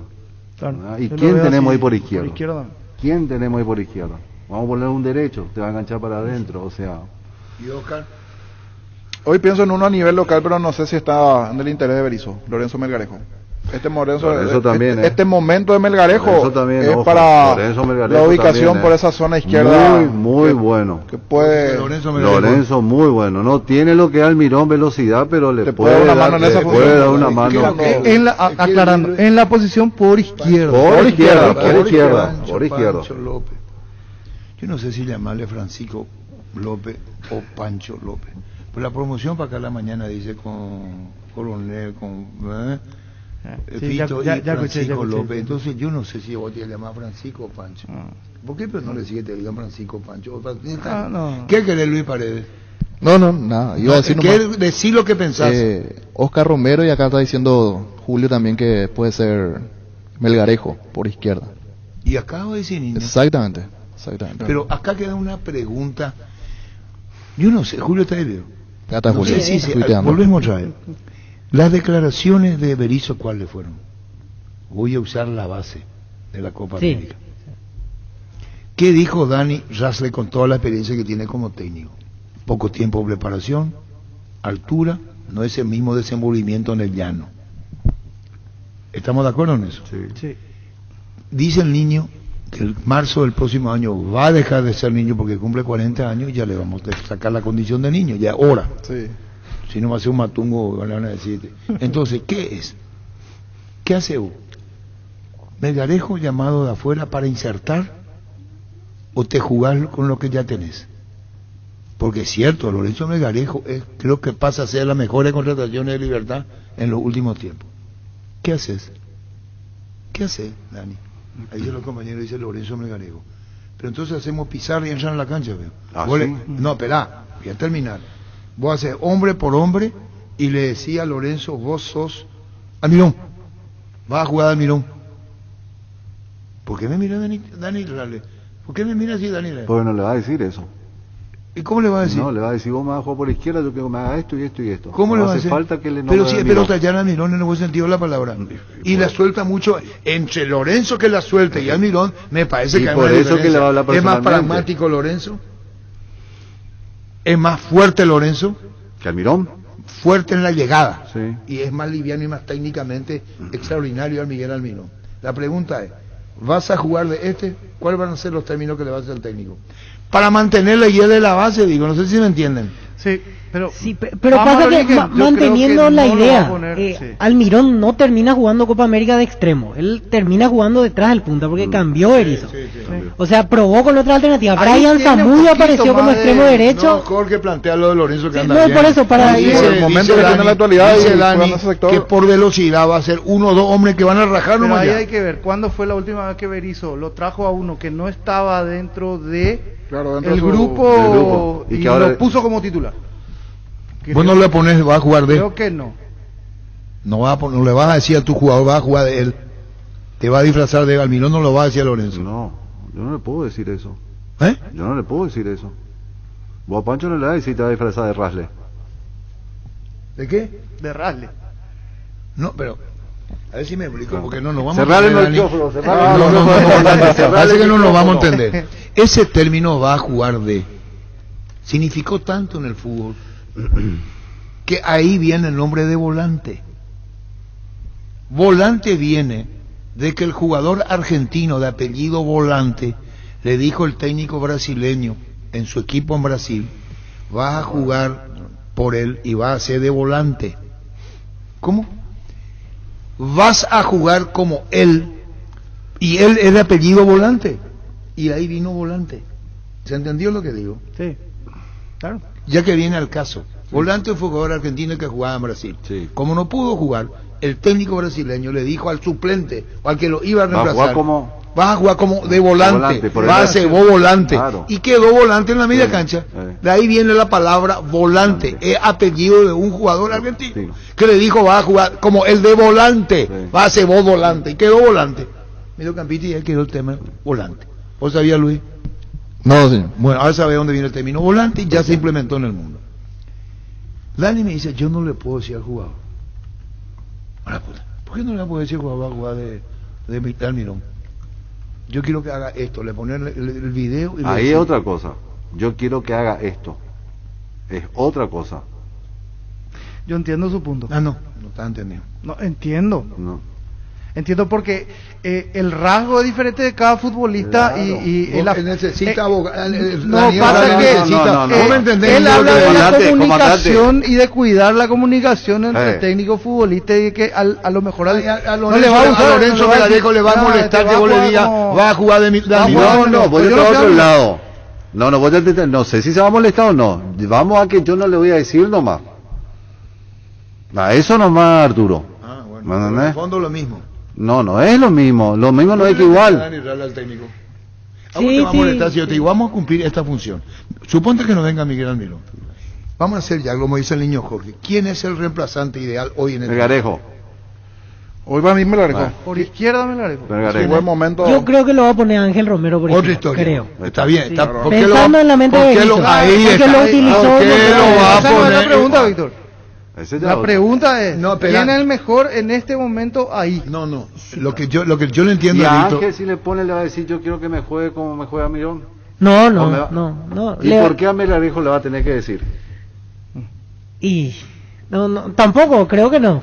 Claro,
¿Y
yo lo
quién
veo
tenemos
así,
ahí por izquierda?
por izquierda.
¿Quién tenemos ahí por izquierda? Vamos a poner un derecho, te va a enganchar para adentro, o sea...
¿Y Oscar?
Hoy pienso en uno a nivel local, pero no sé si está en el interés de Berizzo, Lorenzo Melgarejo.
Lorenzo también,
este momento de Melgarejo
Lorenzo también,
es
ojo,
para
Lorenzo Melgarejo
la ubicación
también,
por esa zona izquierda.
Muy bueno.
Que puede...
Lorenzo muy bueno. No tiene lo que es Almirón velocidad, pero le puede
puede dar una
dar,
mano en esa
le puede
posición.
dar una mano.
Aclarando, en la posición por izquierda.
Por izquierda,
Pancho,
por izquierda.
Pancho López. Yo no sé si llamarle Francisco López o Pancho López. Pues la promoción para acá a la mañana dice con Coronel, con
Sí,
Fito
ya
y
escuché,
Francisco
escuché.
López. Entonces yo no sé si vos te llamás Francisco o Pancho. ¿Por qué pero no le sigue te digan Francisco o Pancho?
No.
¿Qué querés, Luis Paredes?
No, nada. Iba a decir nomás,
Decí lo que pensás.
Oscar Romero, y acá está diciendo Julio también que puede ser Melgarejo por izquierda.
Y acabo de decir, niño.
Exactamente. Exactamente.
Pero acá queda una pregunta. Yo no sé, Julio está ahí.
Ya está,
No
Julio.
sé si
Tuiteando.
volvemos otra vez. Las declaraciones de Berizzo, ¿cuáles fueron? Voy a usar la base de la Copa
Sí.
América. ¿Qué dijo Dani Rasle con toda la experiencia que tiene como técnico? Poco tiempo de preparación, altura, no es el mismo desenvolvimiento en el llano. ¿Estamos de acuerdo en eso?
Sí.
Dice el niño que el marzo del próximo año va a dejar de ser niño porque cumple 40 años y ya le vamos a sacar la condición de niño, ya ahora.
Sí.
Si no va a ser un matungo, le van a decir. Entonces, ¿qué es? ¿Qué hace Hugo? ¿Melgarejo llamado de afuera para insertar o te jugás con lo que ya tenés? Porque es cierto, Lorenzo Melgarejo creo que pasa a ser la mejor contratación de Libertad en los últimos tiempos. ¿Qué haces? ¿Qué haces, Dani? Ahí los compañeros dicen Lorenzo Melgarejo. Pero entonces hacemos pizarra y entran a la cancha, veo.
¿Ah,
Vos
sí?
No, esperá, voy a terminar. Vos haces hombre por hombre y le decía a Lorenzo, vos sos Almirón. Vas a jugar a Almirón. ¿Por qué me mira Dani Rale? ¿Por qué me mira así Dani Rale?
Porque no le va a decir eso.
¿Y cómo le va a decir?
No, le va a decir, vos me vas a jugar por la izquierda, yo quiero que me haga esto y esto y esto.
¿Cómo
no
le va a
hace
decir?
falta que le
Pero
nombre
sí,
de
pero
Almirón.
tallar a Almirón en el buen sentido de la palabra. Y la suelta mucho entre Lorenzo que la suelta y Almirón, me parece
Y
que hay
por
una
eso que
diferencia.
le va a hablar
Es más
personalmente.
pragmático Lorenzo. Es más fuerte Lorenzo.
¿Que Almirón?
Fuerte en la llegada.
Sí.
Y es más liviano y más técnicamente extraordinario al Miguel Almirón. La pregunta es, ¿vas a jugar de este? ¿Cuáles van a ser los términos que le va a hacer el técnico? Para mantener la guía de la base, digo, no sé si me entienden.
Sí, pero
Pero
vamos
pasa
al
que
origen. Yo creo
manteniendo
que
la
no lo va
idea,
a poner, sí.
Almirón no termina jugando Copa América de extremo, él termina jugando detrás del punta porque cambió Berizzo. O sea, probó con otra alternativa.
Ahí
Brian
tiene un
Zamudio
poquito
apareció como
más
extremo
de-
derecho.
No, Jorge plantea lo de Lorenzo que
Sí,
anda
no,
bien.
por eso, para
Dice-
ir-
Por el momento
dice
que tiene
Dani-
la actualidad
dice
y
Dani
jugando ese sector.
que por velocidad va a ser uno o dos hombres que van a rajar
Pero
nomás
ahí
ya.
hay que ver cuándo fue la última vez que Berizzo lo trajo a uno que no estaba dentro de
dentro
el
de su-
grupo,
del grupo.
y,
Y que ahora-
lo puso como titular.
Vos no le pones, va a jugar de
Creo que no.
no le vas a decir a tu jugador, va a jugar de él. Te va a disfrazar de Almirón, no lo va a decir a Lorenzo.
No, yo no le puedo decir eso.
¿Eh?
Yo no le puedo decir eso. Vos a Pancho no le vas a decir te va a disfrazar de Rasle.
¿De qué?
De Rasle.
No, pero a ver si me explico, porque no nos vamos
Cerrale
a
el
entender.
micrófono,
Dani.
cerrale el
No,
micrófono,
no,
cerrale
parece
el
que no nos vamos a
micrófono.
entender. Ese término va a jugar de significó tanto en el fútbol que ahí viene el nombre de volante. Volante viene de que el jugador argentino de apellido Volante le dijo el técnico brasileño en su equipo en Brasil, vas a jugar por él y vas a ser de volante. ¿Cómo? Vas a jugar como él y él es de apellido Volante y ahí vino Volante. ¿Se entendió lo que digo?
Sí, claro.
Ya que viene al caso, Volante fue un jugador argentino que jugaba en Brasil. Como no pudo jugar, el técnico brasileño le dijo al suplente o al que lo iba a
Va a
reemplazar,
jugar como...
vas a jugar como de volante,
por
vas a
el-
ser vos volante.
Claro.
Y quedó volante en la media
Sí,
cancha. De ahí viene la palabra volante, es apellido de un jugador argentino que le dijo vas a jugar como el de volante, vas a ser vos volante. Y quedó volante. Mediocampista y ahí quedó el tema volante. ¿Vos sabías, Luis?
No, sí.
Bueno, ahora sabe dónde viene el término volante y ya se implementó en el mundo. Dani me dice, yo no le puedo decir al jugador. Ahora, puta, ¿por qué no le puedo decir al jugador va a jugar de Almirón? Yo quiero que haga esto, le poner el video y le
Ahí
decir-
es otra cosa. Yo quiero que haga esto. Es otra cosa.
Yo entiendo su punto.
Ah, no estaba entendiendo.
No, entiendo.
No.
Entiendo porque el rasgo es diferente de cada futbolista y
Vos necesita abogado.
no,
Daniel
pasa
Rale
que
necesita. ¿Vos me entendés?
él
Yo
habla
creo
de
que-
la
Comandante,
comunicación y de cuidar la comunicación entre
Eh.
técnico futbolista y que a lo mejor
A
no
Lorenzo,
le va a usar,
a Lorenzo
no le va a
Melgarejo
decir,
le va a
"Ah,
molestar
te
que
va
vos
a
le
jugar
digas
como-
va a jugar de Almirón.
No, vos
yo
de
no sé
otro
hablar.
lado. No, vos no sé si se va a molestar o no. Vamos a que yo no le voy a decir nomás. A eso nomás, Arturo.
Ah,
¿Me
bueno,
entendés?
en el fondo lo mismo.
No es lo mismo. Lo mismo no es que igual.
Dani Rale al técnico. ¿A vos
Sí,
te va a
sí.
molestar si yo te digo, vamos a cumplir esta función? Suponte que no venga Miguel Almirón. Vamos a hacer ya, como dice el niño Jorge, ¿quién es el reemplazante ideal hoy en el
Melgarejo.
Hoy para mí Melgarejo.
Por izquierda Melgarejo.
Es un buen momento.
Yo creo que lo va a poner Ángel Romero por
Otra
izquierda,
historia.
creo.
Está bien.
Sí.
Está, ¿por qué
Pensando en la mente de
por qué
Berizzo.
ahí
Porque
está,
lo utilizó
¿por qué
en
lo va a
Esa no es
poner?
la pregunta, Víctor.
Ese ya
La
otro.
pregunta es,
No, espera.
¿quién es el mejor en este momento ahí?
No. Lo que yo lo entiendo
Y a
Víctor,
Ángel si le pone le va a decir yo quiero que me juegue como me juega Mirón.
No.
¿Y por qué a Melgarejo le va a tener que decir?
Y no, tampoco, creo que no.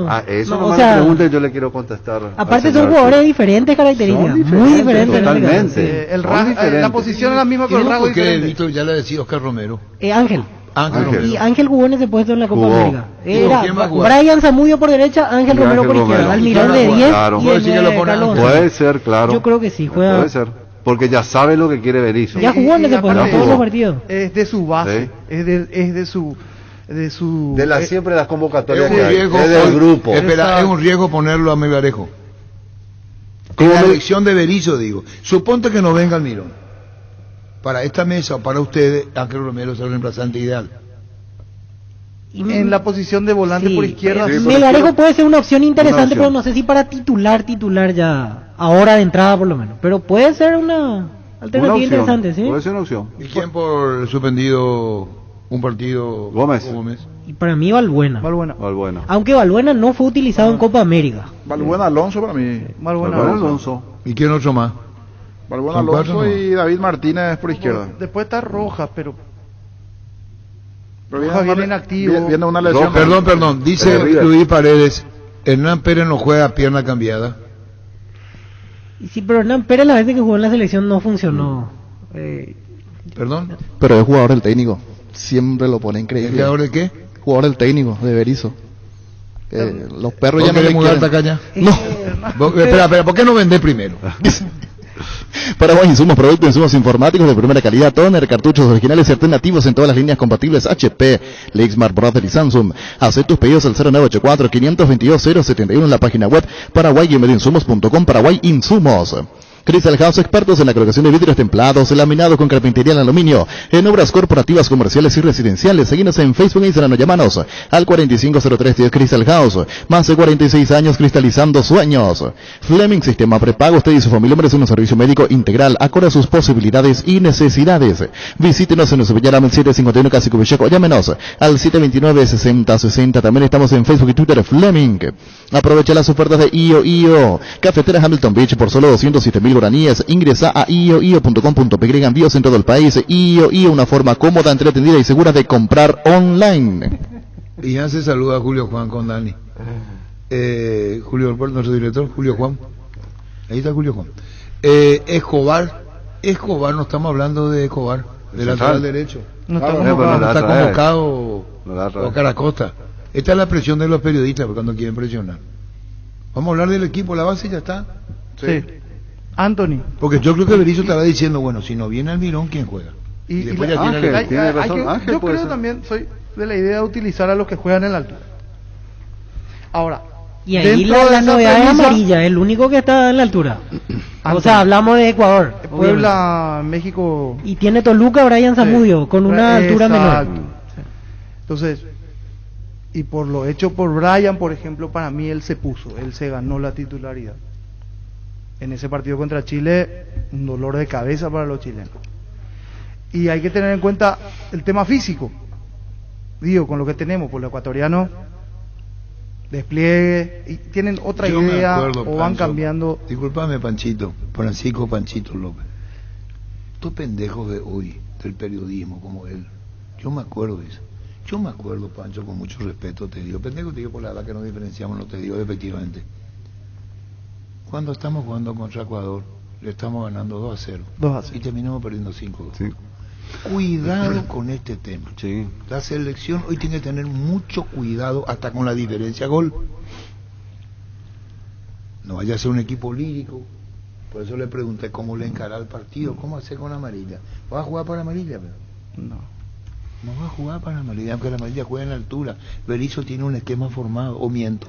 Ah, eso
No,
no,
o
es
sea,
la pregunta y yo le quiero contestar.
Aparte
al
son
señor
jugadores de
Arturo.
diferentes características,
Son
muy
diferentes,
diferentes.
totalmente.
La posición es la misma, pero el rasgo es
porque
diferente.
Víctor ya le decía Oscar Romero.
Ángel.
Romero.
Y Ángel jugó en ese puesto en la Copa
Jugó.
América.
¿Y con
Era
quién va a jugar?
Brian Zamudio por derecha, Ángel
Y
Romero
Ángel
por izquierda.
Romero.
Almirón
¿Y
de
quién va a
10
jugar?
y
¿Puede decir que lo pone
Carlos
Ángel?
Puede ser, claro.
Yo creo que sí, juega.
Puede ser. Porque ya sabe lo que quiere Berizzo.
Ya jugó en ese puesto,
aparte
todos
jugó.
los partidos.
Es de su base,
Sí.
es de su
De siempre las
Es
convocatorias
un
que hay.
riesgo,
Es del grupo.
Espera, es un riesgo ponerlo a Melgarejo. En
¿Cómo
la
me-
elección de Berizzo, digo. Suponte que no venga el Mirón. Para esta mesa o para ustedes, Ángel Romero es el reemplazante ideal.
en la posición de volante
Sí,
por izquierda.
Sí, por
Melgarejo
izquierda.
puede ser una opción interesante,
opción.
pero no sé si para titular ya, ahora de entrada por lo menos. Pero puede ser una alternativa
opción.
interesante, ¿sí?
Puede ser una opción.
¿Y quién por suspendido un partido?
Gómez.
Y para mí Valbuena.
Valbuena.
Valbuena.
Aunque Valbuena no fue utilizado en Copa América.
Valbuena Alonso para mí.
Valbuena.
Valbuena Alonso.
¿Y quién otro más?
Valbuena
Son cuatro,
Alonso
¿no?
y David Martínez por izquierda.
Después está Rojas, pero
Pero
Rojas viene inactivo.
Viene una lesión.
Perdón. Dice
El River.
Luis Paredes, Hernán Pérez no juega a pierna cambiada.
Y sí, pero Hernán Pérez la vez que jugó en la selección no funcionó.
Perdón.
Pero es jugador del técnico. Siempre lo pone
¿El
increíble.
jugador de qué?
Jugador del técnico, de Berizzo. Los perros
¿Vos
ya no
querés
le
mudarte
quieren.
acá ya? No. Espera, ¿por qué no vendés primero?
Paraguay Insumos, productos insumos informáticos de primera calidad, toner, cartuchos originales y alternativos en todas las líneas compatibles HP, Lexmark, Brother y Samsung. Haz tus pedidos al 0984-522-071 en la página web paraguay-insumos.com. Paraguay Insumos. Crystal House, expertos en la colocación de vidrios templados, laminados con carpintería en aluminio, en obras corporativas, comerciales y residenciales. Seguinos en Facebook e Instagram, llámanos al 450310 Crystal House. Más de 46 años cristalizando sueños. Fleming Sistema Prepago, usted y su familia merecen un servicio médico integral, acorde a sus posibilidades y necesidades. Visítenos en nuestro Peñarama 751 Casi Cubicheco, llámenos al 729-6060. También estamos en Facebook y Twitter, Fleming. Aprovecha las ofertas de IO. Cafeteras Hamilton Beach por solo 207.000 guaraníes. Ingresa a io.com.py, envíos en todo el país. IO, una forma cómoda, entretenida y segura de comprar online.
Y ya se saluda a Julio Juan con Dani. Julio, nuestro director, Julio Juan. Ahí está Julio Juan. Escobar, no estamos hablando de Escobar, de lateral derecho.
No está
Claro,
convocado.
no está convocado
No la trae.
Oscar Acosta. Esta es la presión de los periodistas cuando quieren presionar. Vamos a hablar del equipo, la base ya está.
Sí. Anthony.
Porque yo creo que Berizzo estará diciendo, bueno, si no viene Almirón, ¿quién juega?
Y
después
la-
ya tiene
Ángel,
el-
tiene razón, Ángel
yo
puede
creo
ser.
también, soy de la idea de utilizar a los que juegan en la altura. Ahora,
Y ahí
dentro
la
de esa
novedad es
premisa,
amarilla, el único que está en la altura. O
Anthony.
sea, hablamos de Ecuador.
Puebla, México.
obviamente. Y tiene Toluca Brian Zamudio, con una altura
Exacto.
menor.
Sí. Entonces, y por lo hecho por Brian, por ejemplo, para mí él se ganó la titularidad. En ese partido contra Chile, un dolor de cabeza para los chilenos. Y hay que tener en cuenta el tema físico. Digo, con lo que tenemos, por los ecuatorianos, despliegue, y tienen otra
Yo me
idea
acuerdo,
o van
Pancho.
cambiando.
Discúlpame, Panchito, Francisco Panchito López. Estos pendejos de hoy, del periodismo como él, yo me acuerdo de eso. Yo me acuerdo, Pancho, con mucho respeto te digo, pendejo te digo por la edad que nos diferenciamos, no te digo efectivamente. Cuando estamos jugando contra Ecuador, le estamos ganando 2-0.
2-0.
Y terminamos perdiendo 5-2.
Sí.
Cuidado con este tema.
Sí.
La selección hoy tiene que tener mucho cuidado hasta con la diferencia gol. No vaya a ser un equipo lírico. Por eso le pregunté cómo le encará el partido, cómo hacer con amarilla. ¿Va a jugar para amarilla?
No.
No va a jugar para amarilla, aunque la amarilla juega en la altura. Berizzo tiene un esquema formado, o miento.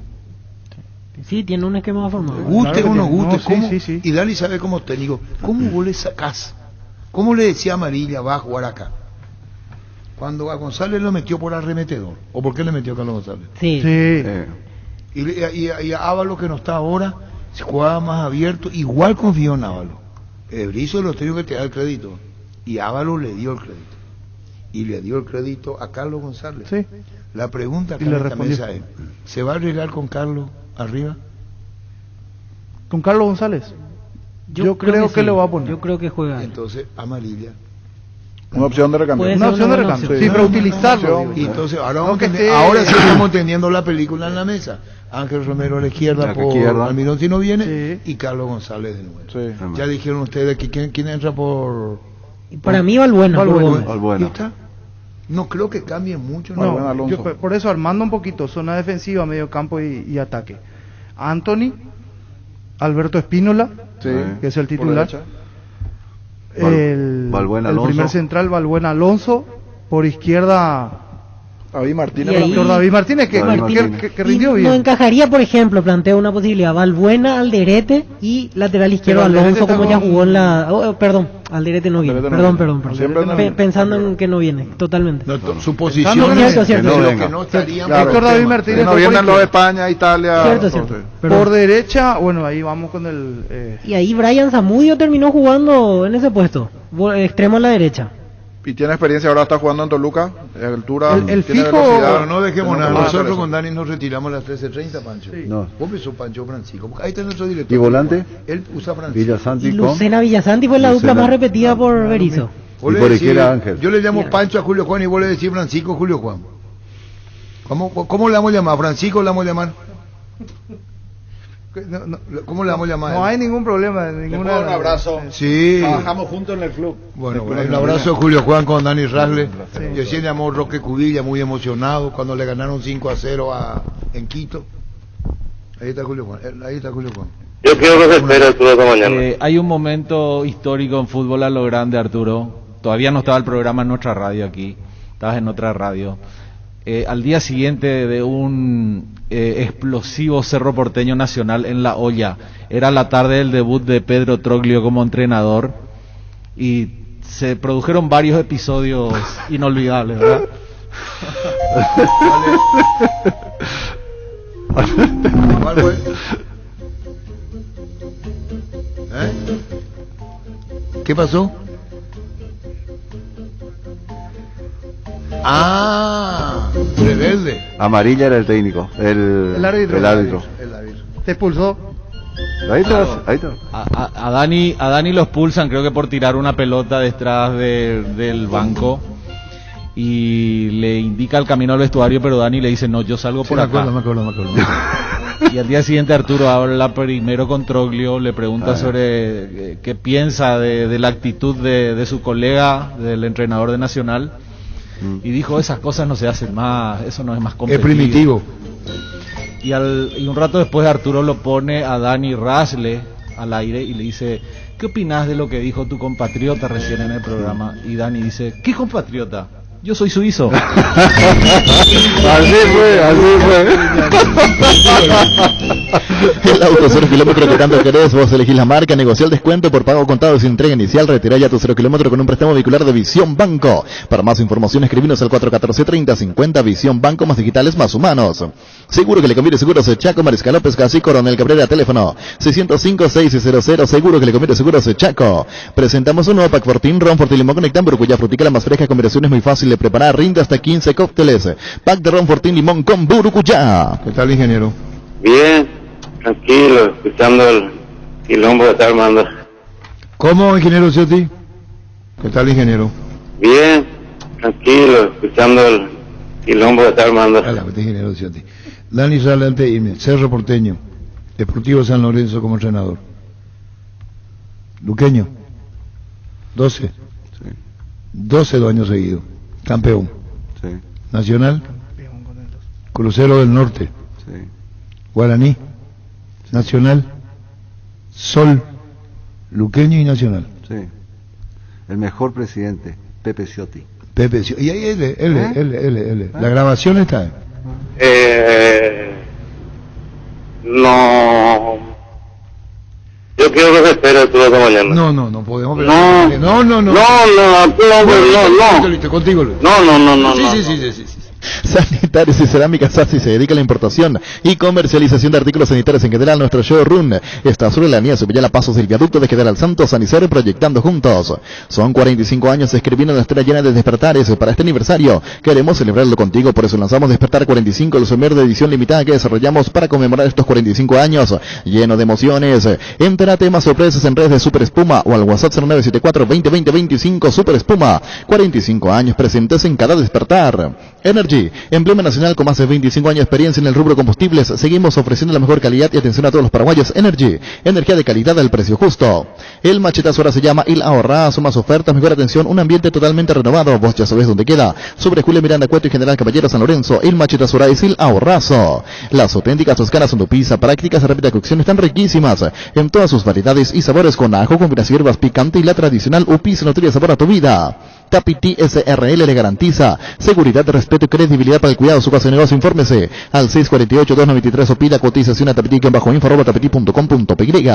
Sí, tiene un esquema formado.
Guste o no guste,
No, sí,
¿cómo?
sí, sí.
Y Dani sabe cómo técnico, ¿cómo vos le sacás? ¿Cómo le decía amarilla va a jugar acá? Cuando a González lo metió por arremetedor, ¿o por qué le metió a Carlos González?
Sí.
Sí.
Y Ábalos, que no está ahora, se jugaba más abierto, igual confió en Ábalos. Berizzo lo tengo que te da el crédito, y Ábalos le dio el crédito. Y le dio el crédito a Carlos González.
Sí.
La pregunta que
Y le
en esta
respondió.
mesa es, ¿se va a arriesgar con Carlos arriba?
¿Con Carlos González? Yo creo que
sí.
lo va a poner.
Yo creo que juega.
Entonces, amarilla.
Una opción de recambio.
Puede
Una
ser
opción de
buena
recambio.
opción.
Sí, pero utilizarlo.
Y entonces, ahora,
No que
vamos
esté-
ahora sí estamos teniendo la película en la mesa. Ángel Romero a la izquierda,
A la
por
izquierda.
Almirón si no viene, y Carlos González de nuevo.
Sí.
Ya dijeron ustedes que quién entra por...
Para mí Valbuena. por
Valbuena.
Gómez.
Valbuena.
¿Y está? No creo que cambie mucho.
No,
Valbuena, Alonso.
yo por eso armando un poquito, zona defensiva, medio campo y ataque. Anthony, Alberto Espínola,
Sí.
que es el
Por
titular.
derecha.
Valbuena,
el
Alonso.
primer central, Valbuena Alonso. Por izquierda,
David Martínez.
Y ahí-
Víctor David Martínez, que,
David
que-
Martínez.
que rindió
Y
bien.
no encajaría, por ejemplo, planteo una posibilidad, Valbuena, Alderete y lateral izquierdo
Pero Alderete
Alonso, como
está
ya
con-
jugó en la... perdón, Alderete no viene,
Alderete no
perdón.
viene. Siempre no viene.
Pensando en que no viene, totalmente.
No, su
Pensando
posición
que
es
no- cierto,
de
cierto.
lo
Que no
que no estarían
Claro.
por
Víctor
el
David
tema.
Martínez.
No
por
vienen los de
izquierda.
España, Italia.
Cierto,
todo.
cierto.
Por derecha, bueno, ahí vamos con el...
Y ahí Brian Zamudio terminó jugando en ese puesto, extremo a la derecha.
Y tiene experiencia, ahora está jugando en Toluca, de altura,
El
tiene
fijo-
velocidad.
Pero no dejemos
Tiene
nada,
un
nosotros
poco
con
de
Dani nos retiramos a las 13:30, Pancho.
Sí.
No.
Vos pensó Pancho Francisco, ahí está nuestro director.
¿Y volante?
Él usa Francisco.
Villasanti
Y
con...
Lucena Villasanti fue la dupla
Lucena.
más repetida por Berizzo.
Vos
Y
le
por
decís-
izquierda Ángel.
Yo le llamo Pancho a Julio Juan y vos le decís Francisco Julio Juan. ¿Cómo le vamos a llamar? ¿Francisco le vamos a llamar? ¿Cómo le vamos a llamar?
No hay ningún problema. Ninguna...
un abrazo.
Sí.
Trabajamos juntos en el club.
Bueno, un abrazo a Julio Juan con Dani Rasle.
Sí.
Yo sí llamó Roque Cubilla, muy emocionado cuando le ganaron 5-0 en Quito. Ahí está Julio Juan. Ahí está Julio Juan.
Yo quiero que se espere Arturo esta mañana.
Hay un momento histórico en fútbol a lo grande, Arturo. Todavía no estaba el programa en nuestra radio aquí. Estabas en otra radio. Al día siguiente de un explosivo Cerro Porteño Nacional en La Olla, era la tarde del debut de Pedro Troglio como entrenador y se produjeron varios episodios inolvidables, ¿verdad?
¿Cuál fue? ¿Qué pasó? Rebelde.
Amarilla era el técnico,
El árbitro.
El árbitro.
¿Te expulsó?
Ahí está, ahí está.
A Dani lo expulsan, creo que por tirar una pelota detrás del banco, y le indica el camino al vestuario, pero Dani le dice no, yo salgo por acá.
Me acuerdo.
Y al día siguiente Arturo habla primero con Troglio, le pregunta sobre qué piensa de la actitud de su colega, del entrenador de Nacional, y dijo esas cosas no se hacen más, eso no es más
Es
competido.
primitivo.
Y un rato después Arturo lo pone a Dani Rasle al aire y le dice, ¿qué opinás de lo que dijo tu compatriota recién en el programa? Y Dani dice, ¿qué compatriota? Yo soy suizo.
Así fue.
El auto 0 kilómetro que tanto querés, vos elegís la marca, negocia el descuento por pago contado sin entrega inicial, retira ya tu 0 kilómetro con un préstamo vehicular de Visión Banco. Para más información escribinos al 414-3050, Visión Banco, más digitales, más humanos. Seguro que le conviene seguros Chaco, Mariscal López, Casi, Coronel Cabrera, teléfono 605-600, seguro que le conviene seguros Chaco. Presentamos un nuevo pack Fortín, Ron Fortín Limón Conectan, cuya frutica la más fresca, combinaciones muy fácil de preparar, rinde hasta 15 cócteles. Pack de Ron Fortín Limón con Burucuyá.
¿Qué tal, ingeniero?
Bien, tranquilo, escuchando el quilombo que está armando.
¿Cómo, ingeniero Ciotti? ¿Qué tal, ingeniero?
Bien, tranquilo, escuchando el quilombo que está armando.
Hola, ingeniero Ciotti. Dani sale antes de irme. Cerro Porteño, Deportivo San Lorenzo como entrenador. Luqueño, 12. 12 años seguidos. Campeón. Nacional. Crucero del Norte. Guaraní. Nacional. Sol. Luqueño y Nacional.
Sí. El mejor presidente, Pepe Ciotti.
Pepe Ciotti. Y ahí él. La grabación está ahí.
No. Yo quiero que se espere Arturo esta mañana.
No podemos.
No.
No.
No, Arturo, no.
Listo, contigo, Luis.
No.
Sí.
Sanitarios y Cerámicas Sassi se dedica a la importación y comercialización de artículos sanitarios en general. Nuestro showroom está sobre la avenida Subillala Pasos del viaducto de General Santos Sanicero, proyectando juntos. Son 45 años escribiendo una estrella llena de despertares. Para este aniversario queremos celebrarlo contigo, por eso lanzamos Despertar 45, el sommelier de edición limitada que desarrollamos para conmemorar estos 45 años, lleno de emociones. Entérate más sorpresas en redes de Super Espuma o al WhatsApp 0974-2020-25. Super Espuma, 45 años presentes en cada despertar. Energy, emblema nacional con más de 25 años de experiencia en el rubro combustibles. Seguimos ofreciendo la mejor calidad y atención a todos los paraguayos. Energy, energía de calidad al precio justo. El machetazo ahora se llama Il Ahorrazo, más ofertas, mejor atención, un ambiente totalmente renovado. Vos ya sabés dónde queda. Sobre Julio Miranda Cueto y General Caballero San Lorenzo. El machetazo ahora es Il Ahorrazo. Las auténticas toscanas Pizza, prácticas de rápida cocción, están riquísimas en todas sus variedades y sabores, con ajo, combinación hierbas picante y la tradicional UPI nutriría sabor a tu vida. Tapiti SRL le garantiza seguridad, respeto y credibilidad para el cuidado de su casa de negocio. Infórmese al 648-293 o pida cotización a tapiti-info@tapiti.com.py.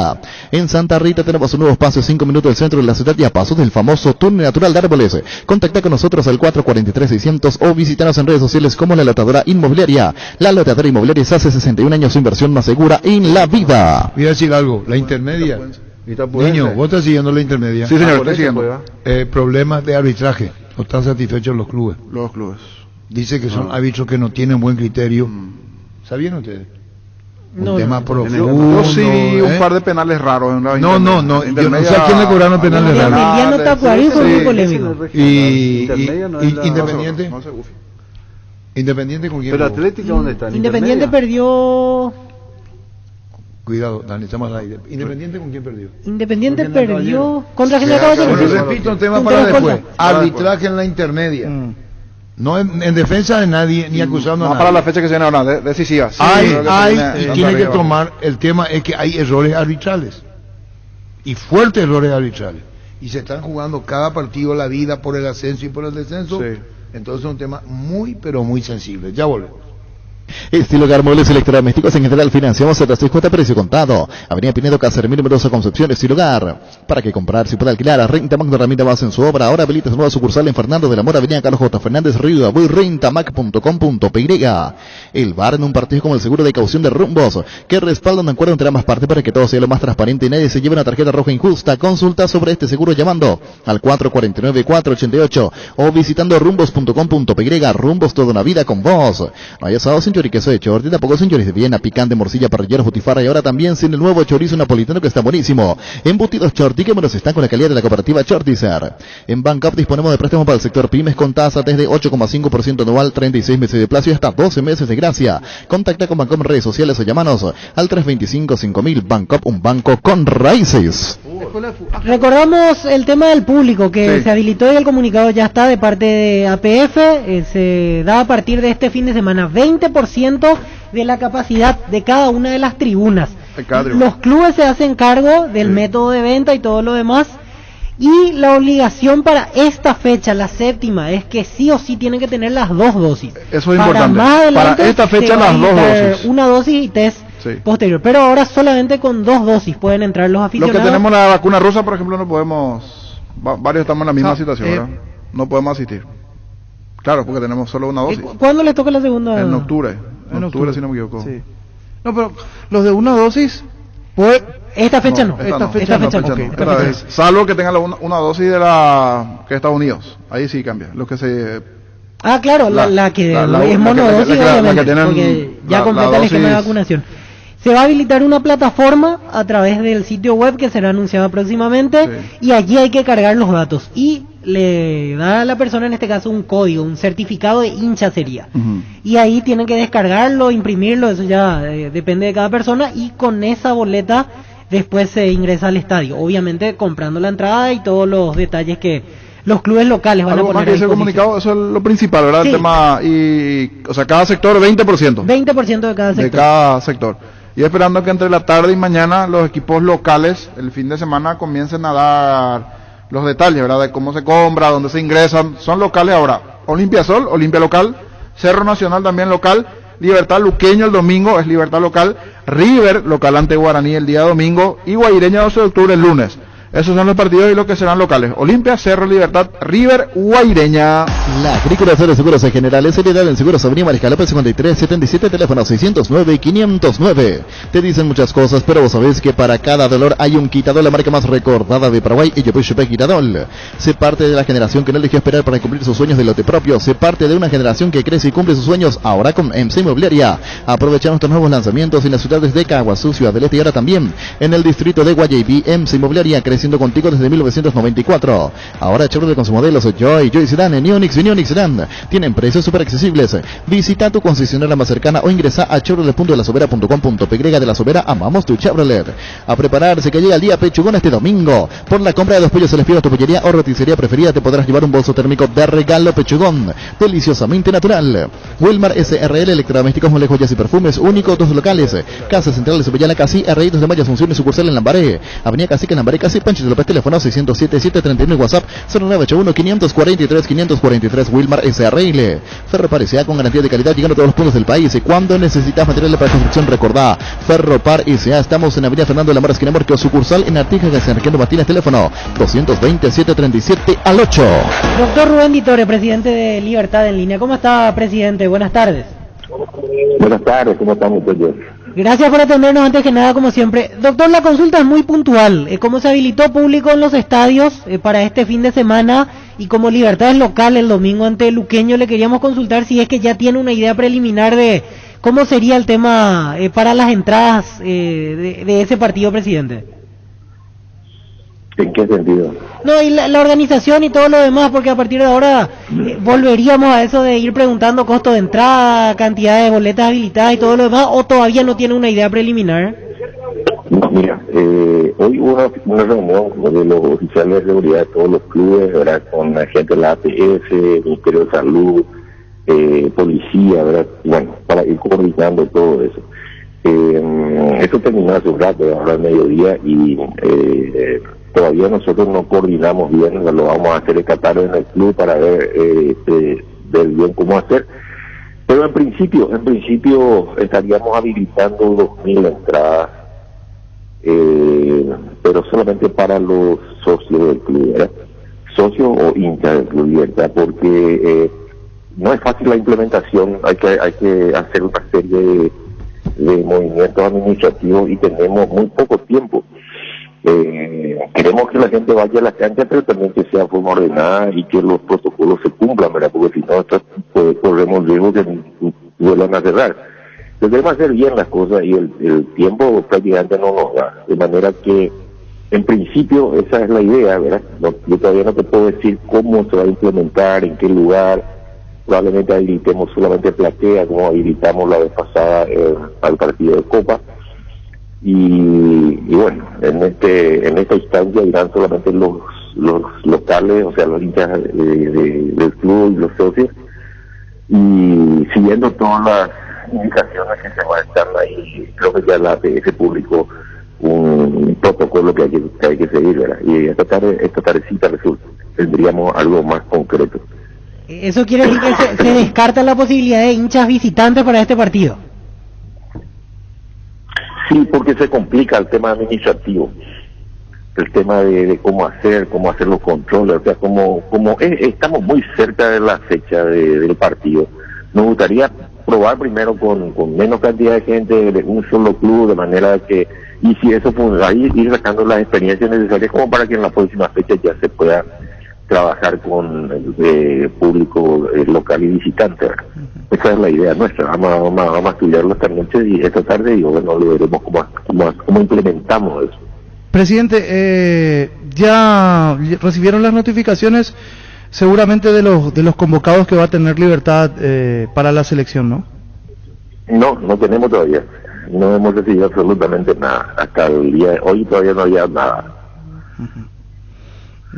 En Santa Rita tenemos un nuevo espacio 5 minutos del centro de la ciudad y a pasos del famoso túnel natural de árboles. Contacta con nosotros al 443-600 o visítanos en redes sociales como La Lotadora Inmobiliaria. La Lotadora Inmobiliaria es hace 61 años su inversión más segura en la vida.
Voy a decir algo, la intermedia. Niño, ¿vos estás siguiendo la intermedia?
Sí, señor, estoy siguiendo.
Problemas de arbitraje. ¿No están satisfechos los clubes?
Los clubes.
Dice que son árbitros que no tienen buen criterio. ¿Sabían ustedes? Un tema profundo.
Yo sí vi un par de penales raros en la
No, yo no sé a quién le cobraron penales raros.
Emiliano Tacuarí fue muy polémico.
Y Independiente. Independiente con quién.
Pero Atlético, ¿dónde está?
Independiente perdió.
Cuidado, Dani, estamos al aire. ¿Independiente con quién perdió?
Independiente perdió contra General Caballero.
Yo repito un tema para después. Arbitraje en la intermedia. No en defensa de nadie, ni acusando a nadie.
Para la fecha que se viene ahora, decisiva. Sí,
y tiene que tomar, el tema es que hay errores arbitrales. Y fuertes errores arbitrales. Y se están jugando cada partido la vida por el ascenso y por el descenso. Sí. Entonces es un tema muy, pero muy sensible. Ya volvemos.
Estilo Hogar, muebles electrodomésticos en general, financiamos hasta 6 precio contado. Avenida Pinedo, Cacermín, número 2, Concepción. Estilo Hogar, para que comprar, si puede alquilar. Rentamac no herramienta más en su obra. Ahora habilita su nueva sucursal en Fernando de la Mora, Avenida Carlos J. Fernández, Río Abuel, rentamac.com.py. El bar en un partido como el seguro de caución de Rumbos, que respalda un acuerdo entre ambas partes para que todo sea lo más transparente y nadie se lleve una tarjeta roja injusta. Consulta sobre este seguro llamando al 449-488 o visitando rumbos.com.py. Rumbos, toda una vida con vos. No hay asado sin chorizo de Chorti, tampoco sin chorizo de Viena, picante, morcilla, parrillero, butifarra y ahora también sin el nuevo chorizo napolitano que está buenísimo. Embutidos Chorti, que menos están con la calidad de la cooperativa Chortizer. En Bankup disponemos de préstamos para el sector pymes con tasa desde 8,5% anual, 36 meses de plazo y hasta 12 meses de gracia. Contacta con Bankup en redes sociales o llamanos al 325-5000. Bankup, un banco con raíces.
Recordamos el tema del público que se habilitó y el comunicado ya está de parte de APF. Se da a partir de este fin de semana 20% de la capacidad de cada una de las tribunas. Los clubes se hacen cargo del método de venta y todo lo demás. Y la obligación para esta fecha, la séptima, es que sí o sí tienen que tener las 2 dosis.
Eso es importante. Para esta fecha las 2 dosis.
Una dosis y test posterior. Pero ahora solamente con 2 dosis pueden entrar los aficionados.
Los que tenemos la vacuna rusa, por ejemplo, no podemos. Varios estamos en la misma situación, ¿verdad? No podemos asistir. Claro, porque tenemos solo una dosis.
¿Cuándo le toca la segunda?
En octubre. En octubre, si no me equivoco.
Sí. No, pero los de una dosis, pues...
Esta fecha no.
Esta fecha no.
Salvo que tengan una dosis de la que Estados Unidos. Ahí sí cambia. Los que se...
Ah, claro, la que es monodosis, obviamente, porque ya completa el esquema de vacunación. Se va a habilitar una plataforma a través del sitio web que será anunciada próximamente y allí hay que cargar los datos y le da a la persona en este caso un código, un certificado de hincha sería. Y ahí tienen que descargarlo, imprimirlo, eso ya depende de cada persona y con esa boleta después se ingresa al estadio, obviamente comprando la entrada y todos los detalles que los clubes locales van a poner
más que ese comunicado, eso es lo principal, ¿verdad? Sí. El tema, o sea, cada sector 20%.
20% de cada sector.
De cada sector. Y esperando que entre la tarde y mañana los equipos locales, el fin de semana, comiencen a dar los detalles, ¿verdad? De cómo se compra, dónde se ingresan. Son locales ahora. Olimpia Sol, Olimpia local. Cerro Nacional también local. Libertad Luqueño el domingo, es Libertad local. River local ante Guaraní el día domingo. Y Guaireña 12 de octubre el lunes. Esos son los partidos y los que serán locales. Olimpia, Cerro, Libertad, River, Guaireña.
La Agrícola de Seguros en General es seriedad en Seguros Avenida Mariscal López 5377, teléfono 609 y 509. Te dicen muchas cosas, pero vos sabés que para cada dolor hay un Quitadol, la marca más recordada de Paraguay, y Yopuy Quitadol. Sé parte de la generación que no eligió esperar para cumplir sus sueños de lote propio. Sé parte de una generación que crece y cumple sus sueños ahora con MC Inmobiliaria. Aprovecha nuestros nuevos lanzamientos en las ciudades de Caguazú, Ciudad del Este y ahora también en el distrito de Guayaquil. MC Inmobiliaria, creciendo contigo desde 1994. Ahora Chevrolet con sus modelos Joy Sedan, Neonix y Neonix Sedan tienen precios súper accesibles. Visita tu concesionaria más cercana o ingresa a chevrolet.lasobera.com.py. de La Sobera, amamos tu Chevrolet. A prepararse que llega el día Pechugón este domingo. Por la compra de 2 pollos Celestino a tu pollería o roticería preferida te podrás llevar un bolso térmico de regalo Pechugón, deliciosamente natural. Wilmar SRL, electrodomésticos, moles, joyas y perfumes, único, 2 locales. Casa Central de Sopellana, Casi, R2 de Maya, funciones, sucursal en Lambaré, Avenida Cacique, Lambaré, Casi, Pancho López, teléfono 607-739, WhatsApp 0981-543-543, Wilmar SRL. Ferropar S.A. con garantía de calidad, llegando a todos los puntos del país. Cuando necesitas materiales para construcción, recordá, Ferropar S.A. Estamos en Avenida Fernando Lamar, esquina Morqueo, sucursal en Artijas de San Ricardo Martínez, teléfono 220-737-8.
Doctor Rubén Ditore, presidente de Libertad en Línea. ¿Cómo está, presidente? Buenas tardes.
Buenas tardes, ¿cómo estamos todos?
Gracias por atendernos antes que nada, como siempre. Doctor, la consulta es muy puntual. ¿Cómo se habilitó público en los estadios para este fin de semana? Y como Libertad es local el domingo ante Luqueño, le queríamos consultar si es que ya tiene una idea preliminar de cómo sería el tema para las entradas de ese partido, presidente.
¿En qué sentido?
No, y la organización y todo lo demás, porque a partir de ahora volveríamos a eso de ir preguntando costo de entrada, cantidad de boletas habilitadas y todo lo demás, o todavía no tiene una idea preliminar.
No, mira, hoy hubo una reunión de los oficiales de seguridad de todos los clubes, ¿verdad? Con la gente de la APS, Ministerio de Salud, policía, ¿verdad? Bueno, para ir coordinando todo eso. Eso terminó hace un rato, ahora al mediodía, y todavía nosotros no coordinamos bien, lo vamos a hacer el catálogo en el club para ver bien cómo hacer. Pero en principio estaríamos habilitando 2.000 entradas, pero solamente para los socios del club, ¿verdad? Socios o hinchas del club Libertad, porque no es fácil la implementación, hay que hacer una serie de movimientos administrativos y tenemos muy poco tiempo. Queremos que la gente vaya a la cancha, pero también que sea forma ordenada y que los protocolos se cumplan, ¿verdad? Porque si no, corremos riesgo que vuelvan a cerrar. Entonces debemos hacer bien las cosas y el tiempo prácticamente no nos da. De manera que, en principio, esa es la idea, ¿verdad? Yo todavía no te puedo decir cómo se va a implementar, en qué lugar. Probablemente habilitemos solamente platea, como habilitamos la vez pasada al partido de Copa. Y bueno, en esta instancia irán solamente los locales, o sea, los hinchas del club y los socios, y siguiendo todas las indicaciones que se van a estar ahí. Creo que ya la APS publicó un protocolo que hay que seguir, ¿verdad? Y esta tardecita tendríamos algo más concreto.
¿Eso quiere decir que se descarta la posibilidad de hinchas visitantes para este partido?
Sí, porque se complica el tema administrativo, el tema de cómo hacer los controles, o sea, como estamos muy cerca de la fecha del partido, nos gustaría probar primero con menos cantidad de gente de un solo club, de manera que, y si eso, pues ahí ir sacando las experiencias necesarias como para que en la próxima fecha ya se pueda trabajar con público local y visitante, ¿verdad? Esa es la idea nuestra. Vamos a estudiarlo esta noche y esta tarde, y bueno, lo veremos cómo implementamos eso.
Presidente, ya recibieron las notificaciones seguramente de los convocados que va a tener Libertad para la selección, ¿no?
No tenemos todavía. No hemos recibido absolutamente nada. Hasta el día de hoy todavía no había nada.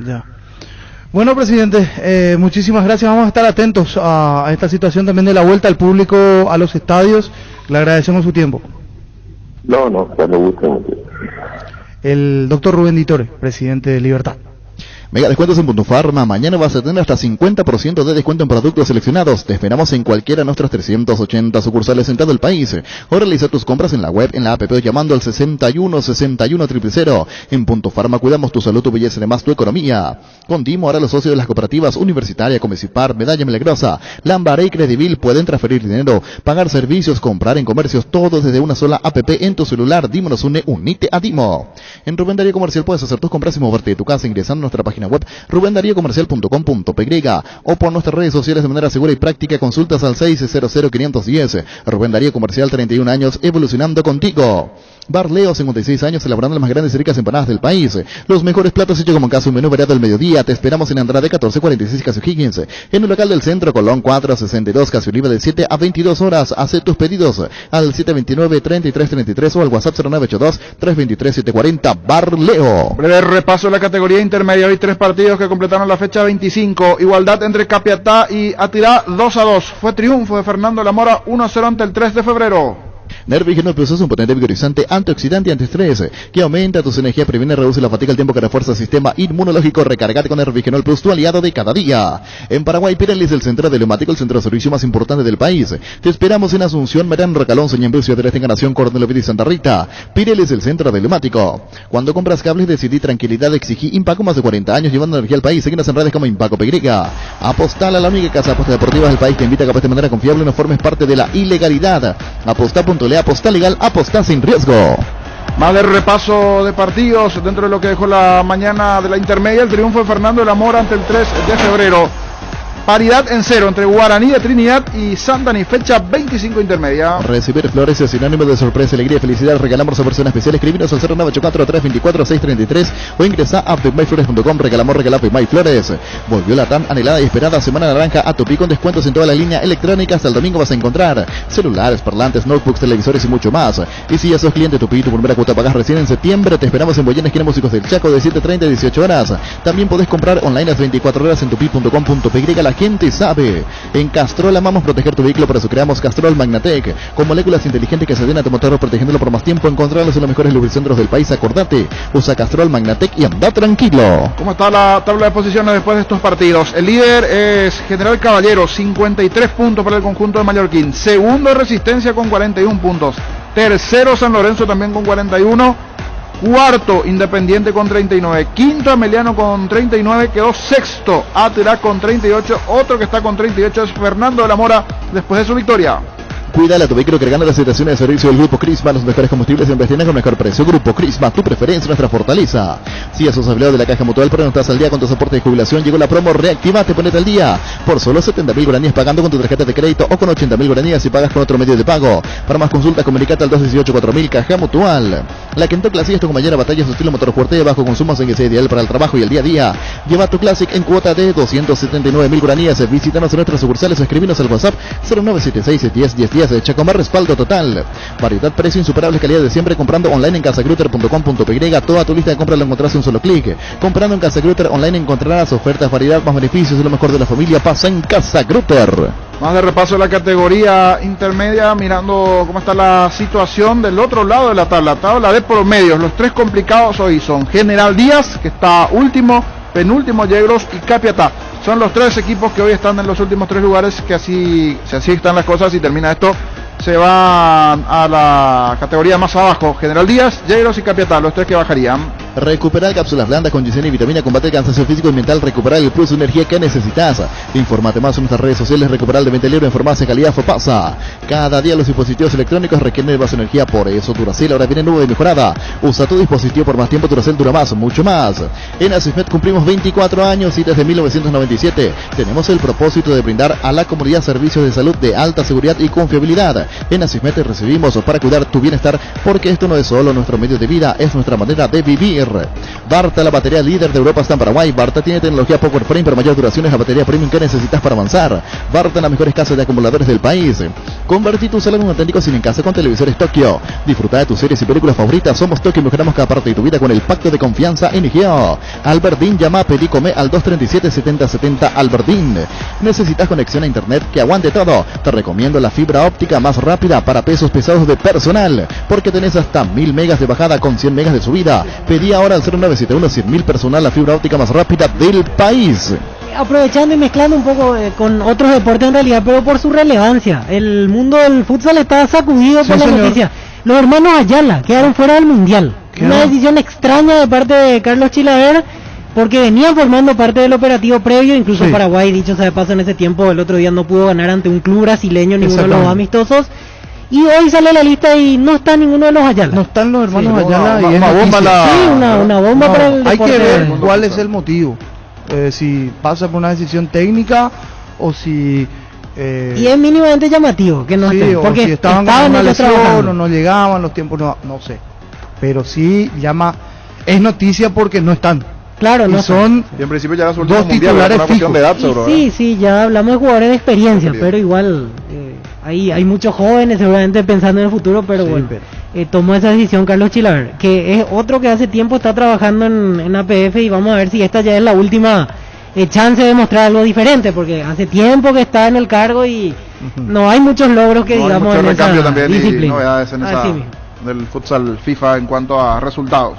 Ya. Bueno, presidente, muchísimas gracias. Vamos a estar atentos a esta situación también de la vuelta al público a los estadios. Le agradecemos su tiempo.
No, cuando guste.
El doctor Rubén Ditore, presidente de Libertad.
Mega descuentos en Punto Farma. Mañana vas a tener hasta 50% de descuento en productos seleccionados. Te esperamos en cualquiera de nuestras 380 sucursales en todo el país. O realiza tus compras en la web, en la app o llamando al 61 61 000. En Punto Farma cuidamos tu salud, tu belleza y además tu economía. Con Dimo, ahora los socios de las cooperativas Universitaria, Comecipar, Medalla Milagrosa, Lambaré y Credivil pueden transferir dinero, pagar servicios, comprar en comercios, todo desde una sola app en tu celular. Dimo nos une, unite a Dimo. En Rubén Darío Comercial puedes hacer tus compras y moverte de tu casa ingresando a nuestra página web rubendariocomercial.com.py o por nuestras redes sociales de manera segura y práctica. Consultas al 600-510. Rubén Darío Comercial, 31 años, evolucionando contigo. Bar Leo, 56 años, elaborando las más grandes y ricas empanadas del país. Los mejores platos hechos como en casa, un menú variado al mediodía. Te esperamos en Andrade 1446 Casio Higgins. En el local del centro, Colón 462, Casio Oliva, de 7 a 22 horas. Haz tus pedidos al 729-3333 o al WhatsApp 0982-323-740. Bar Leo.
Breve repaso de la categoría intermedia. Hoy 3 partidos que completaron la fecha 25. Igualdad entre Capiatá y Atirá, 2-2. Fue triunfo de Fernando Lamora, 1-0 ante el 3 de febrero.
Nervigenol Plus es un potente vigorizante, antioxidante y antiestrés que aumenta tus energías, previene y reduce la fatiga al tiempo que refuerza el sistema inmunológico. Recargate con Nervigenol Plus, tu aliado de cada día. En Paraguay, Pirelli, el centro de neumático, el centro de servicio más importante del país. Te esperamos en Asunción, Merán, Recalón, Soñembú, Ciudad de Encarnación, Coronel Oviedo y Santa Rita. Pirelli es el centro del neumático. Cuando compras cables, decidí tranquilidad, exigí Impaco, más de 40 años llevando energía al país. Síguenos en redes como Impaco PY. Apostal a la única casa de apuestas deportivas del país. Te invita a que apuestes de manera confiable y no formes parte de la ilegalidad. Apostá.le, aposta legal, aposta sin riesgo.
Más de repaso de partidos dentro de lo que dejó la mañana de la intermedia. El triunfo de Fernando de la Mora ante el 3 de febrero. Paridad en 0 entre Guaraní de Trinidad y Santani, fecha 25 intermedia.
Recibir flores es sinónimo de sorpresa, alegría y felicidad. Regalamos a persona especial. Escribinos al 0984-324-633 o ingresa a FIMAYFlores.com. Regalamos, regala FIMAYFlores. Volvió la tan anhelada y esperada Semana Naranja a Tupi con descuentos en toda la línea electrónica. Hasta el domingo vas a encontrar celulares, parlantes, notebooks, televisores y mucho más. Y si ya sos cliente Tupi, tu primera cuota pagas recién en septiembre. Te esperamos en Boyena, esquina Músicos del Chaco, de 7:30 a 18 horas. También podés comprar online las 24 horas en tupi.com.py. La gente sabe. En Castrol amamos proteger tu vehículo, por eso creamos Castrol Magnatec, con moléculas inteligentes que se den a tu motor protegiéndolo por más tiempo. Encontrarlos en los mejores lubricentros del país. Acordate, usa Castrol Magnatec y anda tranquilo.
¿Cómo está la tabla de posiciones después de estos partidos? El líder es General Caballero, 53 puntos para el conjunto de Mallorquín. Segundo, Resistencia con 41 puntos. Tercero, San Lorenzo también con 41. Cuarto, Independiente con 39. Quinto, Ameliano con 39. Quedó sexto, Atirá con 38. Otro que está con 38 es Fernando de la Mora después de su victoria.
Cuídale a tu vehículo cargando las estaciones de servicio del Grupo Crisma. Los mejores combustibles siempre tienen con mejor precio. Grupo Crisma, tu preferencia, nuestra fortaleza. Si ya sos afiliado de la Caja Mutual, pero no estás al día con tu soporte de jubilación, llegó la promo Reactivate, ponete al día. Por solo 70.000 guaraníes pagando con tu tarjeta de crédito o con 80.000 guaraníes si pagas con otro medio de pago. Para más consultas, comunicate al 218-4000. Caja Mutual. La Kentucky Classic es tu compañera batalla, su estilo motor fuerte, bajo consumo, en que sea ideal para el trabajo y el día a día. Lleva tu Classic en cuota de 279.000 guaraníes. Visítanos en nuestras sucursales o escribinos al WhatsApp 0976-101010 de Chacomar. Respaldo total. Variedad, precio, insuperable, calidad de siempre. Comprando online en casagrutter.com.py. Toda tu lista de compras la encontrarás en un solo clic. Comprando en Casagrutter online encontrarás ofertas, variedad, más beneficios. Lo mejor de la familia pasa en Casagrutter.
Más de repaso de la categoría intermedia, mirando cómo está la situación del otro lado de la tabla de promedios. Los 3 complicados hoy son General Díaz, que está último, penúltimo Yegros y Capiatá. Son los 3 equipos que hoy están en los últimos 3 lugares, que así están las cosas y termina esto. Se van a la categoría más abajo, General Díaz, Yegros y Capiatá, los 3 que bajarían.
Recuperar cápsulas blandas con ginseng y vitamina, combate el cansancio físico y mental, recuperar el plus de energía que necesitas. Infórmate más en nuestras redes sociales. Recuperar de 20 libros en farmacia calidad Fopasa. Cada día los dispositivos electrónicos requieren más energía, por eso Duracell ahora viene nueva y mejorada. Usa tu dispositivo por más tiempo, Duracell dura más, mucho más. En Asismet cumplimos 24 años y desde 1997 tenemos el propósito de brindar a la comunidad servicios de salud de alta seguridad y confiabilidad. En Asismet te recibimos para cuidar tu bienestar, porque esto no es solo nuestro medio de vida, es nuestra manera de vivir. Barta, la batería líder de Europa, está en Paraguay. Barta tiene tecnología Power Frame para mayor duración, es la batería premium que necesitas para avanzar. Barta, en las mejores casas de acumuladores del país. Convertí tu sala en un auténtico cine en casa con Televisores Tokio. Disfruta de tus series y películas favoritas. Somos Tokio y mejoramos cada parte de tu vida con el pacto de confianza NGO. Albertín, llama, pedí, come al 237-7070 Albertín. ¿Necesitas conexión a internet que aguante todo? Te recomiendo la fibra óptica más rápida para pesos pesados de personal, porque tenés hasta 1000 megas de bajada con 100 megas de subida. Pedí ahora al 0971 100.000 personal la fibra óptica más rápida del país.
Aprovechando y mezclando un poco con otros deportes en realidad, pero por su relevancia. El mundo del futsal está sacudido por la noticia. Los hermanos Ayala quedaron fuera del Mundial. Una decisión extraña de parte de Carlos Chilaver, porque venían formando parte del operativo previo. Incluso Paraguay, dicho sea de paso, en ese tiempo, el otro día no pudo ganar ante un club brasileño, ninguno de los amistosos. Y hoy sale la lista y no está ninguno de los Ayala.
No están los hermanos Ayala.
Una bomba para el
Hay
deporte.
que ver cuál es el motivo. Si pasa por una decisión técnica o si...
y es mínimamente llamativo que no estén, porque
si estaban con una lesión o no llegaban los tiempos, no sé. Pero sí llama... Es noticia porque no están.
Claro, no
son
y en principio ya
dos titulares fijos.
De edad, seguro,
sí, ya hablamos de jugadores de experiencia, pero igual hay muchos jóvenes seguramente pensando en el futuro, pero tomó esa decisión Carlos Chilaver, que es otro que hace tiempo está trabajando en APF, y vamos a ver si esta ya es la última chance de mostrar algo diferente, porque hace tiempo que está en el cargo y no hay muchos logros que digamos
hay mucho
en
recambio
esa
también
disciplina.
y novedades en esa del futsal FIFA en cuanto a resultados.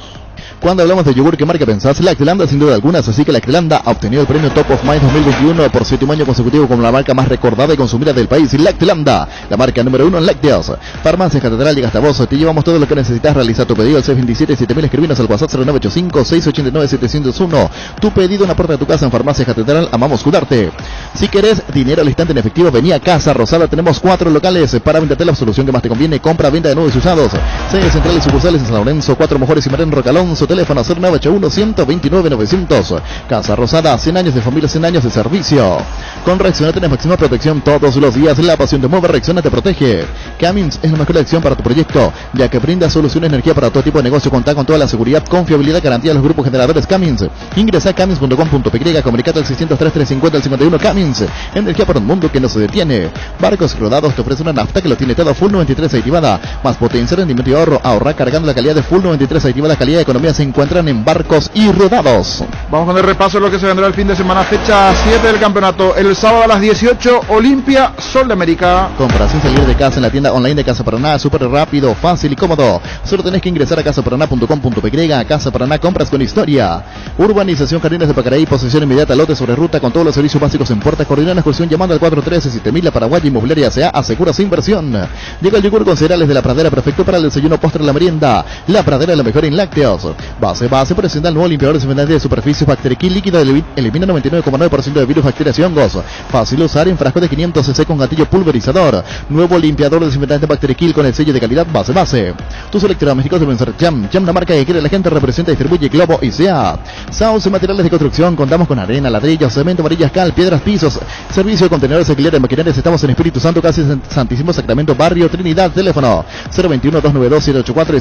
Cuando hablamos de yogur, ¿qué marca pensás? Lactlanda, sin duda alguna, así que Lactlanda ha obtenido el premio Top of Mind 2021 por 7 años consecutivos como la marca más recordada y consumida del país. Lactlanda, la marca número 1 en lácteos. Farmacia Catedral, llega hasta vos, te llevamos todo lo que necesitas. Realiza tu pedido al 627-7000, escribinos al WhatsApp 0985-689-701. Tu pedido en la puerta de tu casa en Farmacia Catedral, amamos cuidarte. Si querés dinero al instante en efectivo, vení a Casa Rosada, tenemos 4 locales para venderte la solución que más te conviene. Compra, venta de nuevos y usados. 6 centrales sucursales en San Lorenzo, 4 Mejores y Marén Rocalonso. Teléfono 0981-129-900. Casa Rosada, 100 años de familia, 100 años de servicio. Con Reacciona tenés máxima protección todos los días. La pasión te mueve, Reacciona te protege. Cummins es la mejor elección para tu proyecto, ya que brinda soluciones de energía para todo tipo de negocio. Contá con toda la seguridad, confiabilidad, garantía de los grupos generadores Cummins. Ingresa a cummins.com.py, comunicate al 603-350-51. Cummins, energía para un mundo que no se detiene. Barcos Rodados te ofrece una nafta que lo tiene todo. Full 93 activada, más potencia, rendimiento y ahorro. Ahorra cargando la calidad de Full 93 activada. Calidad de economía se encuentran en Barcos y Rodados.
Vamos con el repaso de lo que se vendrá el fin de semana, fecha 7 del campeonato. El sábado a las 18, Olimpia, Sol de América.
Compra sin salir de casa en la tienda online de Casa Paraná, súper rápido, fácil y cómodo. Solo tenés que ingresar a casaparaná.com.py. Casa Paraná, compras con historia. Urbanización Jardines de Pacaraí, posesión inmediata, lote sobre ruta con todos los servicios básicos en puerta. Coordinar la excursión llamando al 413-7000. La Paraguaya Inmobiliaria S.A. asegura su inversión. Llega el yogur con cereales de La Pradera, perfecto para el desayuno, postre, la merienda. La Pradera, la mejor en lácteos. Base presenta el nuevo limpiador desinfectante de superficie Bacteriquil líquido, elimina 99,9% de virus, bacterias y hongos. Fácil usar en frasco de 500 cc con gatillo pulverizador. Nuevo limpiador desinfectante Bacteriquil con el sello de calidad base. Tus electrodomésticos deben ser Jam, la marca que quiere la gente, representa y distribuye Globo y SEA. Sauce Materiales de Construcción, contamos con arena, ladrillos, cemento, varillas, cal, piedras, pisos. Servicio de contenedores, alquiler de maquinarias, estamos en Espíritu Santo, casi Santísimo Sacramento, Barrio Trinidad. Teléfono 021-292-784 y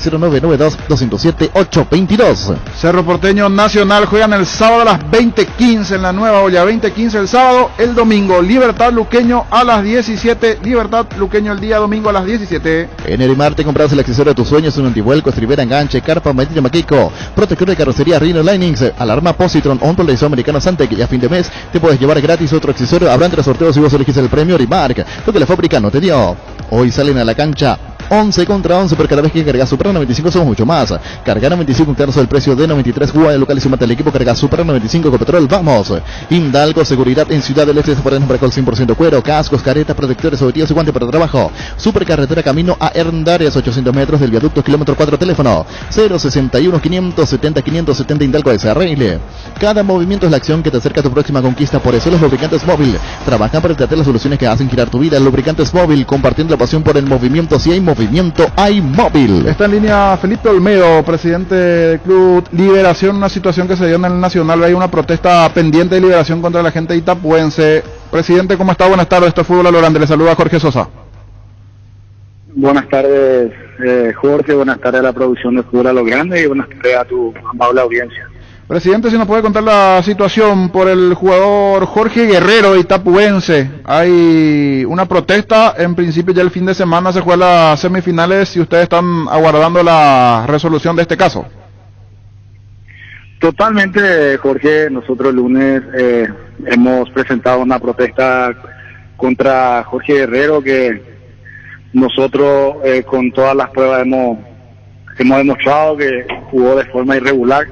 0992-207-822.
Cerro Porteño Nacional juegan el sábado a las 20:15 en la Nueva Olla. 20:15 el sábado, el domingo Libertad Luqueño a las 17. Libertad Luqueño el día domingo a las 17.
En Erimar te compras el accesorio de tus sueños, un antivuelco, estribera, enganche, carpa, medida, maquico, protector de carrocería, Rhino Linings, alarma Positron, un televisor americano Santec, y a fin de mes te puedes llevar gratis otro accesorio. Habrá entre sorteos si vos elegís el premio Rimark, lo que la fábrica no te dio. Hoy salen a la cancha 11 contra 11, pero cada vez que cargas Super 95 somos mucho más. Carga 95 un tercio del precio de 93. Juega de local y sumate al equipo. Carga Super 95 con petrol. Vamos. Hidalgo, seguridad en Ciudad del Este. Se ponen para el 100% cuero, cascos, caretas, protectores, objetivos y guantes para trabajo. Supercarretera camino a Hernandarias, 800 metros del viaducto, kilómetro 4. Teléfono 061 570 570. Hidalgo SRL. Cada movimiento es la acción que te acerca a tu próxima conquista. Por eso los lubricantes móvil trabajan para tratar las soluciones que hacen girar tu vida. Lubricantes móvil, compartiendo la pasión por el movimiento. Si hay movimiento, hay móvil.
Está en línea Felipe Olmedo, presidente del Club Liberación, una situación que se dio en el Nacional. Hay una protesta pendiente de liberación contra la gente itapuense. Presidente, ¿cómo está? Buenas tardes, esto es Fútbol a lo Grande. Le saluda Jorge Sosa.
Buenas tardes, Jorge, buenas tardes a la producción de Fútbol a lo Grande y buenas tardes a tu amable audiencia.
Presidente, si nos puede contar la situación por el jugador Jorge Guerrero, itapuense. Hay una protesta, en principio ya el fin de semana se juegan las semifinales y ustedes están aguardando la resolución de este caso.
Totalmente, Jorge. Nosotros el lunes hemos presentado una protesta contra Jorge Guerrero, que nosotros con todas las pruebas hemos demostrado que jugó de forma irregular,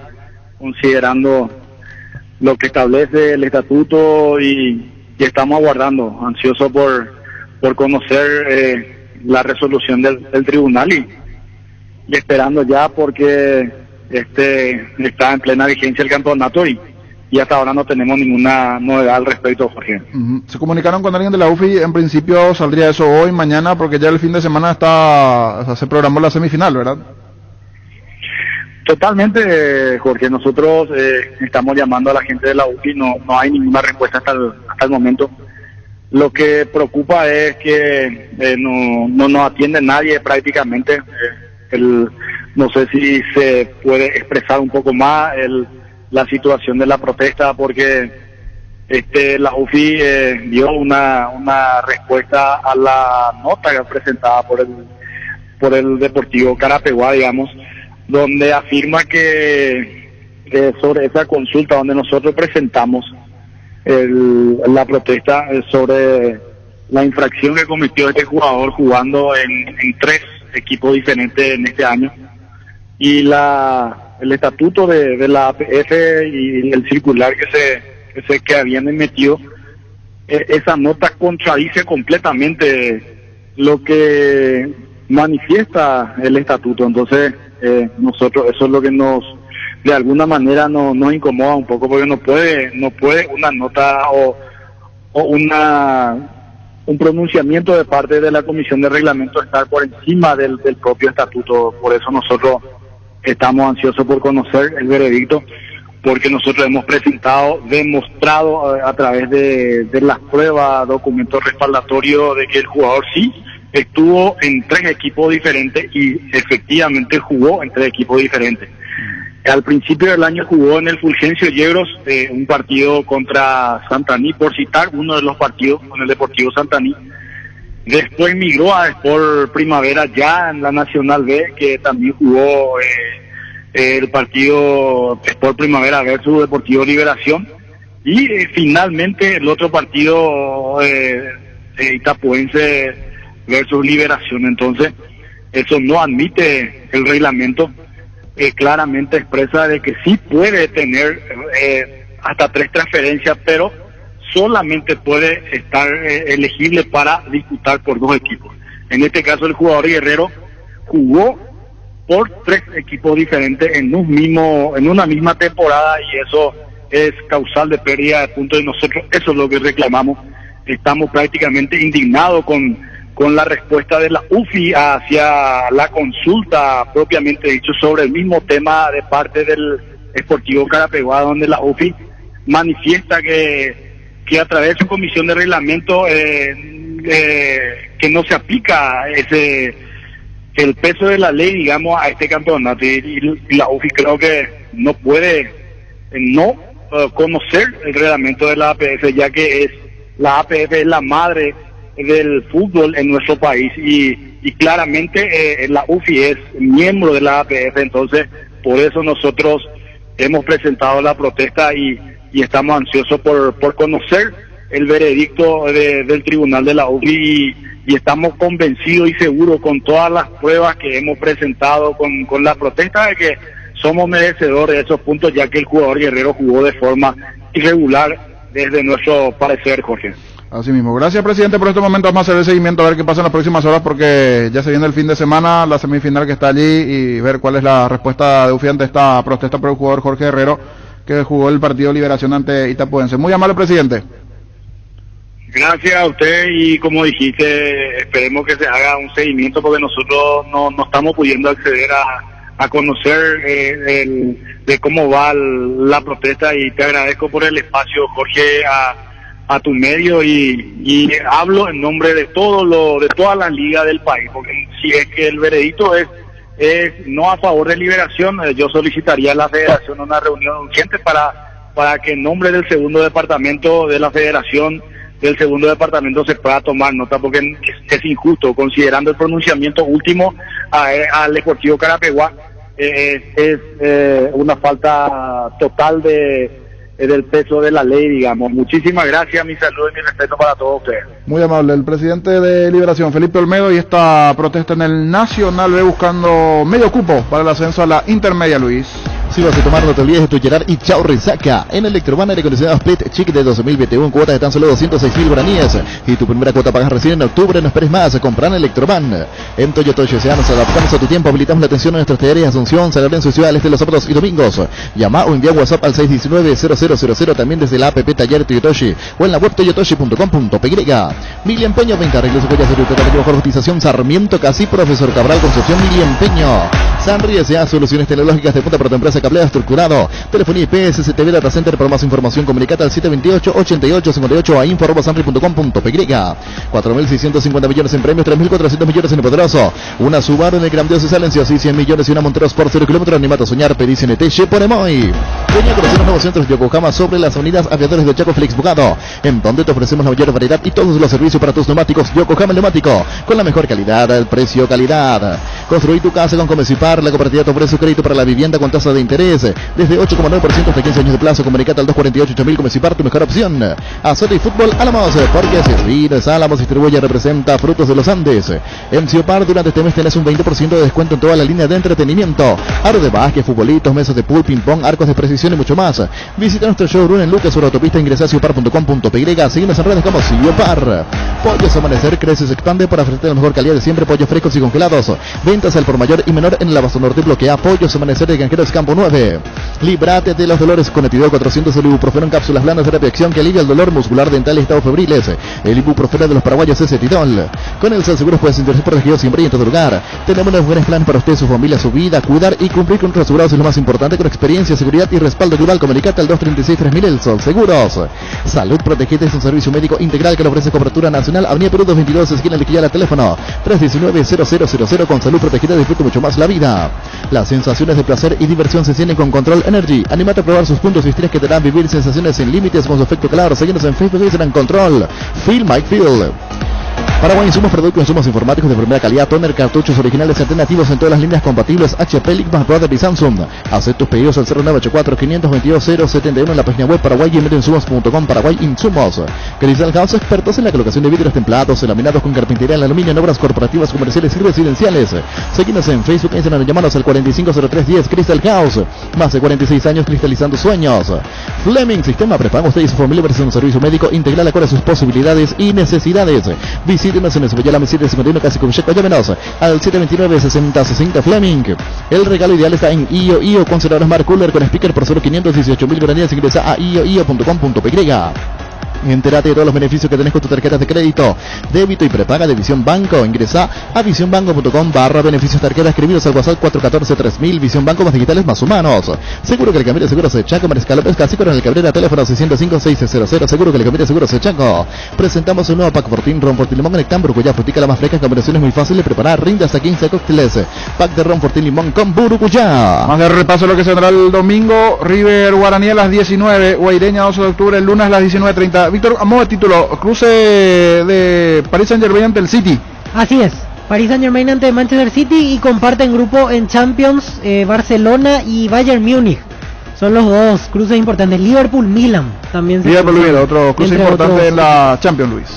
considerando lo que establece el estatuto, y estamos aguardando, ansioso por conocer la resolución del tribunal y esperando ya, porque está en plena vigencia el campeonato y hasta ahora no tenemos ninguna novedad al respecto, Jorge.
¿Se comunicaron con alguien de la UFI? En principio saldría eso hoy, mañana, porque ya el fin de semana se programó la semifinal, ¿verdad?
Totalmente, Jorge. Nosotros estamos llamando a la gente de la UFI, no hay ninguna respuesta hasta el momento. Lo que preocupa es que no nos atiende nadie prácticamente. No sé si se puede expresar un poco más la situación de la protesta, porque la UFI dio una respuesta a la nota presentada por el Deportivo Carapeguá, digamos, donde afirma que sobre esa consulta donde nosotros presentamos la protesta sobre la infracción que cometió este jugador jugando en 3 equipos diferentes en este año, y el estatuto de la APF y el circular que habían emitido, esa nota contradice completamente lo que manifiesta el estatuto. Entonces nosotros, eso es lo que de alguna manera nos incomoda un poco, porque no puede una nota o un pronunciamiento de parte de la Comisión de Reglamento estar por encima del propio estatuto. Por eso nosotros estamos ansiosos por conocer el veredicto, porque nosotros hemos demostrado a través de las pruebas, documentos respaldatorios, de que el jugador sí estuvo en 3 equipos diferentes y efectivamente jugó en 3 equipos diferentes. Al principio del año jugó en el Fulgencio Yegros, un partido contra Santaní, por citar uno de los partidos, con el Deportivo Santaní. Después migró a Sport Primavera, ya en la Nacional B, que también jugó el partido Sport Primavera versus Deportivo Liberación. Y finalmente el otro partido itapuense versus Liberación. Entonces, eso no admite el reglamento. Claramente expresa de que sí puede tener hasta 3 transferencias, pero solamente puede estar elegible para disputar por 2 equipos. En este caso el jugador Guerrero jugó por 3 equipos diferentes en una misma temporada, y eso es causal de pérdida de puntos, y nosotros eso es lo que reclamamos. Estamos prácticamente indignados con la respuesta de la UFI hacia la consulta propiamente dicho sobre el mismo tema de parte del Sportivo Carapeguá, donde la UFI manifiesta que a través de su comisión de reglamento que no se aplica el peso de la ley, digamos, a este campeonato, y la UFI creo que no puede conocer el reglamento de la APF, ya que la APF es la madre del fútbol en nuestro país, y claramente la UFI es miembro de la APF. Entonces por eso nosotros hemos presentado la protesta y estamos ansiosos por conocer el veredicto del tribunal de la UFI, y estamos convencidos y seguros con todas las pruebas que hemos presentado con la protesta de que somos merecedores de esos puntos, ya que el jugador Guerrero jugó de forma irregular desde nuestro parecer, Jorge.
Así mismo. Gracias, presidente, por este momento. Vamos a hacer el seguimiento, a ver qué pasa en las próximas horas, porque ya se viene el fin de semana, la semifinal que está allí, y ver cuál es la respuesta de UFI ante esta protesta por el jugador Jorge Guerrero, que jugó el partido Liberación ante Itapuense. Muy amable, presidente.
Gracias a usted, y como dijiste, esperemos que se haga un seguimiento, porque nosotros no estamos pudiendo acceder a conocer de cómo va la protesta, y te agradezco por el espacio, Jorge, a tu medio, y hablo en nombre de todas las ligas del país, porque si es que el veredicto es es no a favor de Liberación. Yo solicitaría a la Federación una reunión urgente para que en nombre del segundo departamento de la Federación, del segundo departamento, se pueda tomar nota, porque es injusto, considerando el pronunciamiento último al Deportivo Carapeguá. Es una falta total del peso de la ley, digamos. Muchísimas gracias, mi saludo y mi respeto para todos ustedes.
Muy amable. El presidente de Liberación, Felipe Olmedo, y esta protesta en el Nacional B buscando medio cupo para el ascenso a la intermedia, Luis.
Si vas a tomar, no te olvides de tu Gerard y Chao Resaca en Electroban, aire acondicionado Split Chic de 2021, cuotas de tan solo 206.000 guaraníes, y tu primera cuota pagas recién en octubre. No esperes más, comprar en Electroban. En Toyota S.A. nos adaptamos a tu tiempo, habilitamos la atención en nuestras talleres de Asunción, San Lorenzo y Ciudad del Este los sábados y domingos. Llama o envía WhatsApp al 619-0000, también desde la app Taller Toyotoshi o en la web toyotoshi.com.py. Mili Empeño, 20 arreglos y joyas de totalmente mejor cotización. Sarmiento Casi, Profesor Cabral, Concepción. Mili Empeño. Sanri S.A. Soluciones tecnológicas de punta para tu empresa, cableado estructurado. Telefonía IP, SCTV Data Center. Para más información comunicate al 728-8858 a info@sanri.com.py. 4.650 millones en premios, 3.400 millones en el poderoso. Una Subaru en el grandioso silencio, así 100 millones y una Montero Sport 0 kilómetros. Animate a soñar, pedís NT, Sheporemoy. Venía a conocer los nuevos centros Yokohama sobre las avenidas Aviadores de Chaco, Félix Bugado, en donde te ofrecemos la mayor variedad y todos los servicios para tus neumáticos. Yokohama Neumático, con la mejor calidad, el precio calidad. Construí tu casa con Comecipar, la cooperativa te ofrece un crédito para la vivienda con tasa de interés desde 8,9% hasta 15 años de plazo. Comunicate al 248-8000. Comecipar, tu mejor opción. Azul y Fútbol Álamos, porque Servines Álamos distribuye, representa Frutos de los Andes. En Ciopar, durante este mes tenés un 20% de descuento en toda la línea de entretenimiento. Aro de básquet, futbolitos, mesas de pool, ping pong, arcos de precisión y mucho más. Visita nuestro showroom en Lucas sobre autopista, ingresa a ciopar.com.py. Síguenos en redes como Ciopar. Pollos Amanecer crece, se expande para ofrecer la mejor calidad de siempre. Pollos frescos y congelados. Ventas al por mayor y menor en el Abasto Norte. Bloquea Pollos Amanecer de Granjeros Campo 9. Líbrate de los dolores con Etidol 400, el ibuprofeno en cápsulas blandas, terapia de acción que alivia el dolor muscular, dental y estados febriles. El ibuprofeno de los paraguayos es Etidol. Con el Seguros puedes sentirse protegido siempre y en todo lugar. Tenemos unos buenos planes para usted, su familia, su vida. Cuidar y cumplir con nuestros asegurados es lo más importante, con experiencia, seguridad y respaldo global. Comunicate al 236-3000. El Sol Seguros. Salud Protegida es un servicio médico integral que le ofrece cobertura nacional. Avenida Perú 222, esquina de Quillala, teléfono 319-0000. Con Salud Protegida disfruta mucho más la vida. Las sensaciones de placer y diversión se sienten con Control Energy. Anímate a probar sus puntos y estrellas que te harán vivir sensaciones sin límites con su efecto claro. Seguimos en Facebook y en Control. Feel My Feel. Paraguay Insumos, productos insumos informáticos de primera calidad, toner, cartuchos originales alternativos en todas las líneas compatibles HP, Ligmas, Brother y Samsung. Haz tus pedidos al 0984-522-071 en la página web paraguayinsumos.com. Paraguay Insumos. Crystal House, expertos en la colocación de vidrios templados, laminados con carpintería en aluminio en obras corporativas, comerciales y residenciales. Seguimos en Facebook e Instagram, llamanos al 450310. Crystal House, más de 46 años cristalizando sueños. Fleming, sistema prepago usted y su familia ofrecen un servicio médico integral acorde a sus posibilidades y necesidades. Visítenos en el Cebollela 751, casi con Checo. Llámenos al 729-6060 Fleming. El regalo ideal está en IO Conservador Smart Cooler con speaker por solo 518.000 guaraníes. Ingresa a io.com.py. Entérate de todos los beneficios que tenés con tus tarjetas de crédito, débito y prepaga de Visión Banco. Ingresa a visionbanco.com/beneficios tarjeta. Escribiros al WhatsApp 414-3000. Visión Banco, más digitales, más humanos. Seguro que el Camino de Seguros de Chaco, Mariscal López Casi con el Cabrera, teléfono 605-600. Seguro que el Camino de Seguros de Chaco. Presentamos un nuevo pack Fortín, ron Fortín Limón en Nectán, Burucuyá, frutica la más fresca, en combinaciones muy fácil de preparar. Rinde hasta 15 cócteles. Pack de ron Fortín Limón con Burucuyá.
Más de repaso lo que se tendrá el domingo. River Guaraní a las 19, Guaireña 12 de octubre, el lunes a las 19:30. Víctor, a modo de título, cruce de Paris Saint-Germain ante el City.
Así es, Paris Saint-Germain ante Manchester City y comparten grupo en Champions, Barcelona y Bayern Múnich. Son los dos cruces importantes. Liverpool-Milan también.
Liverpool-Milan, otro cruce importante en la Champions, Luis.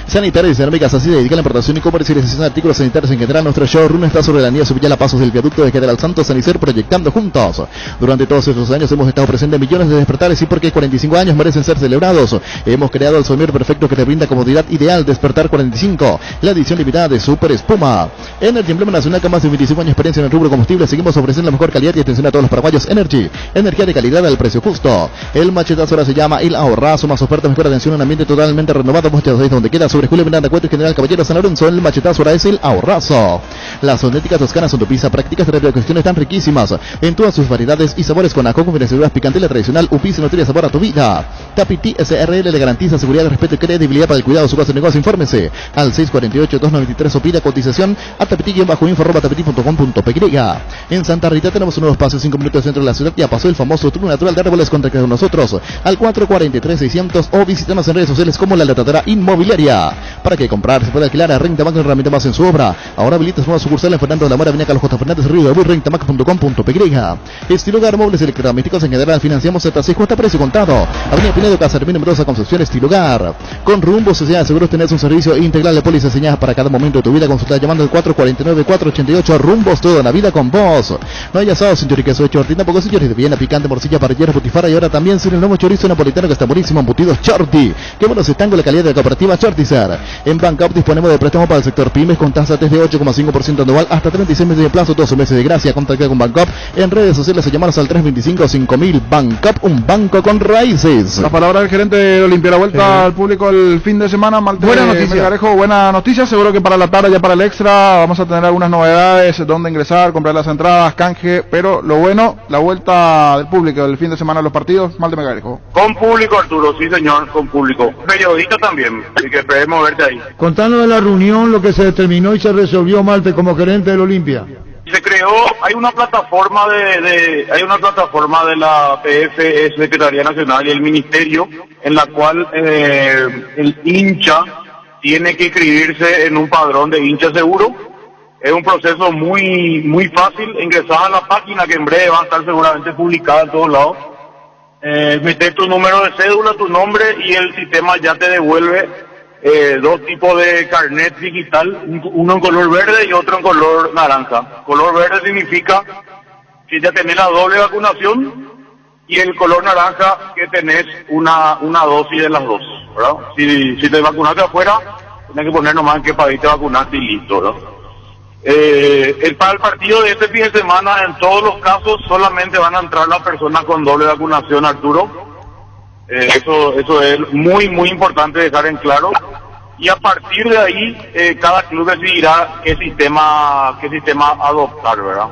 Sanitarios y Cerámicas así dedica la importación y comercialización de artículos sanitarios en general. Nuestro showroom está sobre la avenida Subillala, pasos del viaducto de General Santos, Sanicer, proyectando juntos. Durante todos estos años hemos estado presentes en millones de despertares y porque 45 años merecen ser celebrados. Hemos creado el somier perfecto que te brinda comodidad ideal. Despertar 45, la edición limitada de Super Espuma. Energy, emblema nacional con más de 25 años de experiencia en el rubro combustible. Seguimos ofreciendo la mejor calidad y atención a todos los paraguayos. Energy, energía de calidad al precio justo. El machetazo ahora se llama El Ahorrazo, más ofertas, mejor atención, un ambiente totalmente renovado. Muchas veces donde queda sobre Julio Miranda, Cuento y General Caballero San Lorenzo. El machetazo ahora es El Ahorrazo. Las sonéticas toscanas son tu pizza, prácticas de cuestiones tan riquísimas en todas sus variedades y sabores con ajo, con verduras picante, la tradicional Upis, no tiene sabor a tu vida. Tapiti SRL le garantiza seguridad, respeto y credibilidad para el cuidado de su base de negocio. Infórmese al 648-293 o pida cotización a tapiti-info@tapiti.com.py. En Santa Rita tenemos un nuevo espacio, 5 minutos dentro de la ciudad. Ya pasó el famoso tour natural de árboles. Contacta con nosotros al 443-600 o visítanos en redes sociales como La Latadora Inmobiliaria. Para que comprar se puede alquilar a Rentamac, una herramienta más en su obra. Ahora habilita su nueva sucursal en Fernando de la Mora, Avenida Carlos J. Fernández, Río de Bull, rentamac.com.py. Estilugar, móviles electrodomésticos en general, financiamos hasta 6 cuotas precio contado. Avenida Pinedo, Casa Hermín, numerosa Concepción. Estilugar. Con Rumbo Sociedad de Seguros tenés un servicio integral de pólizas diseñadas para cada momento de tu vida. Consulta llamando al 449-488. Rumbos, toda la vida con vos. No hay asado sin chorizo hecho ortina, tampoco sin chorizo de Viena, picante, morcilla, parrillera, putifara y ahora también sin el nuevo chorizo napolitano que está buenísimo, embutidos Chorti. Qué buenos están con la calidad de la cooperativa Chortizar. En Bankup disponemos de préstamo para el sector pymes con tasa desde 8,5% anual hasta 36 meses de plazo, 12 meses de gracia. Contacta con Bankup en redes sociales o llamarnos al 325-5000. Bankup, un banco con raíces.
La palabra del gerente de Olimpia. La vuelta al público el fin de semana. Malte,
buena noticia.
Melgarejo, buena noticia. Seguro que para la tarde, ya para el extra, vamos a tener algunas novedades, dónde ingresar, comprar las entradas, canje. Pero lo bueno, la vuelta del público el fin de semana a los partidos. Malte Melgarejo.
Con público, Arturo, sí señor, con público. Periodista también, así que esperemos verte ahí.
Contanos de la reunión, lo que se determinó y se resolvió, Malte, como gerente del Olimpia.
Se creó, hay una plataforma de la PF, Secretaría Nacional y el Ministerio, en la cual el hincha tiene que inscribirse en un padrón de hincha seguro. Es un proceso muy fácil. Ingresar a la página que en breve va a estar seguramente publicada en todos lados. Meter tu número de cédula, tu nombre y el sistema ya te devuelve dos tipos de carnet digital, uno en color verde y otro en color naranja. Color verde significa que ya tenés la doble vacunación y el color naranja que tenés una dosis de las dos, ¿verdad? Si te vacunaste afuera, tenés que poner nomás en qué país te vacunaste y listo, ¿verdad? Para el partido de este fin de semana, en todos los casos, solamente van a entrar las personas con doble vacunación, Arturo. Eso es muy importante dejar en claro. Y a partir de ahí, cada club decidirá qué sistema adoptar, ¿verdad?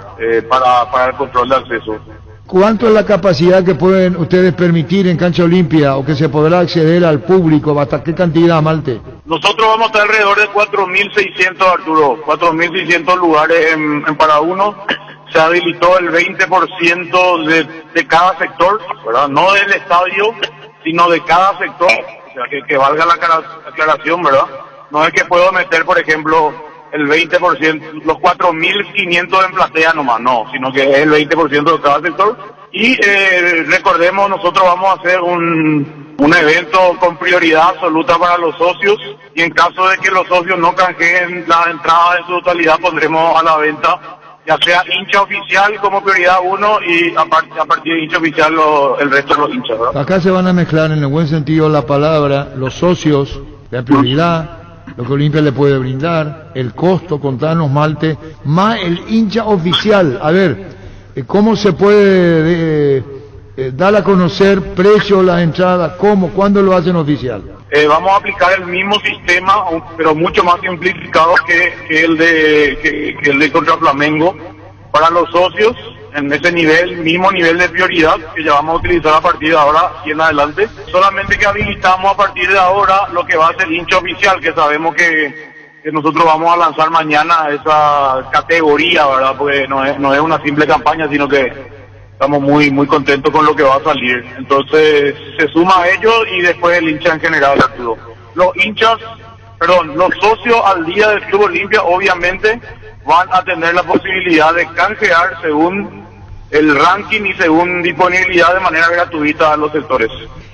Para el control de acceso.
¿Cuánto es la capacidad que pueden ustedes permitir en cancha Olimpia o que se podrá acceder al público? ¿Hasta qué cantidad, Malte?
Nosotros vamos a estar alrededor de 4.600, Arturo. 4.600 lugares en para uno. Se habilitó el 20% de cada sector, ¿verdad? No del estadio, sino de cada sector. O sea, que valga la aclaración, ¿verdad? No es que puedo meter, por ejemplo, el 20%, los 4.500 en platea nomás, no, sino que es el 20% de cada sector. Y recordemos, nosotros vamos a hacer un evento con prioridad absoluta para los socios, y en caso de que los socios no canjeen las entradas en su totalidad, pondremos a la venta ya sea hincha oficial como prioridad 1 y a partir de hincha oficial el resto de los hinchas, ¿verdad?
Acá se van a mezclar en el buen sentido la palabra, los socios, la prioridad, lo que Olimpia le puede brindar, el costo, contanos, Malte, más el hincha oficial. A ver, ¿cómo se puede dar a conocer precio, las entradas, cómo, cuándo lo hacen oficial?
Vamos a aplicar el mismo sistema, pero mucho más simplificado que el de contra Flamengo. Para los socios, en ese mismo nivel de prioridad que ya vamos a utilizar a partir de ahora y en adelante. Solamente que habilitamos a partir de ahora lo que va a ser hincha oficial, que sabemos que nosotros vamos a lanzar mañana esa categoría, ¿verdad? Porque no es una simple campaña, sino que estamos muy contentos con lo que va a salir. Entonces se suma a ellos y después el hincha en general. Los socios al día del Club Olimpia obviamente van a tener la posibilidad de canjear según el ranking y según disponibilidad de manera gratuita a los sectores.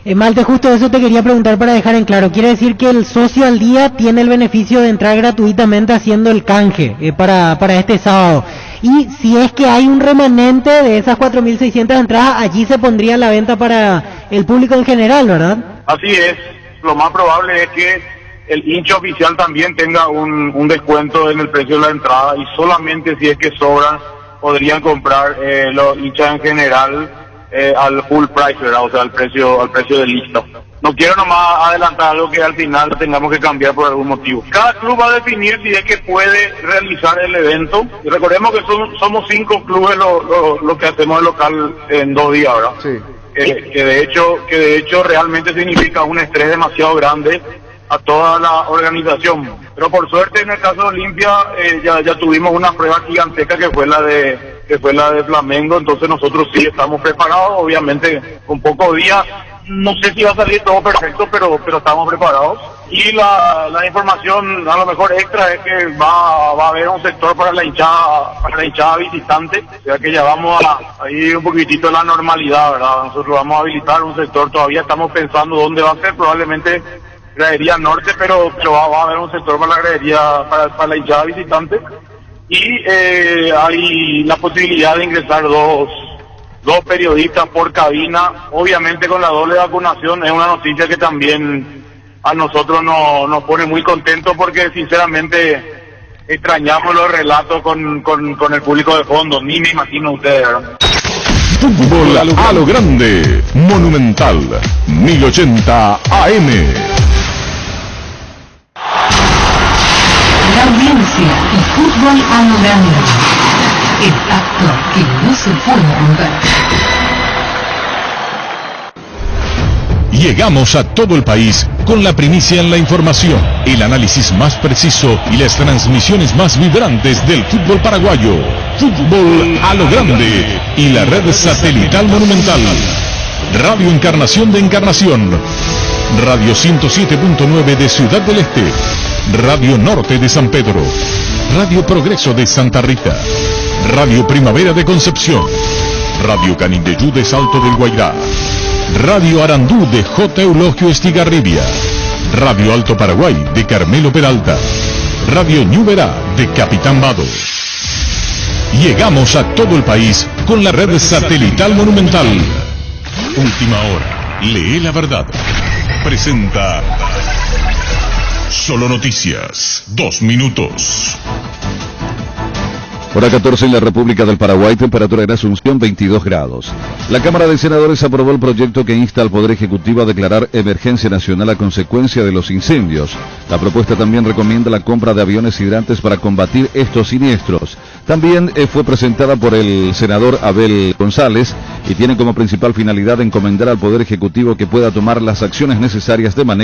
Malte, justo eso te quería preguntar para dejar en claro. Quiere decir que el socio al día tiene el beneficio de entrar gratuitamente haciendo el canje para este sábado. Y si es que hay un remanente de esas 4.600 entradas, allí se pondría a la venta para el público en general, ¿verdad?
Así es. Lo más probable es que el hincha oficial también tenga un descuento en el precio de la entrada, y solamente si es que sobran podrían comprar los hinchas en general al full price, ¿verdad? O sea, al precio de lista. No quiero nomás adelantar algo que al final tengamos que cambiar por algún motivo. Cada club va a definir si es que puede realizar el evento. Y recordemos que somos 5 clubes lo que hacemos el local en 2 días, ¿verdad? Sí. que de hecho realmente significa un estrés demasiado grande a toda la organización. Pero por suerte en el caso de Olimpia ya tuvimos una prueba gigantesca que fue la de Flamengo, entonces nosotros sí estamos preparados, obviamente con pocos días. No sé si va a salir todo perfecto, pero estamos preparados. Y la información a lo mejor extra es que va a haber un sector para la hinchada visitante, o sea que ya vamos a ir un poquitito a la normalidad, ¿verdad? Nosotros vamos a habilitar un sector, todavía estamos pensando dónde va a ser, probablemente gradería norte, pero va a haber un sector para la gradería, para la hinchada visitante. Y hay la posibilidad de ingresar dos periodistas por cabina, obviamente con la doble vacunación. Es una noticia que también a nosotros nos pone muy contentos porque sinceramente extrañamos los relatos con el público de fondo, ni me imagino ustedes, ¿verdad?
Fútbol a lo grande, Monumental, 1080 AM.
La audiencia y fútbol a lo grande. El pacto que no se puede romper.
Llegamos a todo el país con la primicia en la información, el análisis más preciso y las transmisiones más vibrantes del fútbol paraguayo. Fútbol a lo grande y la red satelital Monumental. Radio Encarnación de Encarnación. Radio 107.9 de Ciudad del Este. Radio Norte de San Pedro. Radio Progreso de Santa Rita. Radio Primavera de Concepción. Radio Canindeyú de Salto del Guairá. Radio Arandú de J. Eulogio Estigarribia. Radio Alto Paraguay de Carmelo Peralta. Radio Ñuberá de Capitán Vado. Llegamos a todo el país con la red satelital Monumental. Última hora. Lee la verdad. Presenta Solo Noticias. 2 minutos.
Hora 14 en la República del Paraguay, temperatura en Asunción 22 grados. La Cámara de Senadores aprobó el proyecto que insta al Poder Ejecutivo a declarar emergencia nacional a consecuencia de los incendios. La propuesta también recomienda la compra de aviones hidrantes para combatir estos siniestros. También fue presentada por el senador Abel González y tiene como principal finalidad encomendar al Poder Ejecutivo que pueda tomar las acciones necesarias de manera